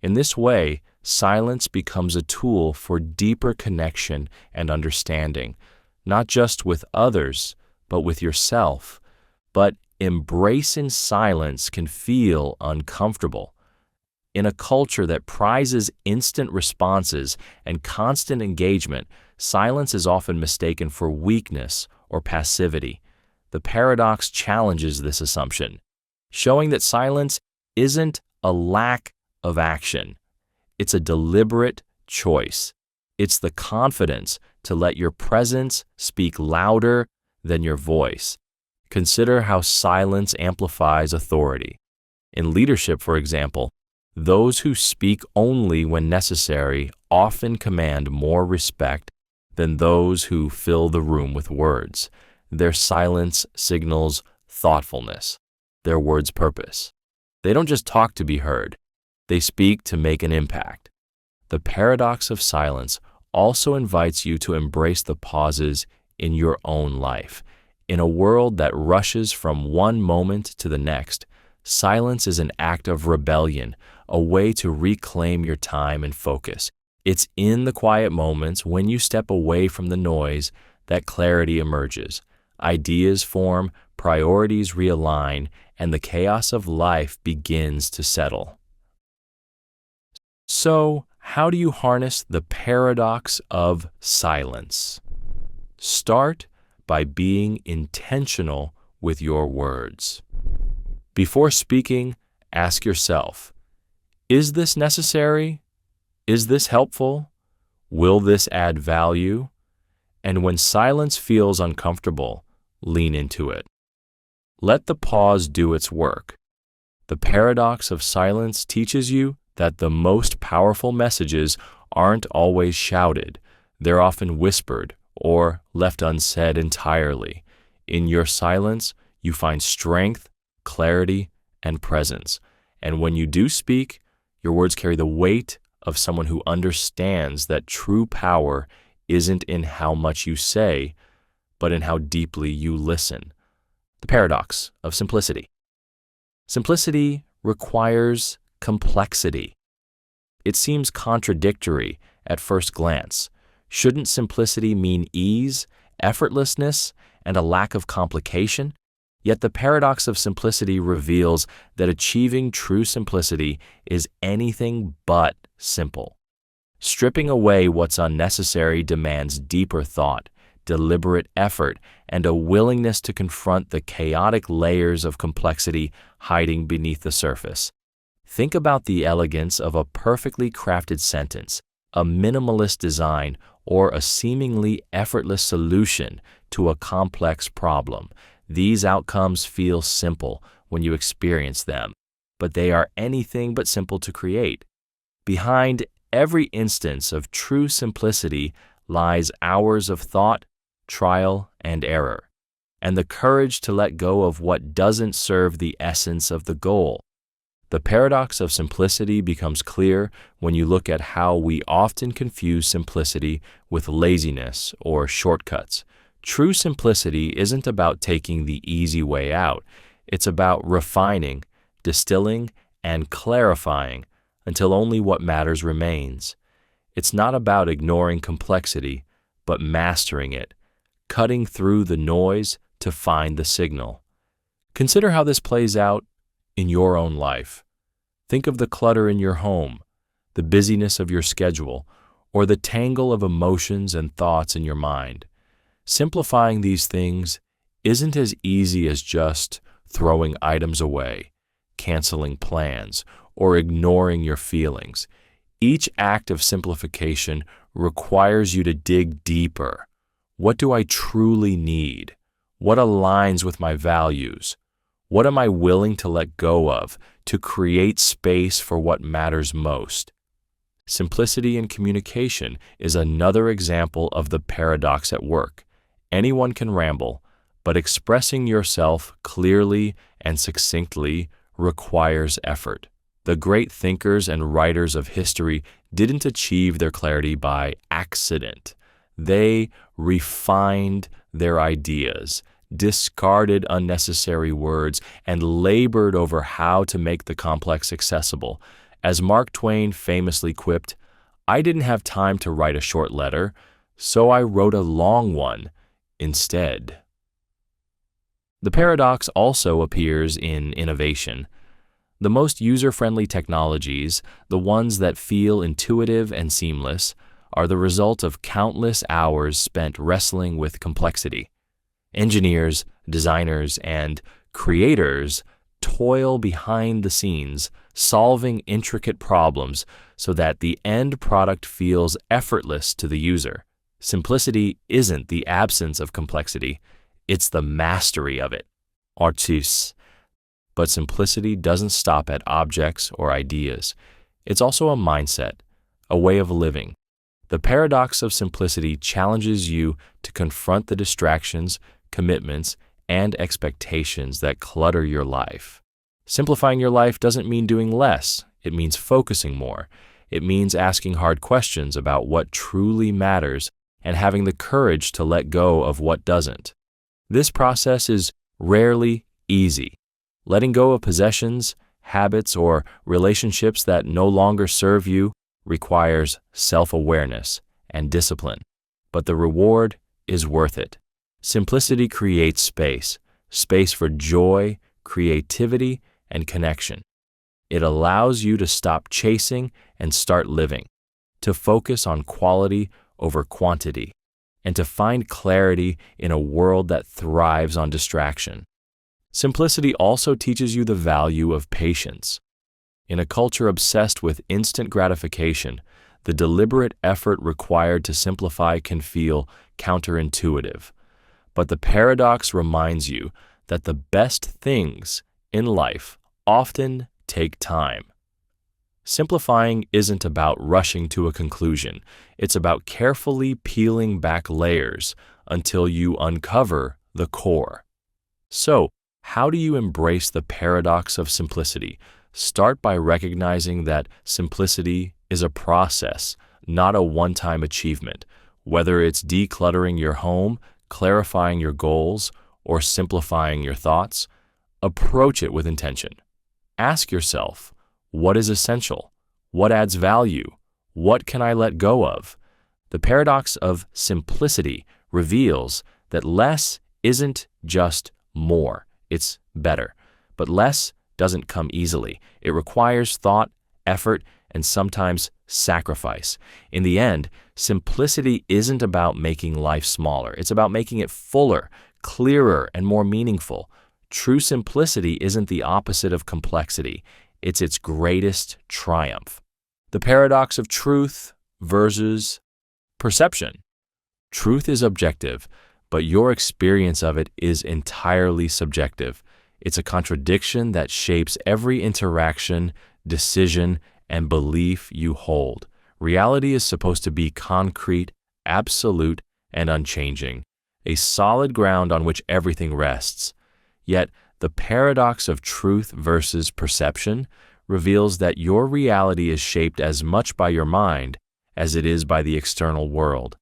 In this way, silence becomes a tool for deeper connection and understanding, not just with others, but with yourself. But embracing silence can feel uncomfortable. In a culture that prizes instant responses and constant engagement, silence is often mistaken for weakness or passivity. The paradox challenges this assumption, showing that silence isn't a lack of action. It's a deliberate choice. It's the confidence to let your presence speak louder than your voice. Consider how silence amplifies authority. In leadership, for example, those who speak only when necessary often command more respect than those who fill the room with words. Their silence signals thoughtfulness, their words purpose. They don't just talk to be heard, they speak to make an impact. The paradox of silence also invites you to embrace the pauses in your own life. In a world that rushes from one moment to the next, silence is an act of rebellion, a way to reclaim your time and focus. It's in the quiet moments when you step away from the noise that clarity emerges. Ideas form, priorities realign, and the chaos of life begins to settle. So, how do you harness the paradox of silence? Start by being intentional with your words. Before speaking, ask yourself, is this necessary? Is this helpful? Will this add value? And when silence feels uncomfortable, lean into it. Let the pause do its work. The paradox of silence teaches you that the most powerful messages aren't always shouted. They're often whispered or left unsaid entirely. In your silence, you find strength, clarity, and presence. And when you do speak, your words carry the weight of someone who understands that true power isn't in how much you say, but in how deeply you listen. The paradox of simplicity. Simplicity requires complexity. It seems contradictory at first glance. Shouldn't simplicity mean ease, effortlessness, and a lack of complication? Yet the paradox of simplicity reveals that achieving true simplicity is anything but simple. Stripping away what's unnecessary demands deeper thought, deliberate effort, and a willingness to confront the chaotic layers of complexity hiding beneath the surface. Think about the elegance of a perfectly crafted sentence, a minimalist design, or a seemingly effortless solution to a complex problem. These outcomes feel simple when you experience them, but they are anything but simple to create. Behind every instance of true simplicity lies hours of thought, trial, and error, and the courage to let go of what doesn't serve the essence of the goal. The paradox of simplicity becomes clear when you look at how we often confuse simplicity with laziness or shortcuts. True simplicity isn't about taking the easy way out. It's about refining, distilling, and clarifying until only what matters remains. It's not about ignoring complexity, but mastering it, cutting through the noise to find the signal. Consider how this plays out in your own life. Think of the clutter in your home, the busyness of your schedule, or the tangle of emotions and thoughts in your mind. Simplifying these things isn't as easy as just throwing items away, canceling plans, or ignoring your feelings. Each act of simplification requires you to dig deeper. What do I truly need? What aligns with my values? What am I willing to let go of to create space for what matters most? Simplicity in communication is another example of the paradox at work. Anyone can ramble, but expressing yourself clearly and succinctly requires effort. The great thinkers and writers of history didn't achieve their clarity by accident. They refined their ideas, discarded unnecessary words, and labored over how to make the complex accessible. As Mark Twain famously quipped, "I didn't have time to write a short letter, so I wrote a long one instead." The paradox also appears in innovation. The most user-friendly technologies, the ones that feel intuitive and seamless, are the result of countless hours spent wrestling with complexity. Engineers, designers, and creators toil behind the scenes, solving intricate problems so that the end product feels effortless to the user. Simplicity isn't the absence of complexity, it's the mastery of it. Artus. But simplicity doesn't stop at objects or ideas. It's also a mindset, a way of living. The paradox of simplicity challenges you to confront the distractions, commitments, and expectations that clutter your life. Simplifying your life doesn't mean doing less. It means focusing more. It means asking hard questions about what truly matters and having the courage to let go of what doesn't. This process is rarely easy. Letting go of possessions, habits, or relationships that no longer serve you requires self-awareness and discipline, but the reward is worth it. Simplicity creates space for joy, creativity, and connection. It allows you to stop chasing and start living, to focus on quality over quantity, and to find clarity in a world that thrives on distraction. Simplicity also teaches you the value of patience. In a culture obsessed with instant gratification, the deliberate effort required to simplify can feel counterintuitive. But the paradox reminds you that the best things in life often take time. Simplifying isn't about rushing to a conclusion. It's about carefully peeling back layers until you uncover the core. So, how do you embrace the paradox of simplicity? Start by recognizing that simplicity is a process, not a one-time achievement. Whether it's decluttering your home, clarifying your goals, or simplifying your thoughts, approach it with intention. Ask yourself, what is essential? What adds value? What can I let go of? The paradox of simplicity reveals that less isn't just more, it's better. But less doesn't come easily. It requires thought, effort, and sometimes sacrifice. In the end, simplicity isn't about making life smaller. It's about making it fuller, clearer, and more meaningful. True simplicity isn't the opposite of complexity. It's its greatest triumph. The paradox of truth versus perception. Truth is objective, but your experience of it is entirely subjective. It's a contradiction that shapes every interaction, decision, and belief you hold. Reality is supposed to be concrete, absolute, and unchanging, a solid ground on which everything rests. Yet, the paradox of truth versus perception reveals that your reality is shaped as much by your mind as it is by the external world.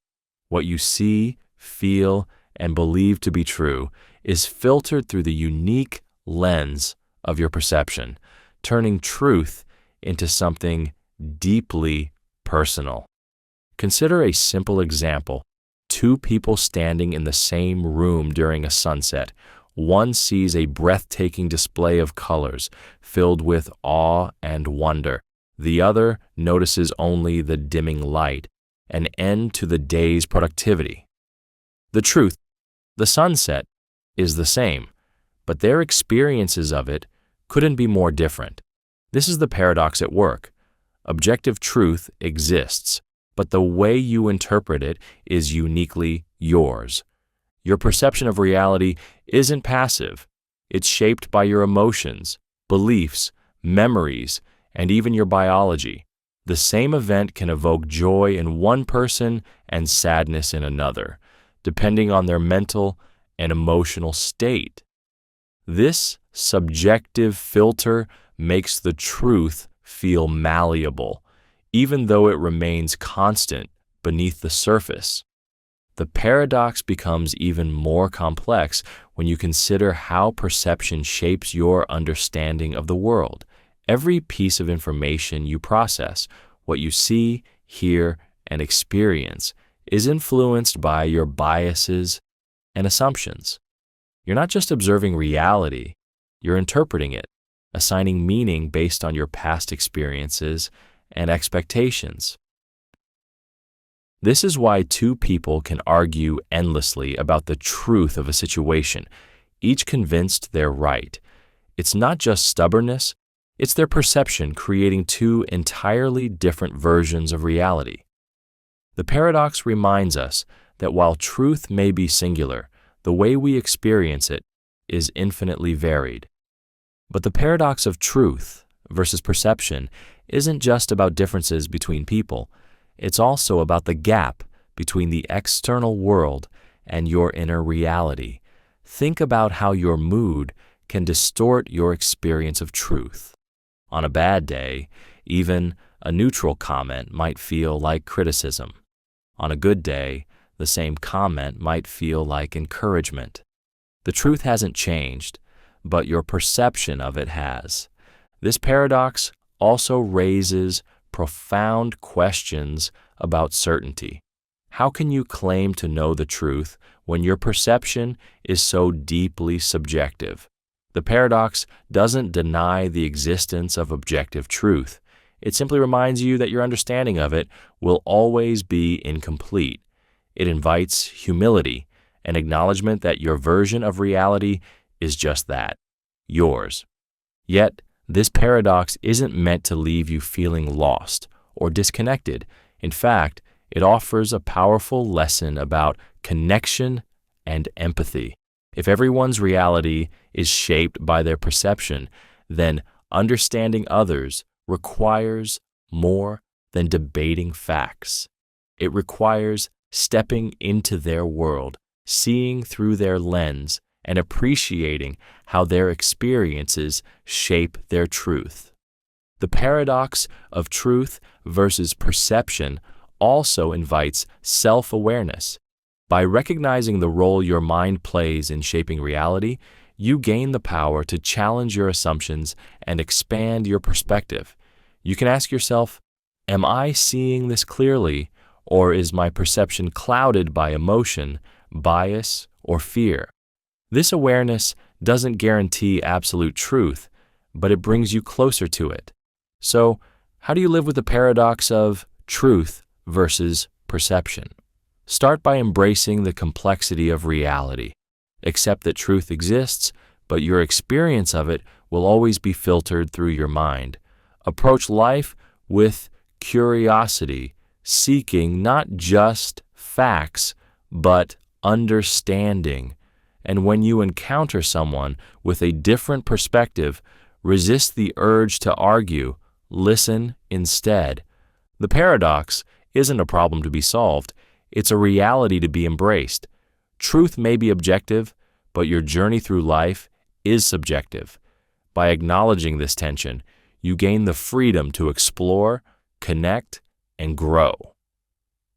What you see, feel, and believe to be true is filtered through the unique lens of your perception, turning truth into something deeply personal. Consider a simple example. Two people standing in the same room during a sunset. One sees a breathtaking display of colors, filled with awe and wonder. The other notices only the dimming light, an end to the day's productivity. The truth, the sunset, is the same, but their experiences of it couldn't be more different. This is the paradox at work. Objective truth exists, but the way you interpret it is uniquely yours. Your perception of reality isn't passive. It's shaped by your emotions, beliefs, memories, and even your biology. The same event can evoke joy in one person and sadness in another, depending on their mental and emotional state. This subjective filter makes the truth feel malleable, even though it remains constant beneath the surface. The paradox becomes even more complex when you consider how perception shapes your understanding of the world. Every piece of information you process, what you see, hear, and experience, is influenced by your biases and assumptions. You're not just observing reality, you're interpreting it, assigning meaning based on your past experiences and expectations. This is why two people can argue endlessly about the truth of a situation, each convinced they're right. It's not just stubbornness, it's their perception creating two entirely different versions of reality. The paradox reminds us that while truth may be singular, the way we experience it is infinitely varied. But the paradox of truth versus perception isn't just about differences between people. It's also about the gap between the external world and your inner reality. Think about how your mood can distort your experience of truth. On a bad day, even a neutral comment might feel like criticism. On a good day, the same comment might feel like encouragement. The truth hasn't changed, but your perception of it has. This paradox also raises profound questions about certainty. How can you claim to know the truth when your perception is so deeply subjective? The paradox doesn't deny the existence of objective truth. It simply reminds you that your understanding of it will always be incomplete. It invites humility, an acknowledgement that your version of reality is just that, yours. Yet, this paradox isn't meant to leave you feeling lost or disconnected. In fact, it offers a powerful lesson about connection and empathy. If everyone's reality is shaped by their perception, then understanding others requires more than debating facts. It requires stepping into their world, seeing through their lens, and appreciating how their experiences shape their truth. The paradox of truth versus perception also invites self-awareness. By recognizing the role your mind plays in shaping reality, you gain the power to challenge your assumptions and expand your perspective. You can ask yourself, am I seeing this clearly, or is my perception clouded by emotion, bias, or fear? This awareness doesn't guarantee absolute truth, but it brings you closer to it. So, how do you live with the paradox of truth versus perception? Start by embracing the complexity of reality. Accept that truth exists, but your experience of it will always be filtered through your mind. Approach life with curiosity, seeking not just facts, but understanding. And when you encounter someone with a different perspective, resist the urge to argue, listen instead. The paradox isn't a problem to be solved, it's a reality to be embraced. Truth may be objective, but your journey through life is subjective. By acknowledging this tension, you gain the freedom to explore, connect, and grow.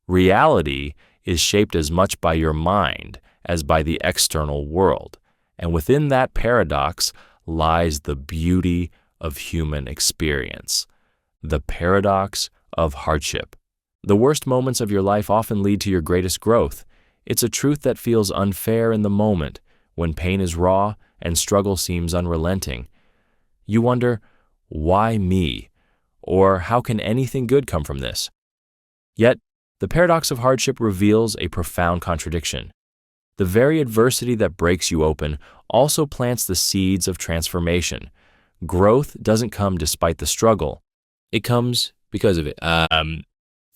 Reality is shaped as much by your mind as by the external world, and within that paradox lies the beauty of human experience. The paradox of hardship. The worst moments of your life often lead to your greatest growth. It's a truth that feels unfair in the moment, when pain is raw and struggle seems unrelenting. You wonder, why me? Or how can anything good come from this? Yet, the paradox of hardship reveals a profound contradiction. The very adversity that breaks you open also plants the seeds of transformation. Growth doesn't come despite the struggle. It comes because of it.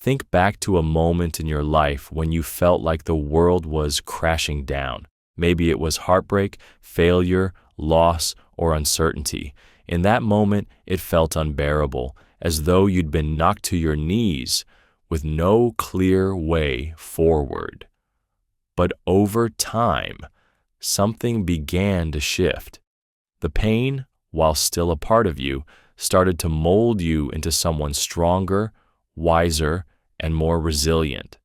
Think back to a moment in your life when you felt like the world was crashing down. Maybe it was heartbreak, failure, loss, or uncertainty. In that moment, it felt unbearable, as though you'd been knocked to your knees with no clear way forward. But over time, something began to shift. The pain, while still a part of you, started to mold you into someone stronger, wiser, and more resilient.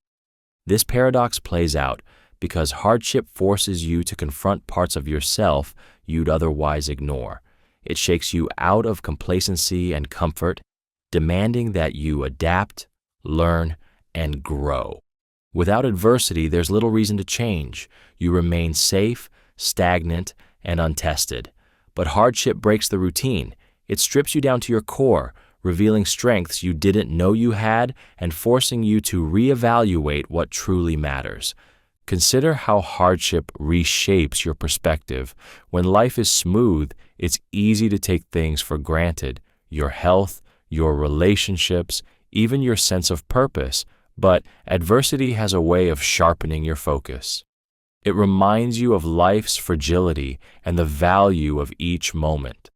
This paradox plays out because hardship forces you to confront parts of yourself you'd otherwise ignore. It shakes you out of complacency and comfort, demanding that you adapt, learn, and grow. Without adversity, there's little reason to change. You remain safe, stagnant, and untested. But hardship breaks the routine. It strips you down to your core, revealing strengths you didn't know you had and forcing you to reevaluate what truly matters. Consider how hardship reshapes your perspective. When life is smooth, it's easy to take things for granted, your health, your relationships, even your sense of purpose. But adversity has a way of sharpening your focus. It reminds you of life's fragility and the value of each moment.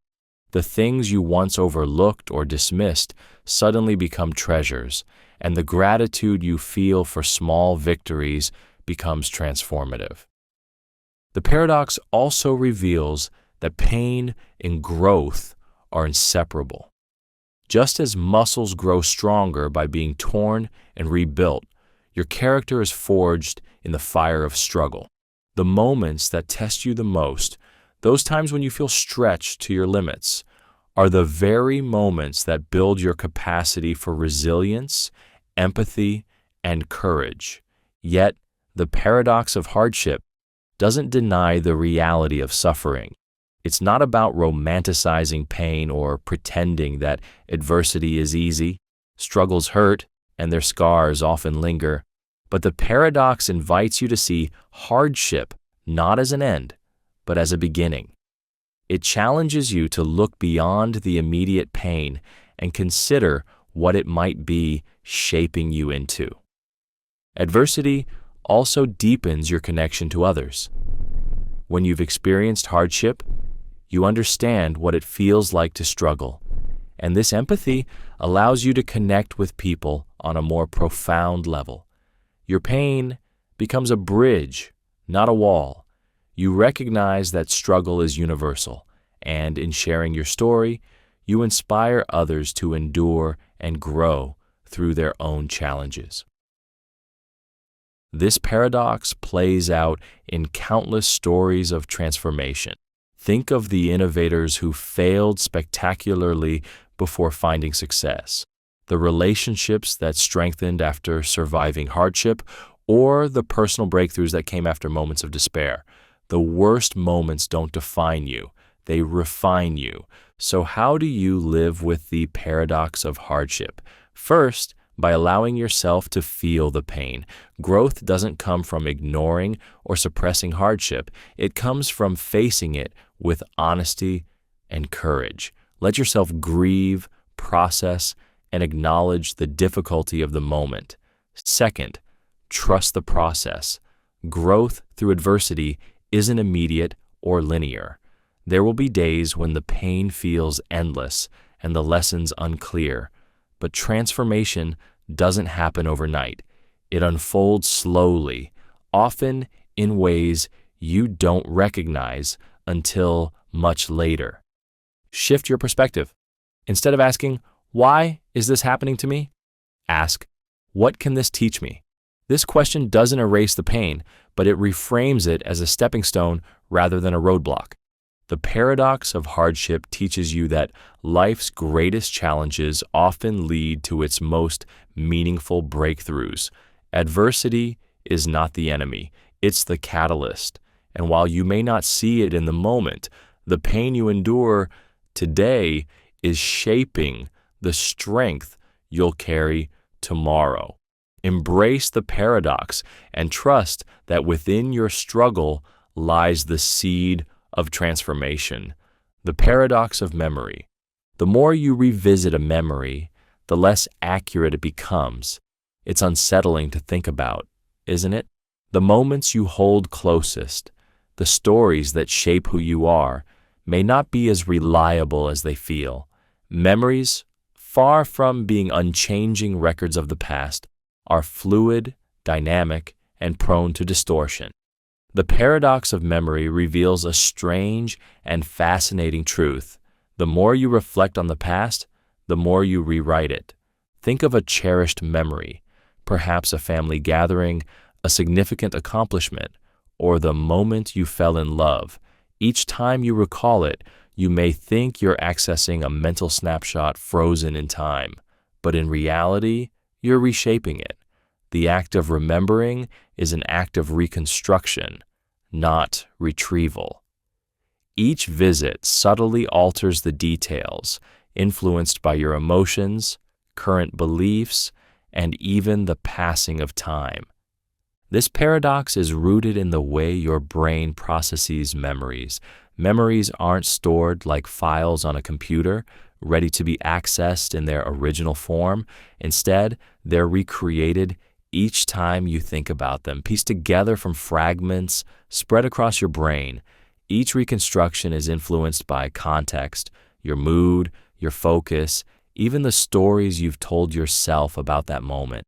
The things you once overlooked or dismissed suddenly become treasures, and the gratitude you feel for small victories becomes transformative. The paradox also reveals that pain and growth are inseparable. Just as muscles grow stronger by being torn and rebuilt, your character is forged in the fire of struggle. The moments that test you the most, those times when you feel stretched to your limits, are the very moments that build your capacity for resilience, empathy, and courage. Yet, the paradox of hardship doesn't deny the reality of suffering. It's not about romanticizing pain or pretending that adversity is easy. Struggles hurt, and their scars often linger. But the paradox invites you to see hardship not as an end, but as a beginning. It challenges you to look beyond the immediate pain and consider what it might be shaping you into. Adversity also deepens your connection to others. When you've experienced hardship, you understand what it feels like to struggle, and this empathy allows you to connect with people on a more profound level. Your pain becomes a bridge, not a wall. You recognize that struggle is universal, and in sharing your story, you inspire others to endure and grow through their own challenges. This paradox plays out in countless stories of transformation. Think of the innovators who failed spectacularly before finding success, the relationships that strengthened after surviving hardship, or the personal breakthroughs that came after moments of despair. The worst moments don't define you, they refine you. So how do you live with the paradox of hardship? First, by allowing yourself to feel the pain. Growth doesn't come from ignoring or suppressing hardship. It comes from facing it with honesty and courage. Let yourself grieve, process, and acknowledge the difficulty of the moment. Second, trust the process. Growth through adversity isn't immediate or linear. There will be days when the pain feels endless and the lessons unclear. But transformation doesn't happen overnight. It unfolds slowly, often in ways you don't recognize until much later. Shift your perspective. Instead of asking, "Why is this happening to me?" ask, "What can this teach me?" This question doesn't erase the pain, but it reframes it as a stepping stone rather than a roadblock. The paradox of hardship teaches you that life's greatest challenges often lead to its most meaningful breakthroughs. Adversity is not the enemy, it's the catalyst. And while you may not see it in the moment, the pain you endure today is shaping the strength you'll carry tomorrow. Embrace the paradox and trust that within your struggle lies the seed of transformation. The paradox of memory. The more you revisit a memory, the less accurate it becomes. It's unsettling to think about, isn't it? The moments you hold closest, the stories that shape who you are, may not be as reliable as they feel. Memories, far from being unchanging records of the past, are fluid, dynamic, and prone to distortion. The paradox of memory reveals a strange and fascinating truth. The more you reflect on the past, the more you rewrite it. Think of a cherished memory, perhaps a family gathering, a significant accomplishment, or the moment you fell in love. Each time you recall it, you may think you're accessing a mental snapshot frozen in time, but in reality, you're reshaping it. The act of remembering is an act of reconstruction, not retrieval. Each visit subtly alters the details, influenced by your emotions, current beliefs, and even the passing of time. This paradox is rooted in the way your brain processes memories. Memories aren't stored like files on a computer, ready to be accessed in their original form. Instead, they're recreated each time you think about them, pieced together from fragments spread across your brain. Each reconstruction is influenced by context, your mood, your focus, even the stories you've told yourself about that moment.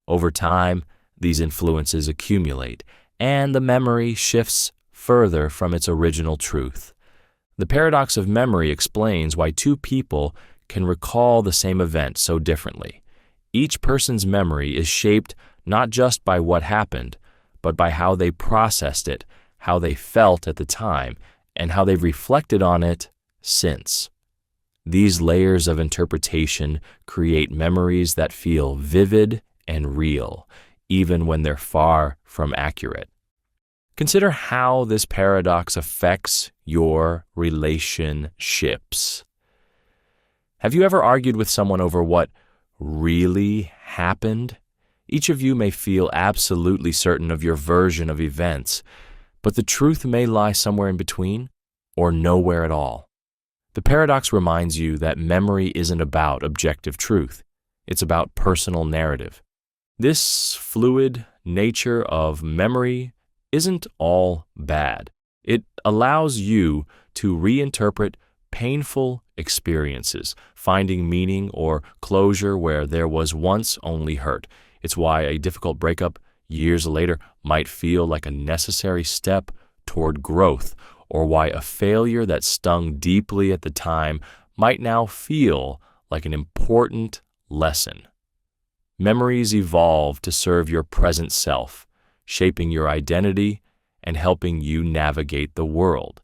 Over time, these influences accumulate, and the memory shifts further from its original truth. The paradox of memory explains why two people can recall the same event so differently. Each person's memory is shaped not just by what happened, but by how they processed it, how they felt at the time, and how they've reflected on it since. These layers of interpretation create memories that feel vivid and real, even when they're far from accurate. Consider how this paradox affects your relationships. Have you ever argued with someone over what really happened? Each of you may feel absolutely certain of your version of events, but the truth may lie somewhere in between or nowhere at all. The paradox reminds you that memory isn't about objective truth. It's about personal narrative. This fluid nature of memory isn't all bad. It allows you to reinterpret painful experiences, finding meaning or closure where there was once only hurt. It's why a difficult breakup years later might feel like a necessary step toward growth, or why a failure that stung deeply at the time might now feel like an important lesson. Memories evolve to serve your present self, shaping your identity and helping you navigate the world.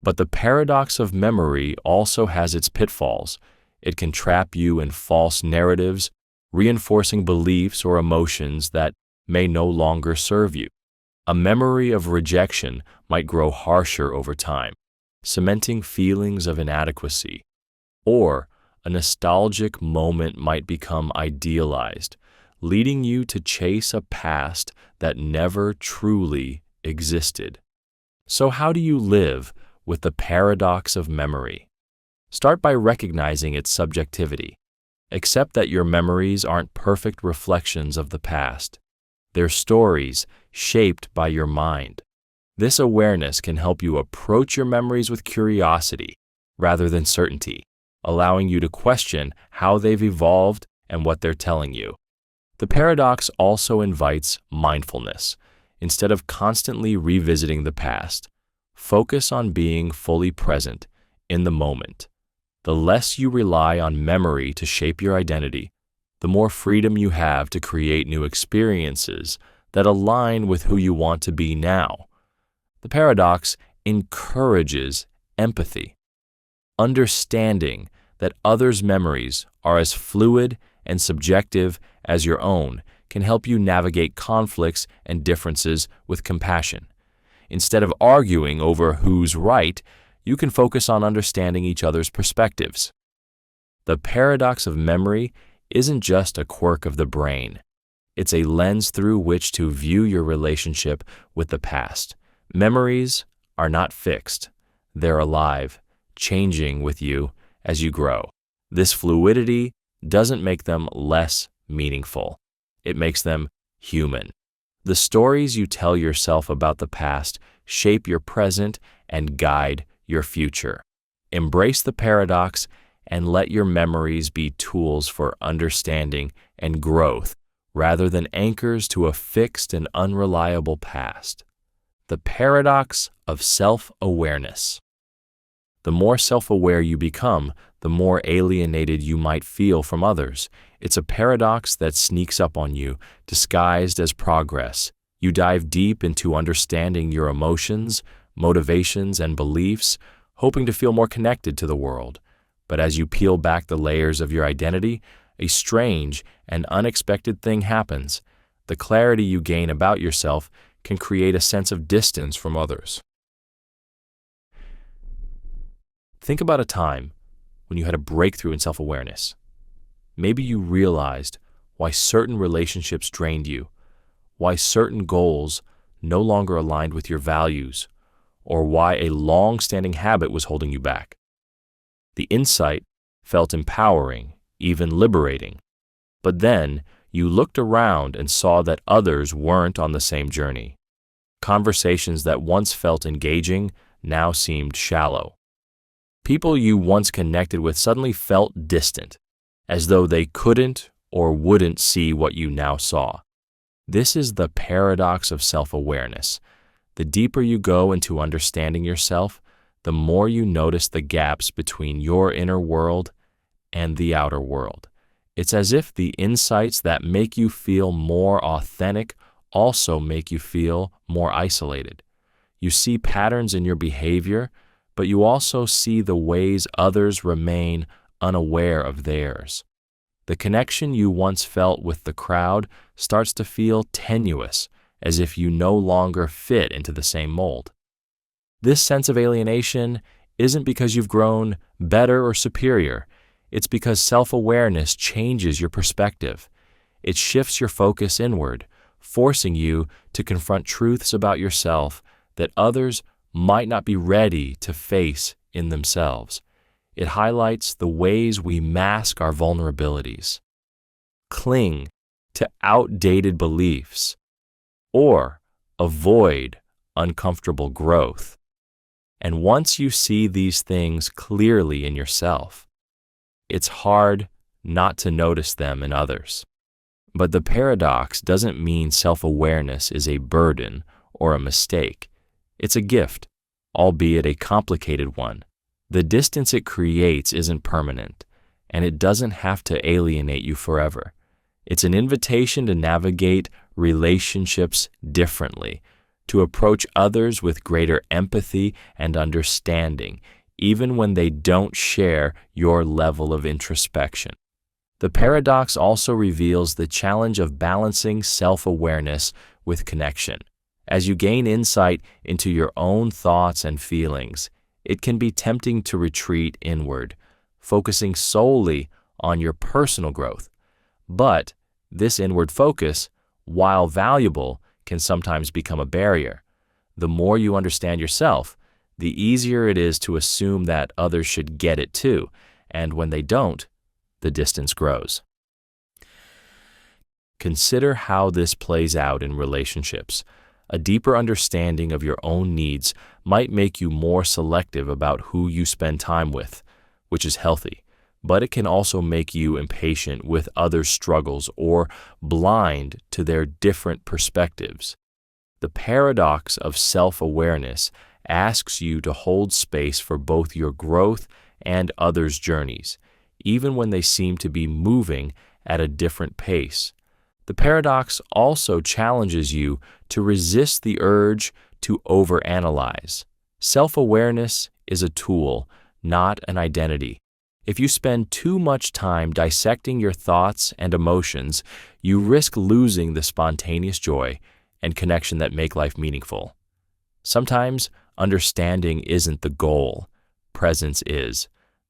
But the paradox of memory also has its pitfalls. It can trap you in false narratives, reinforcing beliefs or emotions that may no longer serve you. A memory of rejection might grow harsher over time, cementing feelings of inadequacy. Or a nostalgic moment might become idealized, leading you to chase a past that never truly existed. So how do you live with the paradox of memory? Start by recognizing its subjectivity. Accept that your memories aren't perfect reflections of the past. They're stories shaped by your mind. This awareness can help you approach your memories with curiosity rather than certainty, allowing you to question how they've evolved and what they're telling you. The paradox also invites mindfulness. Instead of constantly revisiting the past, focus on being fully present in the moment. The less you rely on memory to shape your identity, the more freedom you have to create new experiences that align with who you want to be now. The paradox encourages empathy, understanding that others' memories are as fluid and subjective as your own can help you navigate conflicts and differences with compassion. Instead of arguing over who's right, you can focus on understanding each other's perspectives. The paradox of memory isn't just a quirk of the brain. It's a lens through which to view your relationship with the past. Memories are not fixed. They're alive, changing with you as you grow. This fluidity doesn't make them less meaningful. It makes them human. The stories you tell yourself about the past shape your present and guide your future. Embrace the paradox and let your memories be tools for understanding and growth rather than anchors to a fixed and unreliable past. The paradox of self-awareness. The more self-aware you become, the more alienated you might feel from others. It's a paradox that sneaks up on you, disguised as progress. You dive deep into understanding your emotions, motivations, and beliefs, hoping to feel more connected to the world. But as you peel back the layers of your identity, a strange and unexpected thing happens. The clarity you gain about yourself can create a sense of distance from others. Think about a time when you had a breakthrough in self-awareness. Maybe you realized why certain relationships drained you, why certain goals no longer aligned with your values, or why a long-standing habit was holding you back. The insight felt empowering, even liberating. But then you looked around and saw that others weren't on the same journey. Conversations that once felt engaging now seemed shallow. People you once connected with suddenly felt distant, as though they couldn't or wouldn't see what you now saw. This is the paradox of self-awareness. The deeper you go into understanding yourself, the more you notice the gaps between your inner world and the outer world. It's as if the insights that make you feel more authentic also make you feel more isolated. You see patterns in your behavior, but you also see the ways others remain unaware of theirs. The connection you once felt with the crowd starts to feel tenuous, as if you no longer fit into the same mold. This sense of alienation isn't because you've grown better or superior. It's because self-awareness changes your perspective. It shifts your focus inward, forcing you to confront truths about yourself that others might not be ready to face in themselves. It highlights the ways we mask our vulnerabilities, cling to outdated beliefs, or avoid uncomfortable growth. And once you see these things clearly in yourself, it's hard not to notice them in others. But the paradox doesn't mean self-awareness is a burden or a mistake. It's a gift, albeit a complicated one. The distance it creates isn't permanent, and it doesn't have to alienate you forever. It's an invitation to navigate relationships differently, to approach others with greater empathy and understanding, even when they don't share your level of introspection. The paradox also reveals the challenge of balancing self-awareness with connection. As you gain insight into your own thoughts and feelings, it can be tempting to retreat inward, focusing solely on your personal growth. But this inward focus, while valuable, can sometimes become a barrier. The more you understand yourself, the easier it is to assume that others should get it too, and when they don't, the distance grows. Consider how this plays out in relationships. A deeper understanding of your own needs might make you more selective about who you spend time with, which is healthy, but it can also make you impatient with others' struggles or blind to their different perspectives. The paradox of self-awareness asks you to hold space for both your growth and others' journeys, even when they seem to be moving at a different pace. The paradox also challenges you to resist the urge to overanalyze. Self-awareness is a tool, not an identity. If you spend too much time dissecting your thoughts and emotions, you risk losing the spontaneous joy and connection that make life meaningful. Sometimes understanding isn't the goal, presence is.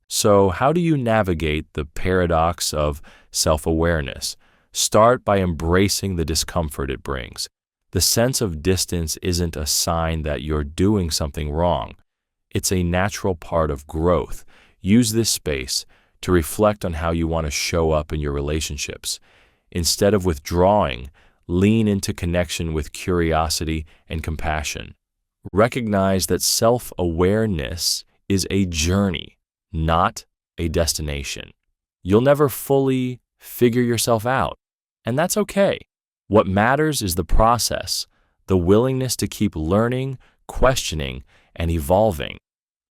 So how do you navigate the paradox of self-awareness? Start by embracing the discomfort it brings. The sense of distance isn't a sign that you're doing something wrong. It's a natural part of growth. Use this space to reflect on how you want to show up in your relationships. Instead of withdrawing, lean into connection with curiosity and compassion. Recognize that self-awareness is a journey, not a destination. You'll never fully figure yourself out, and that's okay. What matters is the process, the willingness to keep learning, questioning, and evolving.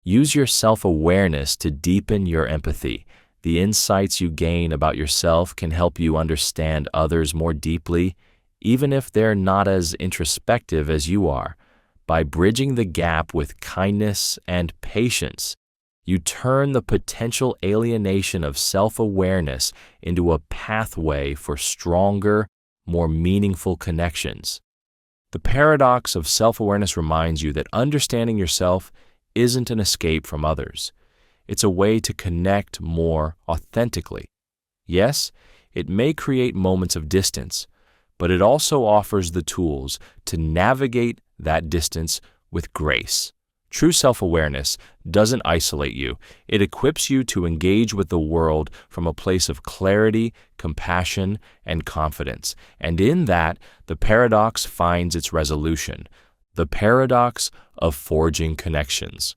Use your self-awareness to deepen your empathy. The insights you gain about yourself can help you understand others more deeply, even if they're not as introspective as you are. By bridging the gap with kindness and patience, you turn the potential alienation of self-awareness into a pathway for stronger, more meaningful connections. The paradox of self-awareness reminds you that understanding yourself isn't an escape from others. It's a way to connect more authentically. Yes, it may create moments of distance, but it also offers the tools to navigate that distance with grace. True self-awareness doesn't isolate you. It equips you to engage with the world from a place of clarity, compassion, and confidence. And in that, the paradox finds its resolution. The paradox of forging connections.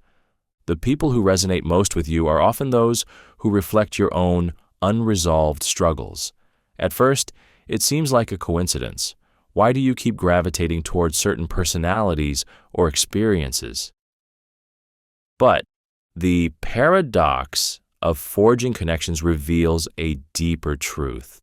The people who resonate most with you are often those who reflect your own unresolved struggles. At first, it seems like a coincidence. Why do you keep gravitating towards certain personalities or experiences? But the paradox of forging connections reveals a deeper truth.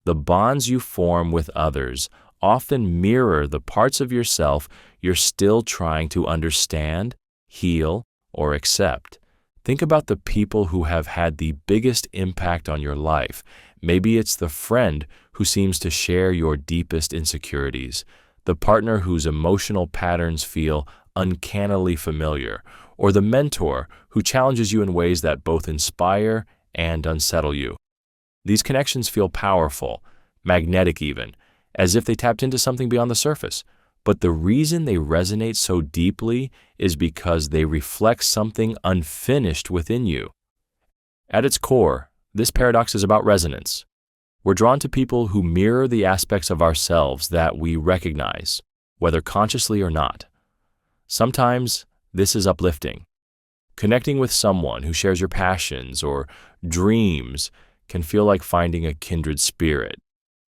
The bonds you form with others often mirror the parts of yourself you're still trying to understand, heal, or accept. Think about the people who have had the biggest impact on your life. Maybe it's the friend who seems to share your deepest insecurities, the partner whose emotional patterns feel uncannily familiar, or the mentor who challenges you in ways that both inspire and unsettle you. These connections feel powerful, magnetic even, as if they tapped into something beyond the surface. But the reason they resonate so deeply is because they reflect something unfinished within you. At its core, this paradox is about resonance. We're drawn to people who mirror the aspects of ourselves that we recognize, whether consciously or not. Sometimes this is uplifting. Connecting with someone who shares your passions or dreams can feel like finding a kindred spirit.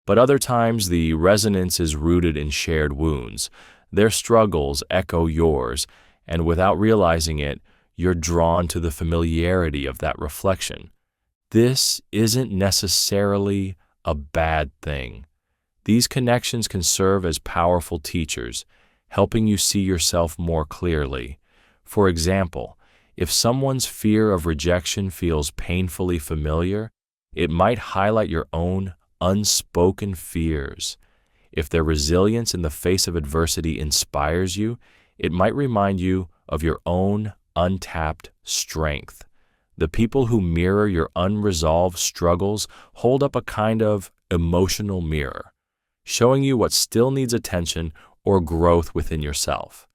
But other times, the resonance is rooted in shared wounds. Their struggles echo yours, and without realizing it, you're drawn to the familiarity of that reflection. This isn't necessarily a bad thing. These connections can serve as powerful teachers, helping you see yourself more clearly. For example, if someone's fear of rejection feels painfully familiar, it might highlight your own unspoken fears. If their resilience in the face of adversity inspires you, it might remind you of your own untapped strength. The people who mirror your unresolved struggles hold up a kind of emotional mirror, showing you what still needs attention or growth within yourself.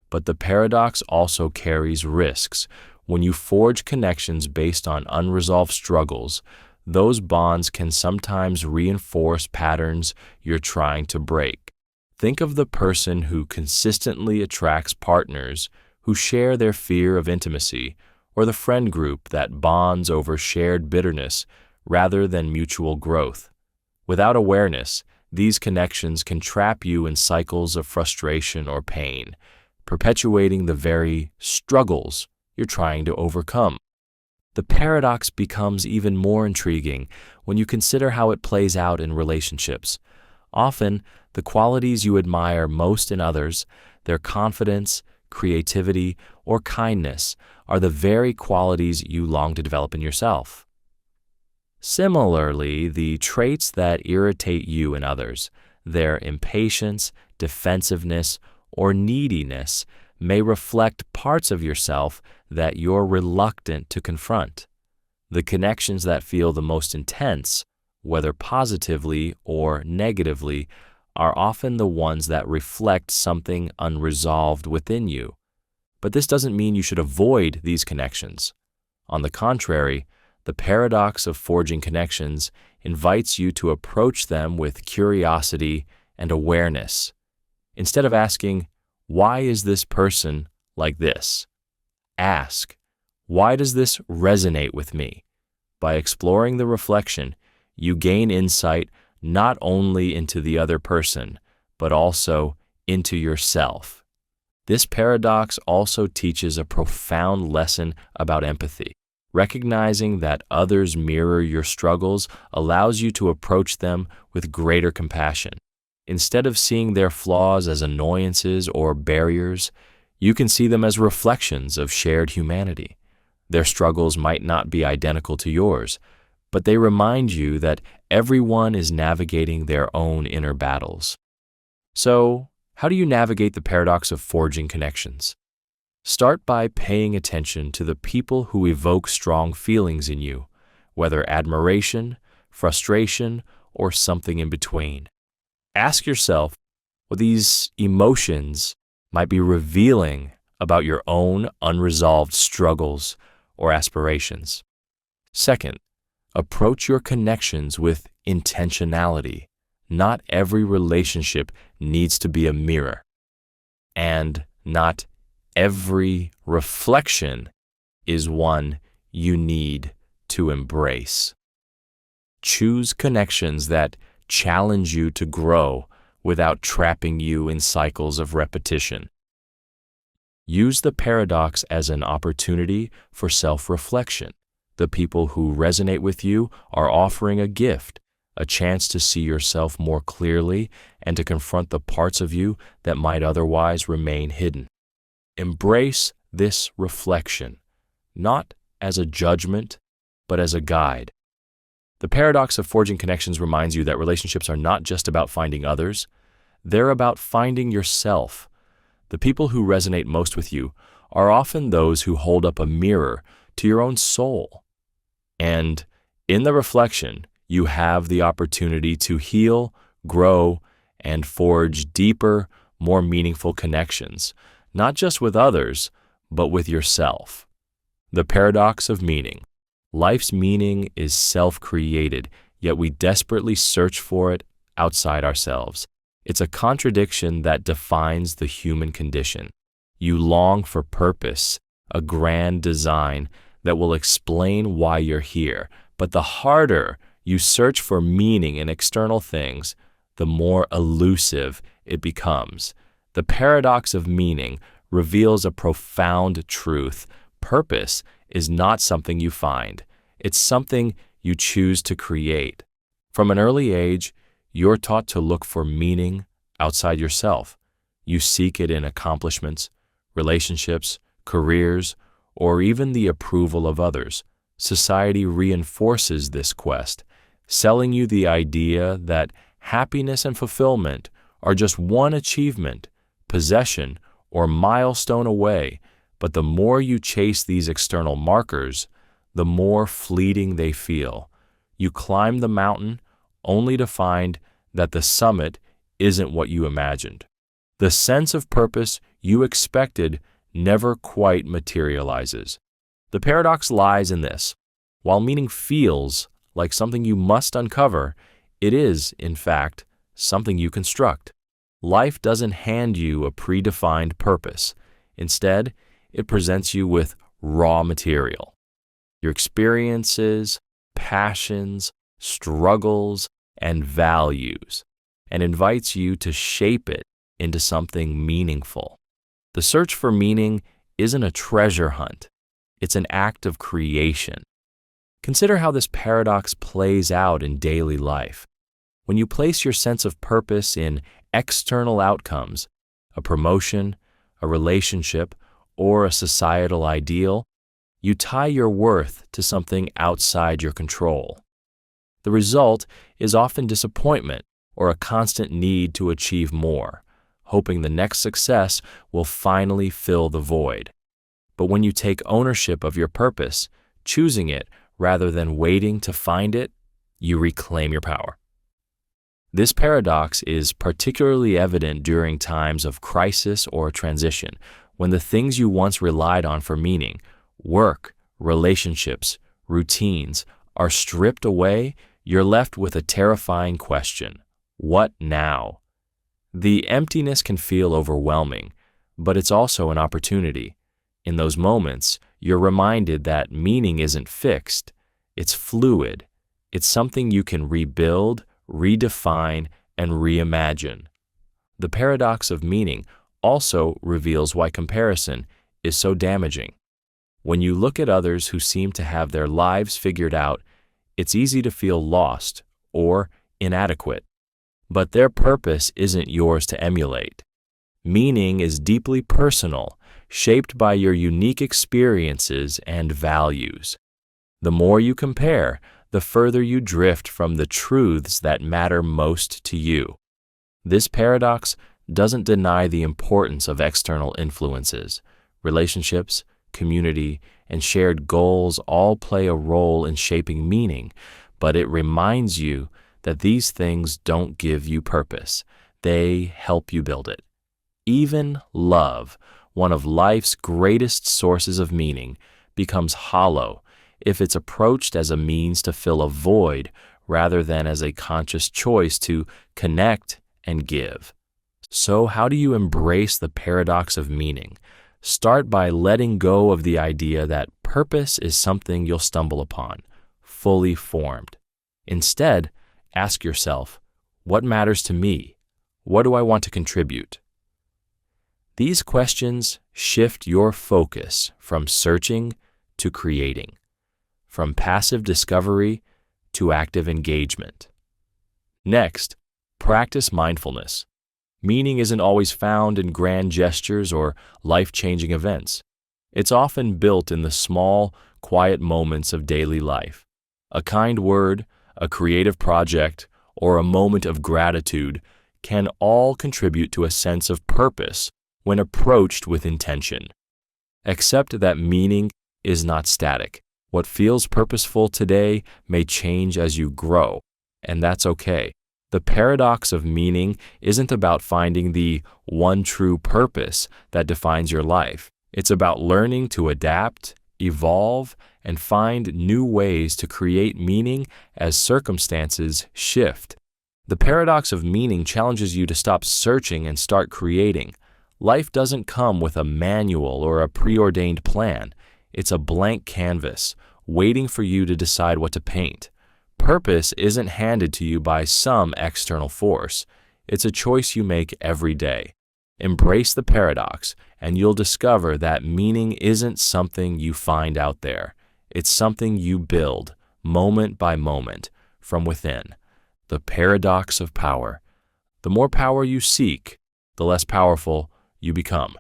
But the paradox also carries risks. When you forge connections based on unresolved struggles, those bonds can sometimes reinforce patterns you're trying to break. Think of the person who consistently attracts partners who share their fear of intimacy, or the friend group that bonds over shared bitterness rather than mutual growth. Without awareness, these connections can trap you in cycles of frustration or pain, perpetuating the very struggles you're trying to overcome. The paradox becomes even more intriguing when you consider how it plays out in relationships. Often, the qualities you admire most in others, their confidence, creativity, or kindness, are the very qualities you long to develop in yourself. Similarly, the traits that irritate you in others, their impatience, defensiveness, or neediness, may reflect parts of yourself that you're reluctant to confront. The connections that feel the most intense, whether positively or negatively, are often the ones that reflect something unresolved within you. But this doesn't mean you should avoid these connections. On the contrary, the paradox of forging connections invites you to approach them with curiosity and awareness. Instead of asking, "Why is this person like this?" ask, "Why does this resonate with me?" By exploring the reflection, you gain insight not only into the other person, but also into yourself. This paradox also teaches a profound lesson about empathy. Recognizing that others mirror your struggles allows you to approach them with greater compassion. Instead of seeing their flaws as annoyances or barriers, you can see them as reflections of shared humanity. Their struggles might not be identical to yours, but they remind you that everyone is navigating their own inner battles. So, how do you navigate the paradox of forging connections? Start by paying attention to the people who evoke strong feelings in you, whether admiration, frustration, or something in between. Ask yourself what these emotions might be revealing about your own unresolved struggles or aspirations. Second, approach your connections with intentionality. Not every relationship needs to be a mirror, and not every reflection is one you need to embrace. Choose connections that challenge you to grow without trapping you in cycles of repetition. Use the paradox as an opportunity for self-reflection. The people who resonate with you are offering a gift, a chance to see yourself more clearly and to confront the parts of you that might otherwise remain hidden. Embrace this reflection, not as a judgment, but as a guide. The paradox of forging connections reminds you that relationships are not just about finding others, they're about finding yourself. The people who resonate most with you are often those who hold up a mirror to your own soul. And in the reflection, you have the opportunity to heal, grow, and forge deeper, more meaningful connections, not just with others, but with yourself. The paradox of meaning. Life's meaning is self-created, yet we desperately search for it outside ourselves. It's a contradiction that defines the human condition. You long for purpose, a grand design that will explain why you're here, but the harder you search for meaning in external things, the more elusive it becomes. The paradox of meaning reveals a profound truth. Purpose is not something you find. It's something you choose to create. From an early age, you're taught to look for meaning outside yourself. You seek it in accomplishments, relationships, careers, or even the approval of others. Society reinforces this quest, selling you the idea that happiness and fulfillment are just one achievement, possession, or milestone away. But the more you chase these external markers, the more fleeting they feel. You climb the mountain only to find that the summit isn't what you imagined. The sense of purpose you expected never quite materializes. The paradox lies in this. While meaning feels like something you must uncover, it is, in fact, something you construct. Life doesn't hand you a predefined purpose. Instead, it presents you with raw material. Your experiences, passions, struggles, and values, and invites you to shape it into something meaningful. The search for meaning isn't a treasure hunt. It's an act of creation. Consider how this paradox plays out in daily life. When you place your sense of purpose in external outcomes, a promotion, a relationship, or a societal ideal, you tie your worth to something outside your control. The result is often disappointment or a constant need to achieve more, hoping the next success will finally fill the void. But when you take ownership of your purpose, choosing it rather than waiting to find it, you reclaim your power. This paradox is particularly evident during times of crisis or transition, when the things you once relied on for meaning, work, relationships, routines, are stripped away. You're left with a terrifying question: what now? The emptiness can feel overwhelming, but it's also an opportunity. In those moments, you're reminded that meaning isn't fixed, it's fluid. It's something you can rebuild, redefine, and reimagine. The paradox of meaning also reveals why comparison is so damaging. When you look at others who seem to have their lives figured out, it's easy to feel lost or inadequate. But their purpose isn't yours to emulate. Meaning is deeply personal, shaped by your unique experiences and values. The more you compare, the further you drift from the truths that matter most to you. This paradox doesn't deny the importance of external influences. Relationships, community, and shared goals all play a role in shaping meaning, but it reminds you that these things don't give you purpose. They help you build it. Even love, one of life's greatest sources of meaning, becomes hollow if it's approached as a means to fill a void rather than as a conscious choice to connect and give. So how do you embrace the paradox of meaning? Start by letting go of the idea that purpose is something you'll stumble upon, fully formed. Instead, ask yourself, what matters to me? What do I want to contribute? These questions shift your focus from searching to creating, from passive discovery to active engagement. Next, practice mindfulness. Meaning isn't always found in grand gestures or life-changing events. It's often built in the small, quiet moments of daily life. A kind word, a creative project, or a moment of gratitude can all contribute to a sense of purpose when approached with intention. Accept that meaning is not static. What feels purposeful today may change as you grow, and that's okay. The paradox of meaning isn't about finding the one true purpose that defines your life. It's about learning to adapt, evolve, and find new ways to create meaning as circumstances shift. The paradox of meaning challenges you to stop searching and start creating. Life doesn't come with a manual or a preordained plan. It's a blank canvas, waiting for you to decide what to paint. Purpose isn't handed to you by some external force. It's a choice you make every day. Embrace the paradox, and you'll discover that meaning isn't something you find out there. It's something you build, moment by moment, from within. The paradox of power. The more power you seek, the less powerful you become.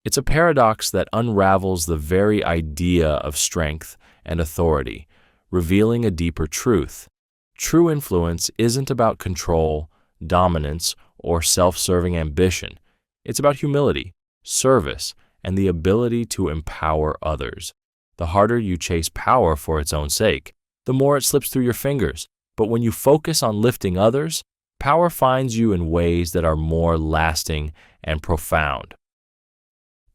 It's a paradox that unravels the very idea of strength and authority, revealing a deeper truth. True influence isn't about control, dominance, or self-serving ambition. It's about humility, service, and the ability to empower others. The harder you chase power for its own sake, the more it slips through your fingers. But when you focus on lifting others, power finds you in ways that are more lasting and profound.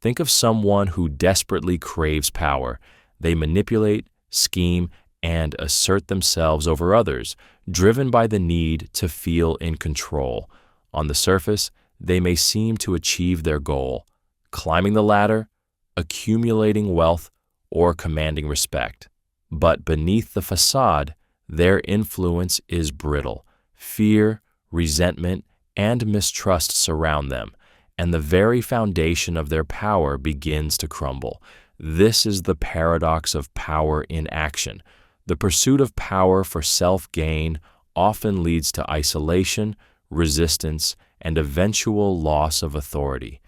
Think of someone who desperately craves power. They manipulate, scheme, and assert themselves over others, driven by the need to feel in control. On the surface, they may seem to achieve their goal, climbing the ladder, accumulating wealth, or commanding respect. But beneath the facade, their influence is brittle. Fear, resentment, and mistrust surround them, and the very foundation of their power begins to crumble. This is the paradox of power in action. The pursuit of power for self-gain often leads to isolation, resistance, and eventual loss of authority.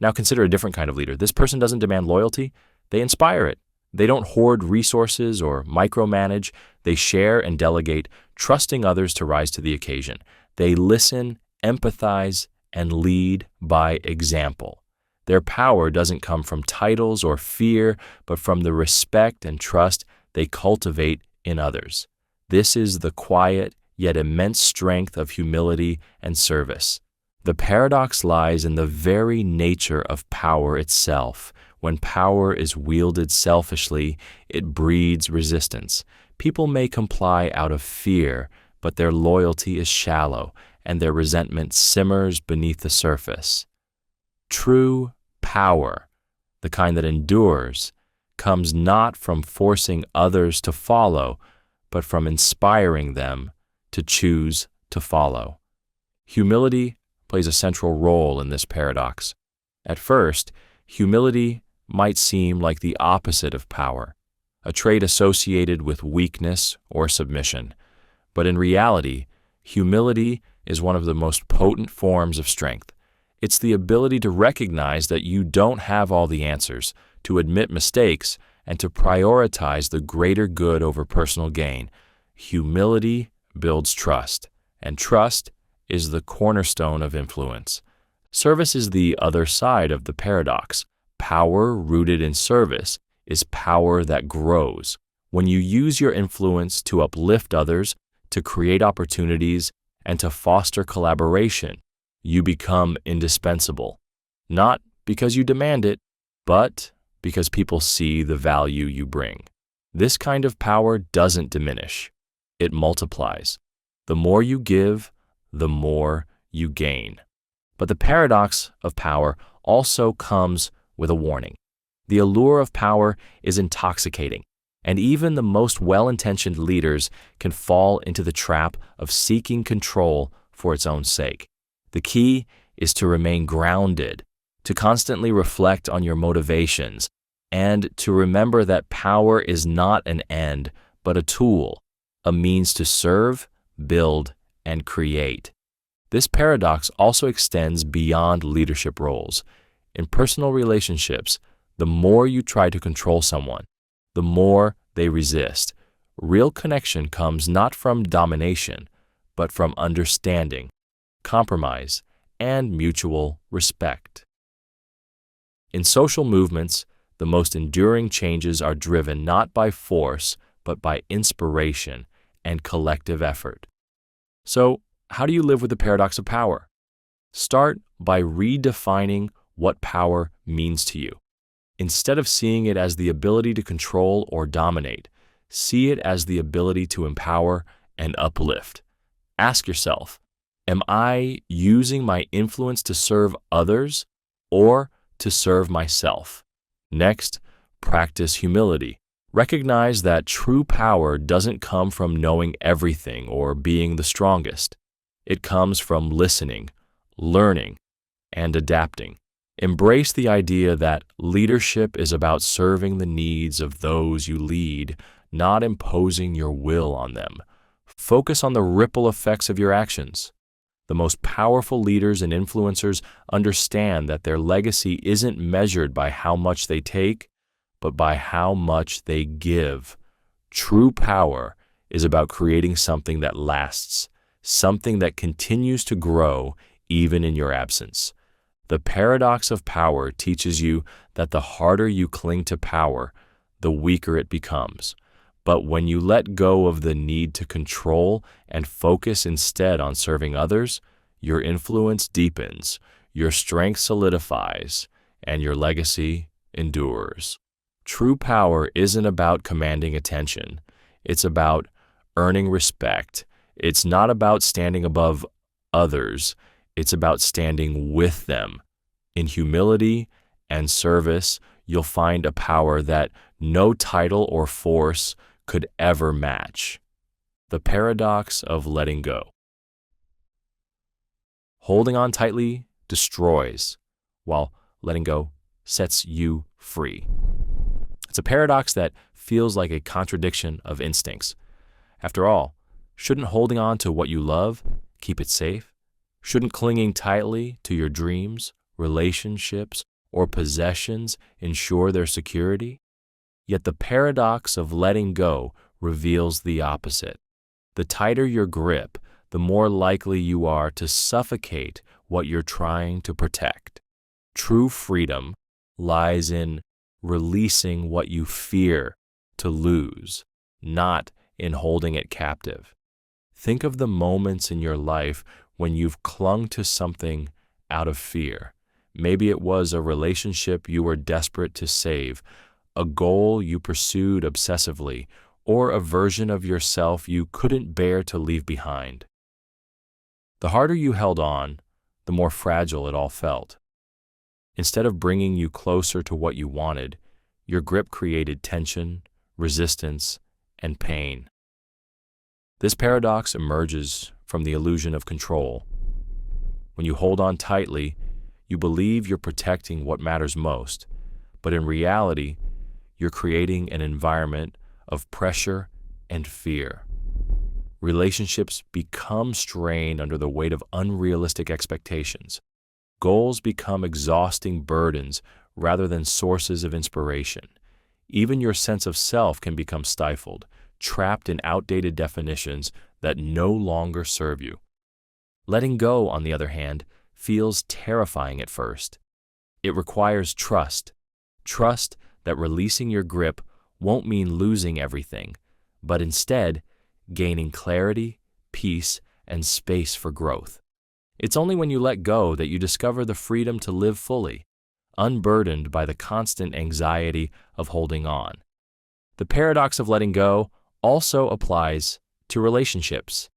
Now consider a different kind of leader. This person doesn't demand loyalty, they inspire it. They don't hoard resources or micromanage. They share and delegate, trusting others to rise to the occasion. They listen, empathize, and lead by example. Their power doesn't come from titles or fear, but from the respect and trust they cultivate in others. This is the quiet yet immense strength of humility and service. The paradox lies in the very nature of power itself. When power is wielded selfishly, it breeds resistance. People may comply out of fear, but their loyalty is shallow, and their resentment simmers beneath the surface. True power, the kind that endures, comes not from forcing others to follow, but from inspiring them to choose to follow. Humility plays a central role in this paradox. At first, humility might seem like the opposite of power, a trait associated with weakness or submission. But in reality, humility is one of the most potent forms of strength. It's the ability to recognize that you don't have all the answers, to admit mistakes, and to prioritize the greater good over personal gain. Humility builds trust, and trust is the cornerstone of influence. Service is the other side of the paradox. Power rooted in service is power that grows. When you use your influence to uplift others, to create opportunities, and to foster collaboration, you become indispensable. Not because you demand it, but because people see the value you bring. This kind of power doesn't diminish. It multiplies. The more you give, the more you gain. But the paradox of power also comes with a warning. The allure of power is intoxicating, and even the most well-intentioned leaders can fall into the trap of seeking control for its own sake. The key is to remain grounded, to constantly reflect on your motivations, and to remember that power is not an end, but a tool, a means to serve, build, and create. This paradox also extends beyond leadership roles. In personal relationships, The more you try to control someone, the more they resist. Real connection comes not from domination, but from understanding, compromise, and mutual respect. In social movements, the most enduring changes are driven not by force, but by inspiration and collective effort. So, how do you live with the paradox of power? Start by redefining what power means to you. Instead of seeing it as the ability to control or dominate, see it as the ability to empower and uplift. Ask yourself, am I using my influence to serve others or to serve myself? Next, practice humility. Recognize that true power doesn't come from knowing everything or being the strongest. It comes from listening, learning, and adapting. Embrace the idea that leadership is about serving the needs of those you lead, not imposing your will on them. Focus on the ripple effects of your actions. The most powerful leaders and influencers understand that their legacy isn't measured by how much they take, but by how much they give. True power is about creating something that lasts, something that continues to grow even in your absence. The paradox of power teaches you that the harder you cling to power, the weaker it becomes. But when you let go of the need to control and focus instead on serving others, your influence deepens, your strength solidifies, and your legacy endures. True power isn't about commanding attention. It's about earning respect. It's not about standing above others. It's about standing with them. In humility and service, you'll find a power that no title or force could ever match. The paradox of letting go. Holding on tightly destroys, while letting go sets you free. It's a paradox that feels like a contradiction of instincts. After all, shouldn't holding on to what you love keep it safe? Shouldn't clinging tightly to your dreams, relationships, or possessions ensure their security? Yet the paradox of letting go reveals the opposite. The tighter your grip, the more likely you are to suffocate what you're trying to protect. True freedom lies in releasing what you fear to lose, not in holding it captive. Think of the moments in your life when you've clung to something out of fear. Maybe it was a relationship you were desperate to save, a goal you pursued obsessively, or a version of yourself you couldn't bear to leave behind. The harder you held on, the more fragile it all felt. Instead of bringing you closer to what you wanted, your grip created tension, resistance, and pain. This paradox emerges from the illusion of control. When you hold on tightly, you believe you're protecting what matters most, but in reality, you're creating an environment of pressure and fear. Relationships become strained under the weight of unrealistic expectations. Goals become exhausting burdens rather than sources of inspiration. Even your sense of self can become stifled, trapped in outdated definitions that no longer serve you. Letting go, on the other hand, feels terrifying at first. It requires trust that releasing your grip won't mean losing everything, but instead gaining clarity, peace, and space for growth. It's only when you let go that you discover the freedom to live fully, unburdened by the constant anxiety of holding on. The paradox of letting go also applies to relationships.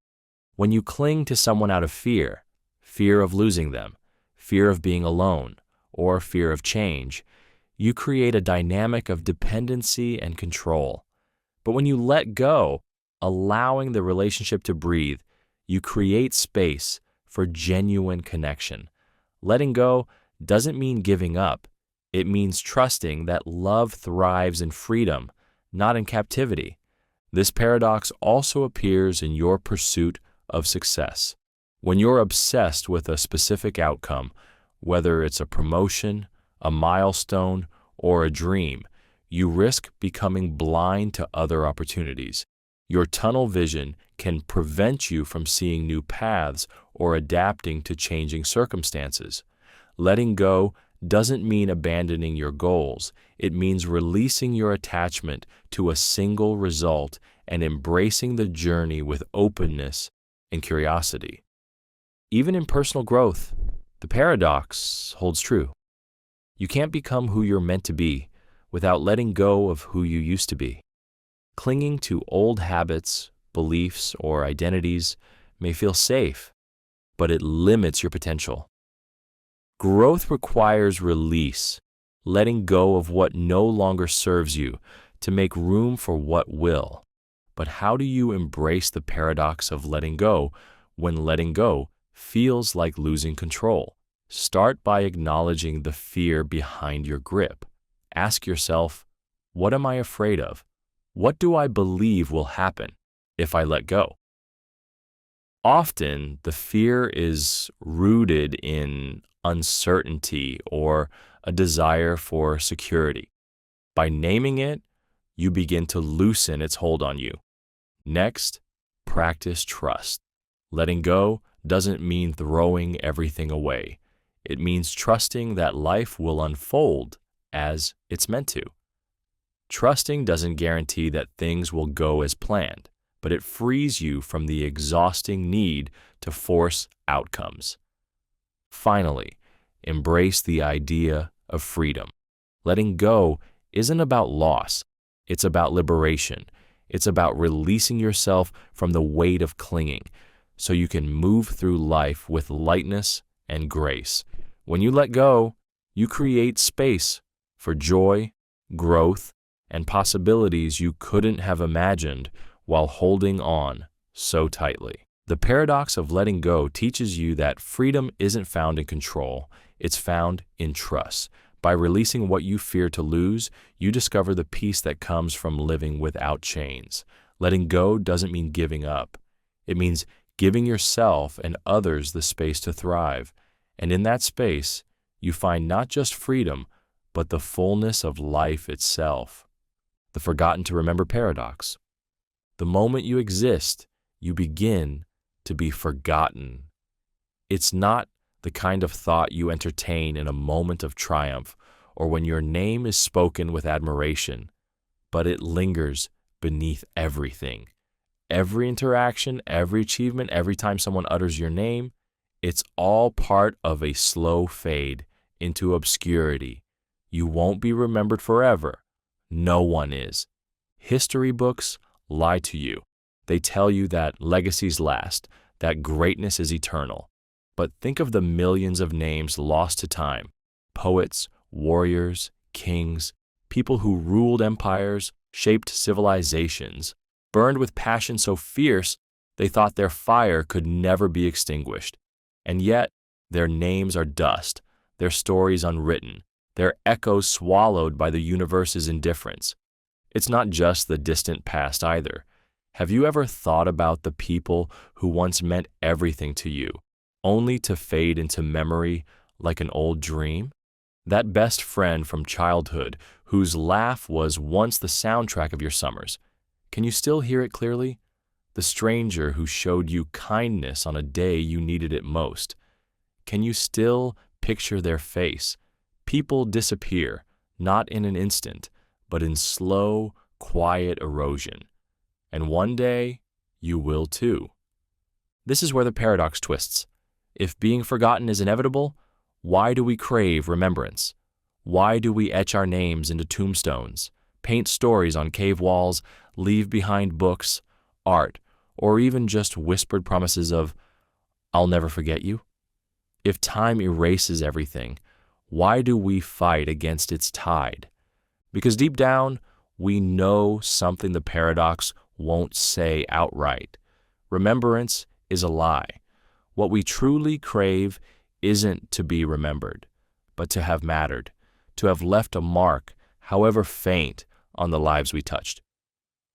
When you cling to someone out of fear of losing them, fear of being alone, or fear of change, you create a dynamic of dependency and control. But when you let go, allowing the relationship to breathe, you create space for genuine connection. Letting go doesn't mean giving up. It means trusting that love thrives in freedom, not in captivity. This paradox also appears in your pursuit of success. When you're obsessed with a specific outcome, whether it's a promotion, a milestone, or a dream, you risk becoming blind to other opportunities. Your tunnel vision can prevent you from seeing new paths or adapting to changing circumstances. Letting go doesn't mean abandoning your goals. It means releasing your attachment to a single result and embracing the journey with openness and curiosity. Even in personal growth, the paradox holds true. You can't become who you're meant to be without letting go of who you used to be. Clinging to old habits, beliefs, or identities may feel safe, but it limits your potential. Growth requires release, letting go of what no longer serves you to make room for what will. But how do you embrace the paradox of letting go when letting go feels like losing control? Start by acknowledging the fear behind your grip. Ask yourself, what am I afraid of? What do I believe will happen if I let go? Often, the fear is rooted in uncertainty or a desire for security. By naming it, you begin to loosen its hold on you. Next, practice trust. Letting go doesn't mean throwing everything away. It means trusting that life will unfold as it's meant to. Trusting doesn't guarantee that things will go as planned, but it frees you from the exhausting need to force outcomes. Finally, embrace the idea of freedom. Letting go isn't about loss, it's about liberation. It's about releasing yourself from the weight of clinging so you can move through life with lightness and grace. When you let go, you create space for joy, growth, and possibilities you couldn't have imagined while holding on so tightly. The paradox of letting go teaches you that freedom isn't found in control, it's found in trust. By releasing what you fear to lose, you discover the peace that comes from living without chains. Letting go doesn't mean giving up. It means giving yourself and others the space to thrive. And in that space, you find not just freedom, but the fullness of life itself. The forgotten to remember paradox. The moment you exist, you begin to be forgotten. It's not the kind of thought you entertain in a moment of triumph or when your name is spoken with admiration, but it lingers beneath everything. Every interaction, every achievement, every time someone utters your name, it's all part of a slow fade into obscurity. You won't be remembered forever. No one is. History books lie to you. They tell you that legacies last, that greatness is eternal. But think of the millions of names lost to time. Poets, warriors, kings, people who ruled empires, shaped civilizations, burned with passion so fierce they thought their fire could never be extinguished. And yet, their names are dust, their stories unwritten, their echoes swallowed by the universe's indifference. It's not just the distant past either. Have you ever thought about the people who once meant everything to you, only to fade into memory like an old dream? That best friend from childhood whose laugh was once the soundtrack of your summers. Can you still hear it clearly? The stranger who showed you kindness on a day you needed it most. Can you still picture their face? People disappear, not in an instant, but in slow, quiet erosion. And one day, you will too. This is where the paradox twists. If being forgotten is inevitable, why do we crave remembrance? Why do we etch our names into tombstones, paint stories on cave walls, leave behind books, art, or even just whispered promises of, "I'll never forget you"? If time erases everything, why do we fight against its tide? Because deep down, we know something the paradox won't say outright. Remembrance is a lie. What we truly crave isn't to be remembered, but to have mattered, to have left a mark, however faint, on the lives we touched.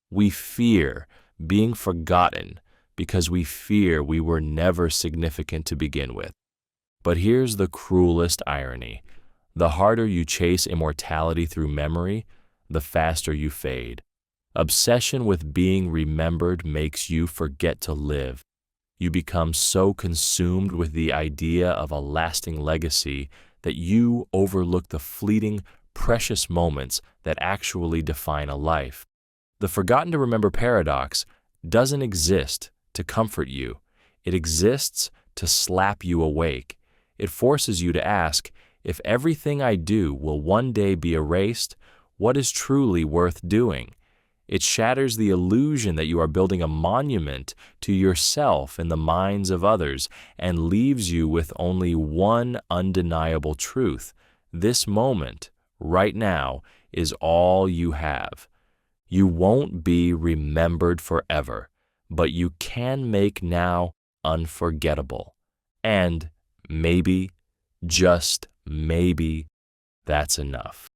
We fear being forgotten because we fear we were never significant to begin with. But here's the cruelest irony. The harder you chase immortality through memory, the faster you fade. Obsession with being remembered makes you forget to live. You become so consumed with the idea of a lasting legacy that you overlook the fleeting, precious moments that actually define a life. The forgotten to remember paradox doesn't exist to comfort you. It exists to slap you awake. It forces you to ask, if everything I do will one day be erased, what is truly worth doing? It shatters the illusion that you are building a monument to yourself in the minds of others and leaves you with only one undeniable truth. This moment, right now, is all you have. You won't be remembered forever, but you can make now unforgettable. And maybe, just maybe, that's enough.